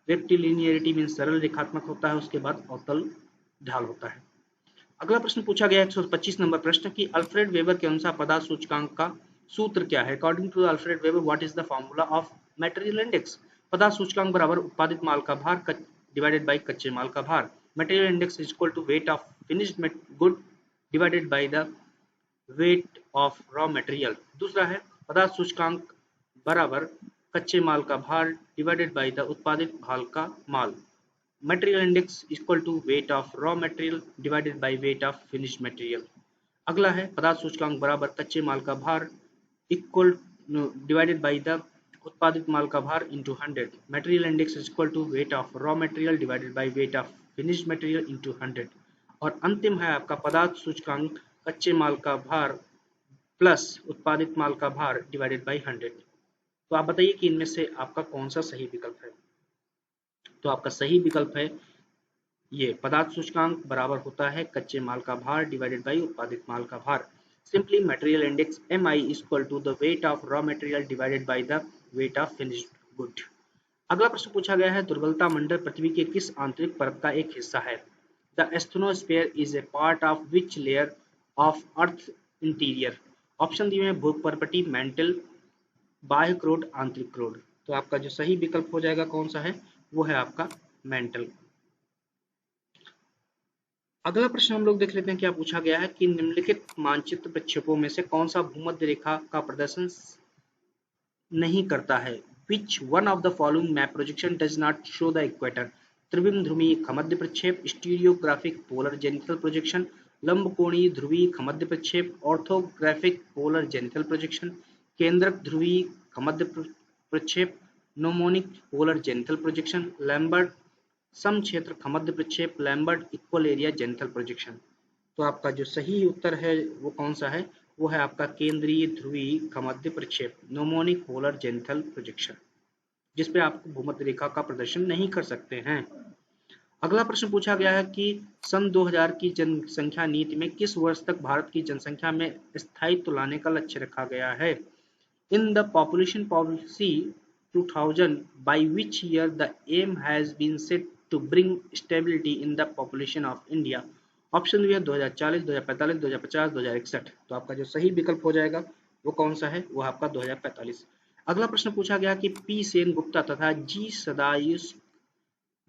रेक्टिलिनियरिटी मीन्स सरल रेखात्मक होता है, उसके बाद अवतल ढाल होता है। अगला प्रश्न पूछा गया 125 नंबर प्रश्न की अल्फ्रेड वेबर के अनुसार पदार्थ सूचकांक का सूत्र क्या है। According to Alfred Weber what is the formula of material index. पदार्थ सूचकांक बराबर उत्पादित माल का भार डिवाइडेड बाय कच्चे माल का भार। Material index is equal to weight of finished good divided by the weight of raw material. दूसरा है पदार्थ सूचकांक बराबर कच्चे माल का भार डिवाइडेड बाय द उत्पादित भाल का माल। Material index equal to weight of raw material divided by weight of finished material. अगला है पदार्थ सूचकांक बराबर कच्चे माल का भार इक्वल डिवाइडेड बाय द उत्पादित माल का भार into 100। Material index is equal to weight of raw material divided by weight of finished material into 100। और अंतिम है आपका पदार्थ सूचकांक कच्चे माल का भार प्लस उत्पादित माल का भार डिवाइडेड बाई 100। तो आप बताइए कि इनमें से आपका कौन सा सही विकल्प है। तो आपका सही विकल्प है ये, पदार्थ सूचकांक बराबर होता है कच्चे माल का भार डिवाइडेड बाई उत्पादित माल का भार। Simply material index MI equal to the weight of raw material divided by the weight of finished good. अगला प्रश्न पूछा गया है, दुर्बलता मंडल पृथ्वी के किस आंतरिक परत का एक हिस्सा है। The asthenosphere is a part of which layer of earth interior. Option दिए हैं भूपर्पटी, मेंटल, बाह्य क्रोड, आंतरिक क्रोड। तो आपका जो सही विकल्प हो जाएगा कौन सा है, वो है आपका मेंटल। अगला प्रश्न हम लोग देख लेते हैं, क्या पूछा गया है कि निम्नलिखित मानचित्र प्रक्षेपों में से कौन सा भूमध्य रेखा का प्रदर्शन नहीं करता है। Which one of the following map projection does not show the equator? त्रिविम ध्रुवीय खमध्य प्रक्षेप, स्टीरियोग्राफिक पोलर जेनिथल प्रोजेक्शन, लंबकोणीय ध्रुवीय खमध्य प्रक्षेप, ऑर्थोग्राफिक पोलर जेनिथल प्रोजेक्शन, केंद्रक ध्रुवीय खमध्य प्रक्षेप, नोमोनिक पोलर जेनिथल प्रोजेक्शन, लैम्बर्ट समक्षेत्र खमध्य प्रक्षेप, लैम्बर्ट इक्वल एरिया जेनिथल प्रोजेक्शन। तो आपका जो सही उत्तर है वो कौन सा है, वो है आपका केंद्रीय ध्रुवीय खमध्य प्रक्षेप, नोमोनिक पोलर जेनिथल प्रोजेक्शन, जिसपे आप भूमध्य रेखा का प्रदर्शन नहीं कर सकते हैं। अगला प्रश्न पूछा गया है कि सन 2000 की जनसंख्या नीति में किस वर्ष तक भारत की जनसंख्या में स्थायित्व लाने का लक्ष्य रखा गया है। In the population policy 2000 by which year the aim has been set to bring stability in the population of India। Option दिया 2040, 2045, 2050, 2061। तो आपका जो सही विकल्प हो जाएगा वो कौन सा है, वो आपका 2045। अगला प्रश्न पूछा गया कि पी सेन गुप्ता तथा जी सदायुस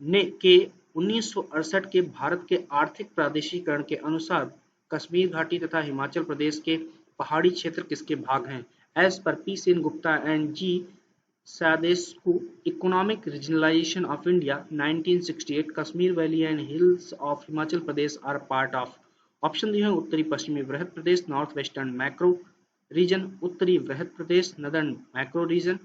ने के 1968 के भारत के आर्थिक प्रादेशिकरण के अनुसार कश्मीर घाटी तथा हिमाचल प्रदेश के पहाड़ी क्षेत्र किसके भाग हैं। As per P Sen Gupta and G Sadescu Economic Regionalization of India 1968 Kashmir Valley and Hills of Himachal Pradesh are part of। Option दिए हैं उत्तरी पश्चिमी वृहद प्रदेश, नॉर्थ वेस्टर्न मैक्रो रीजन, उत्तरी वृहद प्रदेश, नदर्न मैक्रो रीजन,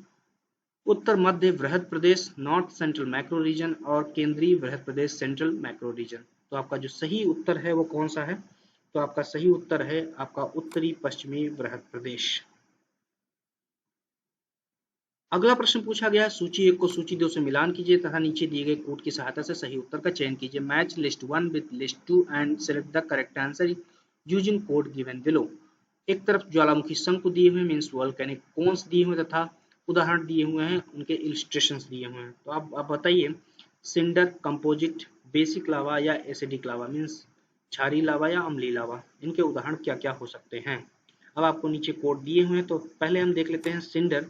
उत्तर मध्य वृहद प्रदेश, नॉर्थ सेंट्रल मैक्रो रीजन, और केंद्रीय वृहद प्रदेश, सेंट्रल मैक्रो रीजन। तो आपका जो सही उत्तर है वो कौन सा है, तो आपका सही उत्तर है आपका उत्तरी पश्चिमी वृहद प्रदेश। अगला प्रश्न पूछा गया, सूची 1 को सूची 2 से मिलान कीजिए तथा नीचे दिए गए कोड की सहायता से सही उत्तर का चयन कीजिए। Match list 1 with list 2 and select the correct answer using code given below. एक तरफ ज्वालामुखी शंकु दिए हुए मींस वोल्केनिक कोन्स दिए हुए तथा उदाहरण दिए हुए हैं, उनके इलस्ट्रेशंस दिए हुए हैं। तो आप बताइए, सिंडर, कंपोजिट, बेसिक लावा या एसिडिक लावा मींस क्षारीय लावा या अम्लीय लावा, इनके उदाहरण क्या क्या हो सकते हैं। अब आपको नीचे कोड दिए हुए हैं, तो पहले हम देख लेते हैं सिंडर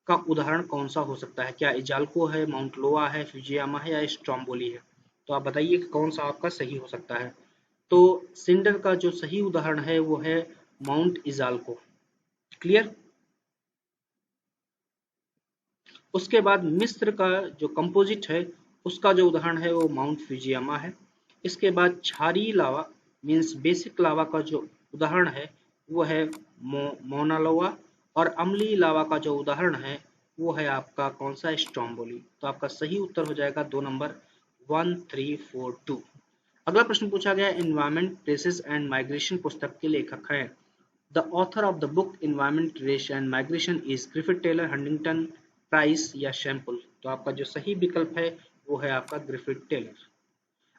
का उदाहरण कौन सा हो सकता है। क्या इजाल्को है, माउंट लोआ है, फ्यूजियामा है या स्ट्रोम्बोली है। तो आप बताइए कि कौन सा आपका सही हो सकता है। तो सिंडर का जो सही उदाहरण है वो है माउंट इजाल्को। क्लियर। उसके बाद मिस्र का जो कंपोजिट है उसका जो उदाहरण है वो माउंट फ्यूजियामा है। इसके बाद क्षारीय लावा मींस बेसिक लावा का जो उदाहरण है वो है मौना लोआ, और अम्लीय लावा का जो उदाहरण है वो है आपका कौन सा, स्ट्रोम्बोली। तो आपका सही उत्तर हो जाएगा 2 नंबर 1342। अगला प्रश्न पूछा गया, एनवायरमेंट ट्रेसेस एंड माइग्रेशन पुस्तक के लेखक हैं। The author of the book environment trace and migration is Griffith, Taylor, Huntington, Price या शैम्पुल। तो आपका जो सही विकल्प है वो है आपका ग्रिफिथ टेलर।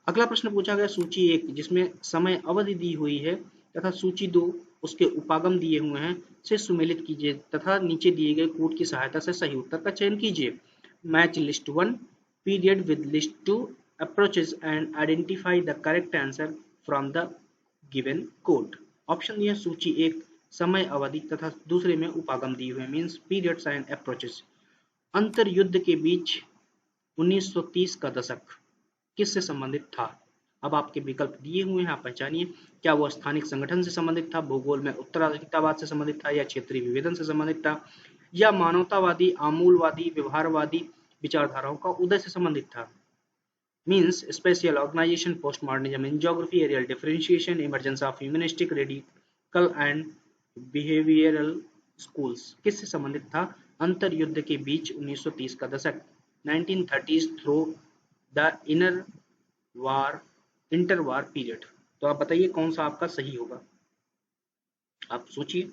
अगला प्रश्न पूछा गया, सूची 1 जिसमें समय अवधि दी हुई है तथा सूची 2 उसके उपागम दिए हुए हैं से सुमेलित कीजिए तथा नीचे दिए गए कोड की सहायता से सही उत्तर का चयन कीजिए। Match list 1 period with list 2 approaches and identify the correct answer from the given code. Option दिए सूची 1 समय अवधि तथा दूसरे में उपागम दिए हुए मींस पीरियड्स एंड अप्रोचेस। अंतर युद्ध के बीच 1930 का दशक किससे संबंधित था। अब आपके विकल्प दिए हुए हैं, आप पहचानिए। क्या वो स्थानिक संगठन से संबंधित था, भूगोल में उत्तराधिकारवाद से संबंधित था, या क्षेत्रीय विभेदन से संबंधित था, या मानवतावादी, आमूलवादी, व्यवहारवादी विचारधाराओं का उदय से संबंधित था। Means spatial organisation, post modernism in geography, areal differentiation, emergence of humanistic, radical and behavioural schools किससे संबंधित था। अंतर युद्ध के बीच 1930 का दशक 1930s through the inter war period. तो आप बताइए कौन सा आपका सही होगा, आप सोचिए।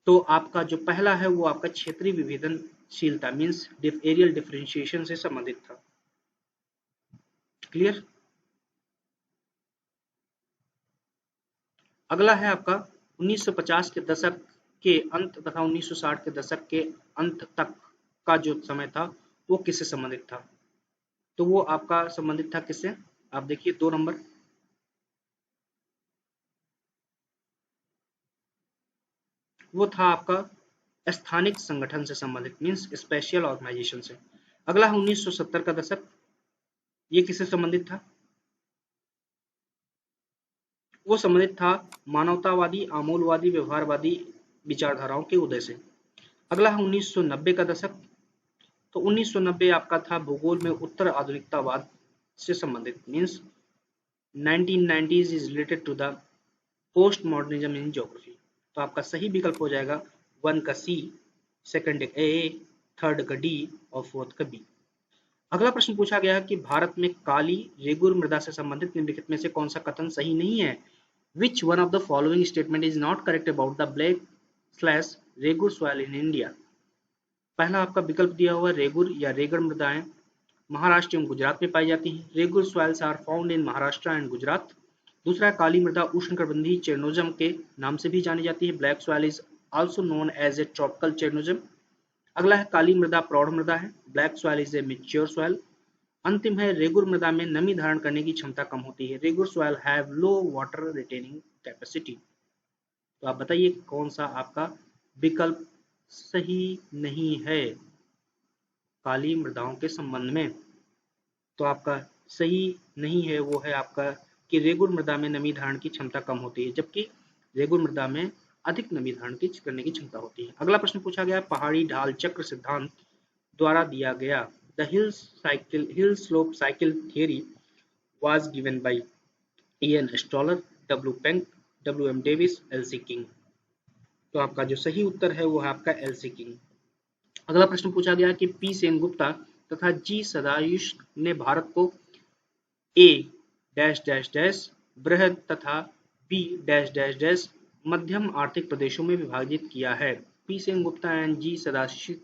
तो आपका जो पहला है वो आपका क्षेत्रीय विभेदनशीलता मीन्स एरियल डिफरेंशिएशन से संबंधित था। क्लियर। अगला है आपका 1950 के दशक के अंत तथा 1960 के दशक के अंत तक का जो समय था वो किससे संबंधित था। तो वो आपका संबंधित था किससे, आप देखिए 2 नंबर, वो था आपका स्थानिक संगठन से संबंधित मीन्स स्पेशल ऑर्गेनाइजेशन से। अगला है 1970 का दशक, ये किससे संबंधित था, वो संबंधित था मानवतावादी आमूलवादी व्यवहारवादी विचारधाराओं के उदय से। अगला है 1990 का दशक, तो 1990 आपका था भूगोल में उत्तर आधुनिकतावाद से संबंधित means 1990s is related to the post modernism in geography. तो आपका सही विकल्प हो जाएगा 1 का सी, सेकंड ए, थर्ड का डी और फोर्थ का बी। अगला प्रश्न पूछा गया है कि भारत में काली रेगुर मृदा से संबंधित निम्नलिखित में से कौन सा कथन सही नहीं है। Which one of the following statement is not correct about the black slash regur soil in India. पहला आपका विकल्प दिया हुआ रेगुर या रेगड़ मृदाएं महाराष्ट्र एवं गुजरात में पाई जाती हैं। Regur soils are found in Maharashtra and Gujarat. दूसरा काली मृदा उष्णकटिबंधीय चेरनोजम के नाम से भी जानी जाती है। Black soil is also known as a tropical chernozem. अगला है काली मृदा प्रौढ़ मृदा है। Black soil is a mature soil. अंतिम है रेगुर मृदा में नमी धारण करने की क्षमता कम होती है। Regur soil have low water retaining capacity. तो आप बताइए कौन सा आपका विकल्प सही नहीं है काली मृदाओं के संबंध में। तो आपका सही नहीं है वो है आपका कि रेगुर मृदा में नमी धारण की क्षमता कम होती है, जबकि रेगुर मृदा में अधिक नमी धारण करने की क्षमता होती है। अगला प्रश्न पूछा गया पहाड़ी ढाल चक्र सिद्धांत द्वारा दिया गया the hill slope cycle theory was given by Ian Stoller, W Penck, W M Davis, L C King. तो आपका जो सही उत्तर है वो है आपका एल सी किंग। अगला प्रश्न पूछा गया कि पी सेनगुप्ता तथा जी सदायुष ने भारत को ए डैश डैश डैश बृहद तथा बी डैश डैश डैश मध्यम आर्थिक प्रदेशों में विभाजित किया है। P Sengupta and G Sadashiv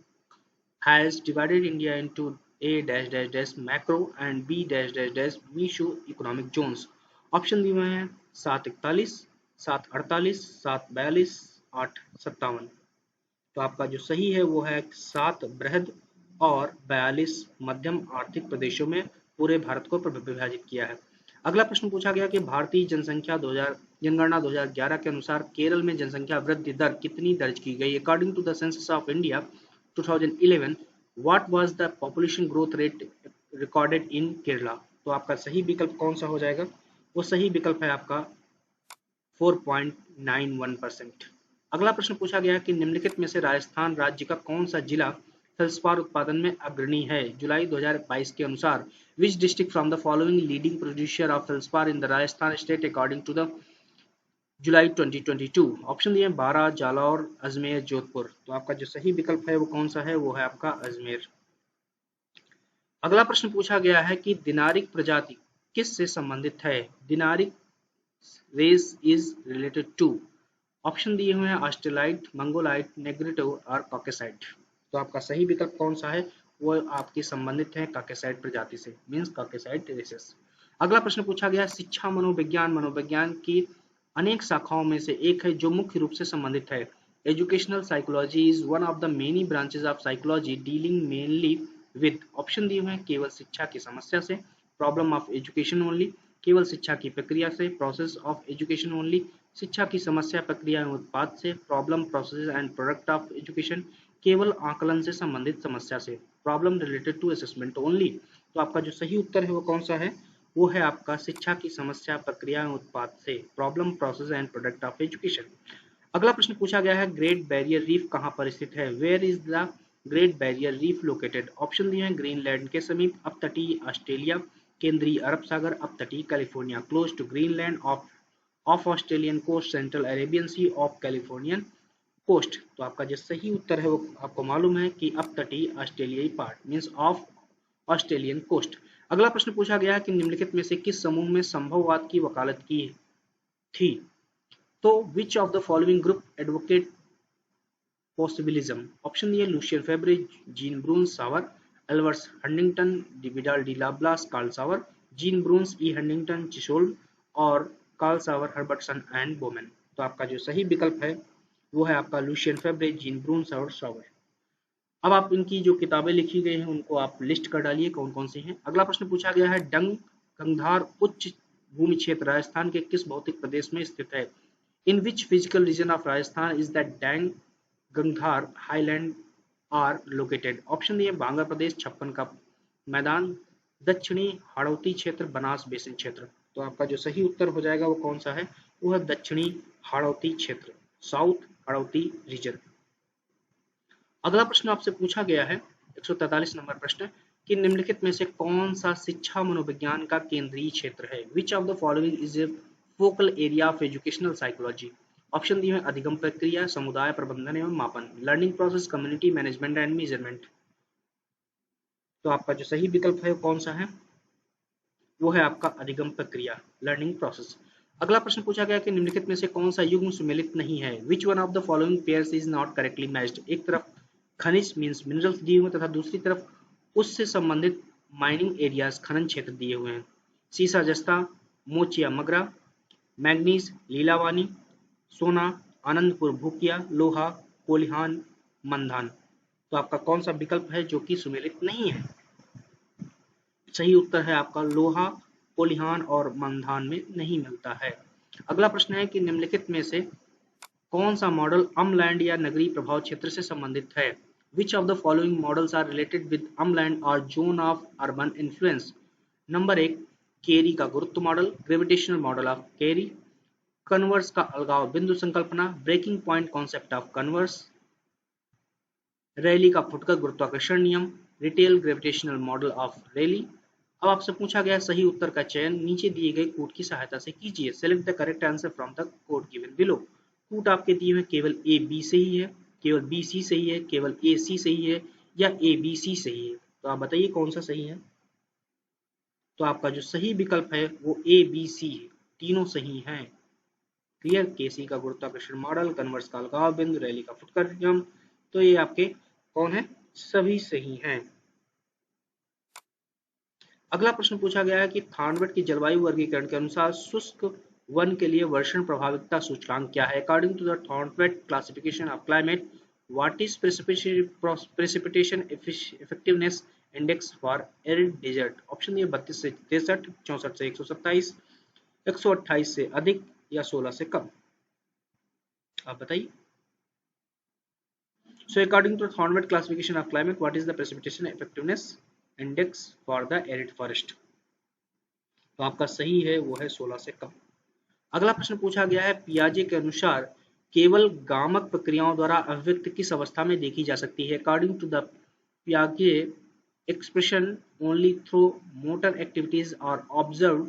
has divided India into A dash dash dash macro and B dash dash dash Meesho economic zones. Option दिए हुए हैं 741, 748, 742, 857। तो आपका जो सही है वो है 7 बृहद और 42 मध्यम आर्थिक प्रदेशों में पूरे भारत को विभाजित किया है। अगला प्रश्न पूछा गया कि भारतीय जनगणना 2011 के अनुसार केरल में जनसंख्या वृद्धि दर कितनी दर्ज की गई। According to the census of India 2011 what was the population growth rate recorded in Kerala. तो आपका सही विकल्प कौन सा हो जाएगा, वो सही विकल्प है आपका 4.91%। अगला प्रश्न पूछा गया कि निम्नलिखित में से राजस्थान राज्य का कौन सा जिला फेल्सपार उत्पादन में अग्रणी है। जुलाई 2022 के अनुसार which district from the following leading producer of feldspar in the Rajasthan state according to the July 2022। Option दिए बारा, जालौर, अजमेर, जोधपुर। तो आपका जो सही विकल्प है वो कौन सा है, वो है आपका अजमेर। अगला प्रश्न पूछा गया है कि दिनारिक प्रजाति किस से संबंधित है। Dinaric race is related to. Option दिए हुए हैं ऑस्ट्रेलाइट, मंगोलाइट, नेग्रिटो और कॉकेसाइट। तो आपका सही विकल्प कौन सा है, वो आपकी संबंधित है कॉकेसाइट प्रजाति से मींस कॉकेसाइट रेसेस। अगला प्रश्न पूछा गया शिक्षा मनोविज्ञान की अनेक शाखाओं में से एक है जो मुख्य रूप से संबंधित है। Educational psychology is one of the many branches of psychology dealing mainly with. Option दिए हुए हैं केवल शिक्षा की समस्या से, प्रॉब्लम ऑफ एजुकेशन ओनली, केवल शिक्षा की प्रक्रिया से, प्रोसेस ऑफ एजुकेशन ओनली, शिक्षा की समस्या प्रक्रिया एवं उत्पाद से, problem process and product of education, केवल आकलन से संबंधित समस्या से, problem related to assessment only. तो आपका जो सही उत्तर है वो कौन सा है, वो है आपका शिक्षा की समस्या प्रक्रिया एवं उत्पाद से, problem process and product of education. अगला प्रश्न पूछा गया है ग्रेट बैरियर रीफ कहाँ पर स्थित है। Where is the Great Barrier Reef located. Option दिए हैं ग्रीनलैंड के समीप, अपतटीय ऑस्ट्रेलिया, केंद्रीय अरब सागर, अपतटीय California, close to Greenland, off Australian coast, central Arabian sea, off Californian coast. तो आपका जो सही उत्तर है वो आपको मालूम है कि अपतटीय ऑस्ट्रेलियाई part means of Australian coast. अगला प्रश्न पूछा गया है कि निम्नलिखित में से किस समूह में संभववाद की वकालत की थी? तो which of the following group advocate possibilism? Option A Lucien Febvre, Jean Brunhes Sauer, Ellsworth Huntington, Vidal de Lablache, Carl Sauer, Jean Brunhes, E Huntington, Chisholm और Carl Sauer, Herbertson and Bowman. तो आपका जो सही विकल्प है वो है आपका लुशियन फेब्रे, जीन ब्रून्स और सावर। अब आप इनकी जो किताबें लिखी गई हैं उनको आप लिस्ट कर डालिए कौन कौन सी हैं। अगला प्रश्न पूछा गया है गंगधार उच्च भूमि क्षेत्र राजस्थान के किस भौतिक प्रदेश में स्थित है? In which physical region of Rajasthan is that Dang Gangdhar highland are located? Option A Bangar प्रदेश, छप्पन का मैदान, दक्षिणी हाड़ौती क्षेत्र, बनास बेसिन क्षेत्र। तो आपका जो सही उत्तर हो जाएगा वो कौन सा है? वो है दक्षिणी हाड़ौती क्षेत्र, साउथ हाड़ौती रीजन। अगला प्रश्न आपसे पूछा गया है 143 नंबर प्रश्न कि निम्नलिखित में से कौन सा शिक्षा मनोविज्ञान का केंद्रीय क्षेत्र है? Which of the following is A focal area of educational psychology? Option दिए हैं अधिगम प्रक्रिया, समुदाय प्रबंधन एवं मापन, learning process, community management and measurement. तो आपका जो सही विकल्प है कौन सा है? वो है आपका अधिगम प्रक्रिया, लर्निंग प्रोसेस। अगला प्रश्न पूछा गया कि निम्नलिखित में से कौन सा युग्म सुमेलित नहीं है? Which one of the following pairs is not correctly matched? एक तरफ खनिज मीन्स मिनरल्स दिए हुए तथा दूसरी तरफ उससे संबंधित माइनिंग एरियाज खनन क्षेत्र दिए हुए हैं। सीसा जस्ता, मोचिया मगरा, मैग्नीज लीलावानी, सोना आनंदपुर भूकिया, लोहा कोलिहान मंधान। तो आपका कौन सा विकल्प है जो कि सुमेलित नहीं है? सही उत्तर है आपका लोहा कोलिहान और मंधान में नहीं मिलता है। अगला प्रश्न है कि निम्नलिखित में से कौन सा मॉडल अम्लैंड या नगरीय प्रभाव क्षेत्र से संबंधित है? Which of the following models are related with umland और zone of urban influence? Number 1 Carey का गुरुत्व model, gravitational model of Carey, Converse का अलगाव बिंदु संकल्पना, breaking point concept of Converse, Reilly का फुटकर गुरुत्वाकर्षण नियम, retail gravitational model of Reilly. अब आपसे पूछा गया सही उत्तर का चयन नीचे दिए गए कोड की सहायता से कीजिए। Select the correct answer from the code given below. Code आपके दिए हुए केवल ए बी सही है, केवल बी सी सही है, केवल ए सी सही है या ए बी सी सही है। तो आप बताइए कौन सा सही है? तो आपका जो सही विकल्प है वो ए बी सी है, तीनों सही हैं। क्लियर? केसी का गुरुत्वाकर्षण मॉडल, कन्वर्स का अलगाव बिंदु, रैली का फुटकर नियम, तो ये आपके कौन है? सभी सही हैं। अगला प्रश्न पूछा गया है कि थानवेट की जलवायु वर्गीकरण के अनुसार शुष्क वन के लिए वर्षण प्रभाविता सूचकांक क्या है? According to the Thornthwaite classification of climate, what is precipitation effectiveness index for arid desert? Option A 32 से 63, 64 से 127, 128 से अधिक या 16 से कम। आप बताइए। So according to Thornwett classification of climate, what is the precipitation effectiveness index for the arid forest? तो आपका सही है वो है 16 से कम। अगला प्रश्न पूछा गया है पियाजे के अनुसार केवल गामक प्रक्रियाओं द्वारा अभिव्यक्ति किस अवस्था में देखी जा सकती है? अकॉर्डिंग टू द पियाजे expression only through motor activities are observe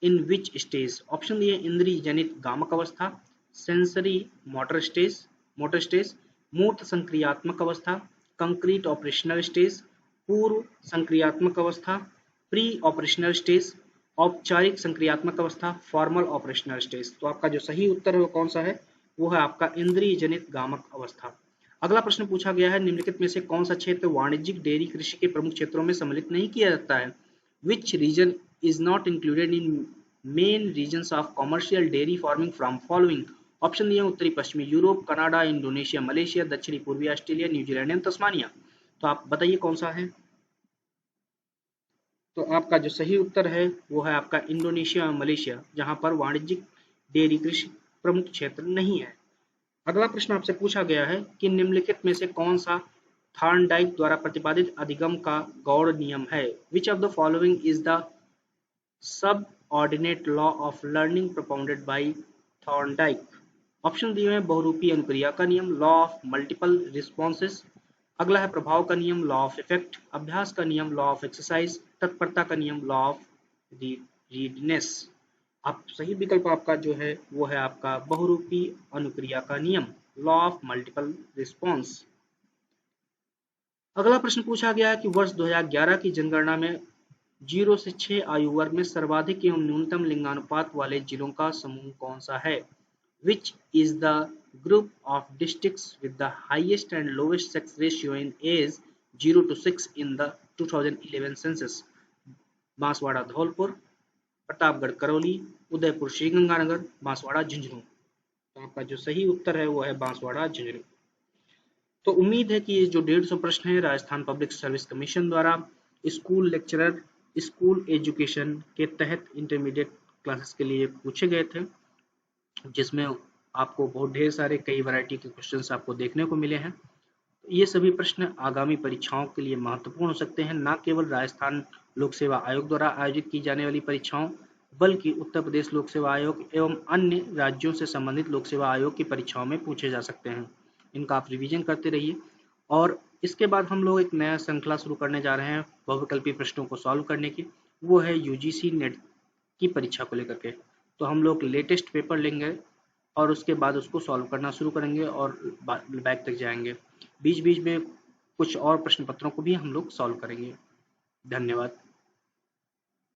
in which stage? Option A इंद्रिय जनित गामक अवस्था, सेंसरी मोटर स्टेज, मूर्त संक्रियात्मक अवस्था, कंक्रीट ऑपरेशनल स्टेज, पूर्व संक्रियात्मक अवस्था, प्री ऑपरेशनल स्टेज, औपचारिक संक्रियात्मक अवस्था, फॉर्मल ऑपरेशनल स्टेज। तो आपका जो सही उत्तर है वो कौन सा है? वो है आपका इंद्रिय जनित गामक अवस्था। अगला प्रश्न पूछा गया है निम्नलिखित में से कौन सा क्षेत्र वाणिज्यिक डेयरी कृषि के प्रमुख क्षेत्रों में सम्मिलित नहीं किया जाता है? Which region is not included in main regions of commercial dairy farming from following? Option दिए उत्तरी पश्चिमी यूरोप, कनाडा, इंडोनेशिया, मलेशिया, दक्षिणी पूर्वी ऑस्ट्रेलिया, न्यूजीलैंड एंड तस्मानिया। तो आप बताइए कौन सा है? तो आपका जो सही उत्तर है वो है आपका इंडोनेशिया और मलेशिया, जहां पर वाणिज्यिक डेयरी कृषि प्रमुख क्षेत्र नहीं है। अगला प्रश्न आपसे पूछा गया है कि निम्नलिखित में से कौन सा थॉर्नडाइक द्वारा प्रतिपादित अधिगम का गौड़ नियम है? Which of the following is the subordinate law of learning propounded bye Thorndike? Option दिए हैं बहुरूपी अनुक्रिया का नियम, लॉ ऑफ मल्टीपल रिस्पॉन्सेस। अगला है प्रभाव का नियम, लॉ ऑफ इफेक्ट, अभ्यास का नियम, लॉ ऑफ एक्सरसाइज, तत्परता का नियम, लॉ ऑफ रीडनेस। आप सही विकल्प आपका जो है वो है आपका बहुरूपी अनुक्रिया का नियम, लॉ ऑफ मल्टीपल रिस्पॉन्स। अगला प्रश्न पूछा गया है कि वर्ष 2011 की जनगणना में 0 से 6 आयु वर्ग में सर्वाधिक एवं न्यूनतम लिंगानुपात वाले जिलों का समूह कौन सा है? Which is the group of districts with the highest and lowest sex ratio in age 0 to 6 in the 2011 census? Banswara Dholpur, Pratapgarh Karauli, Udaipur Sriganganagar, Banswara Jhunjhunu. तो आपका जो सही उत्तर है वो है बांसवाड़ा झुंझुनू। तो उम्मीद है कि ये जो 150 प्रश्न है राजस्थान पब्लिक सर्विस कमीशन द्वारा स्कूल लेक्चरर स्कूल एजुकेशन के तहत इंटरमीडिएट क्लासेस के लिए पूछे गए थे, जिसमें आपको बहुत ढेर सारे कई वैरायटी के क्वेश्चंस आपको देखने को मिले हैं। ये सभी प्रश्न आगामी परीक्षाओं के लिए महत्वपूर्ण हो सकते हैं, न केवल राजस्थान लोक सेवा आयोग द्वारा आयोजित की जाने वाली परीक्षाओं, बल्कि उत्तर प्रदेश लोक सेवा आयोग एवं अन्य राज्यों से संबंधित लोक सेवा आयोग की परीक्षाओं में पूछे जा सकते हैं। इनका आप रिवीजन करते रहिए। और इसके बाद हम लोग एक नया श्रृंखला शुरू करने जा रहे हैं बहुविकल्पी प्रश्नों को सॉल्व करने की, वो है यूजीसी नेट की परीक्षा को लेकर के। तो हम लोग लेटेस्ट पेपर लेंगे और उसके बाद उसको सॉल्व करना शुरू करेंगे और बैक तक जाएंगे। बीच बीच में कुछ और प्रश्न पत्रों को भी हम लोग सॉल्व करेंगे। धन्यवाद।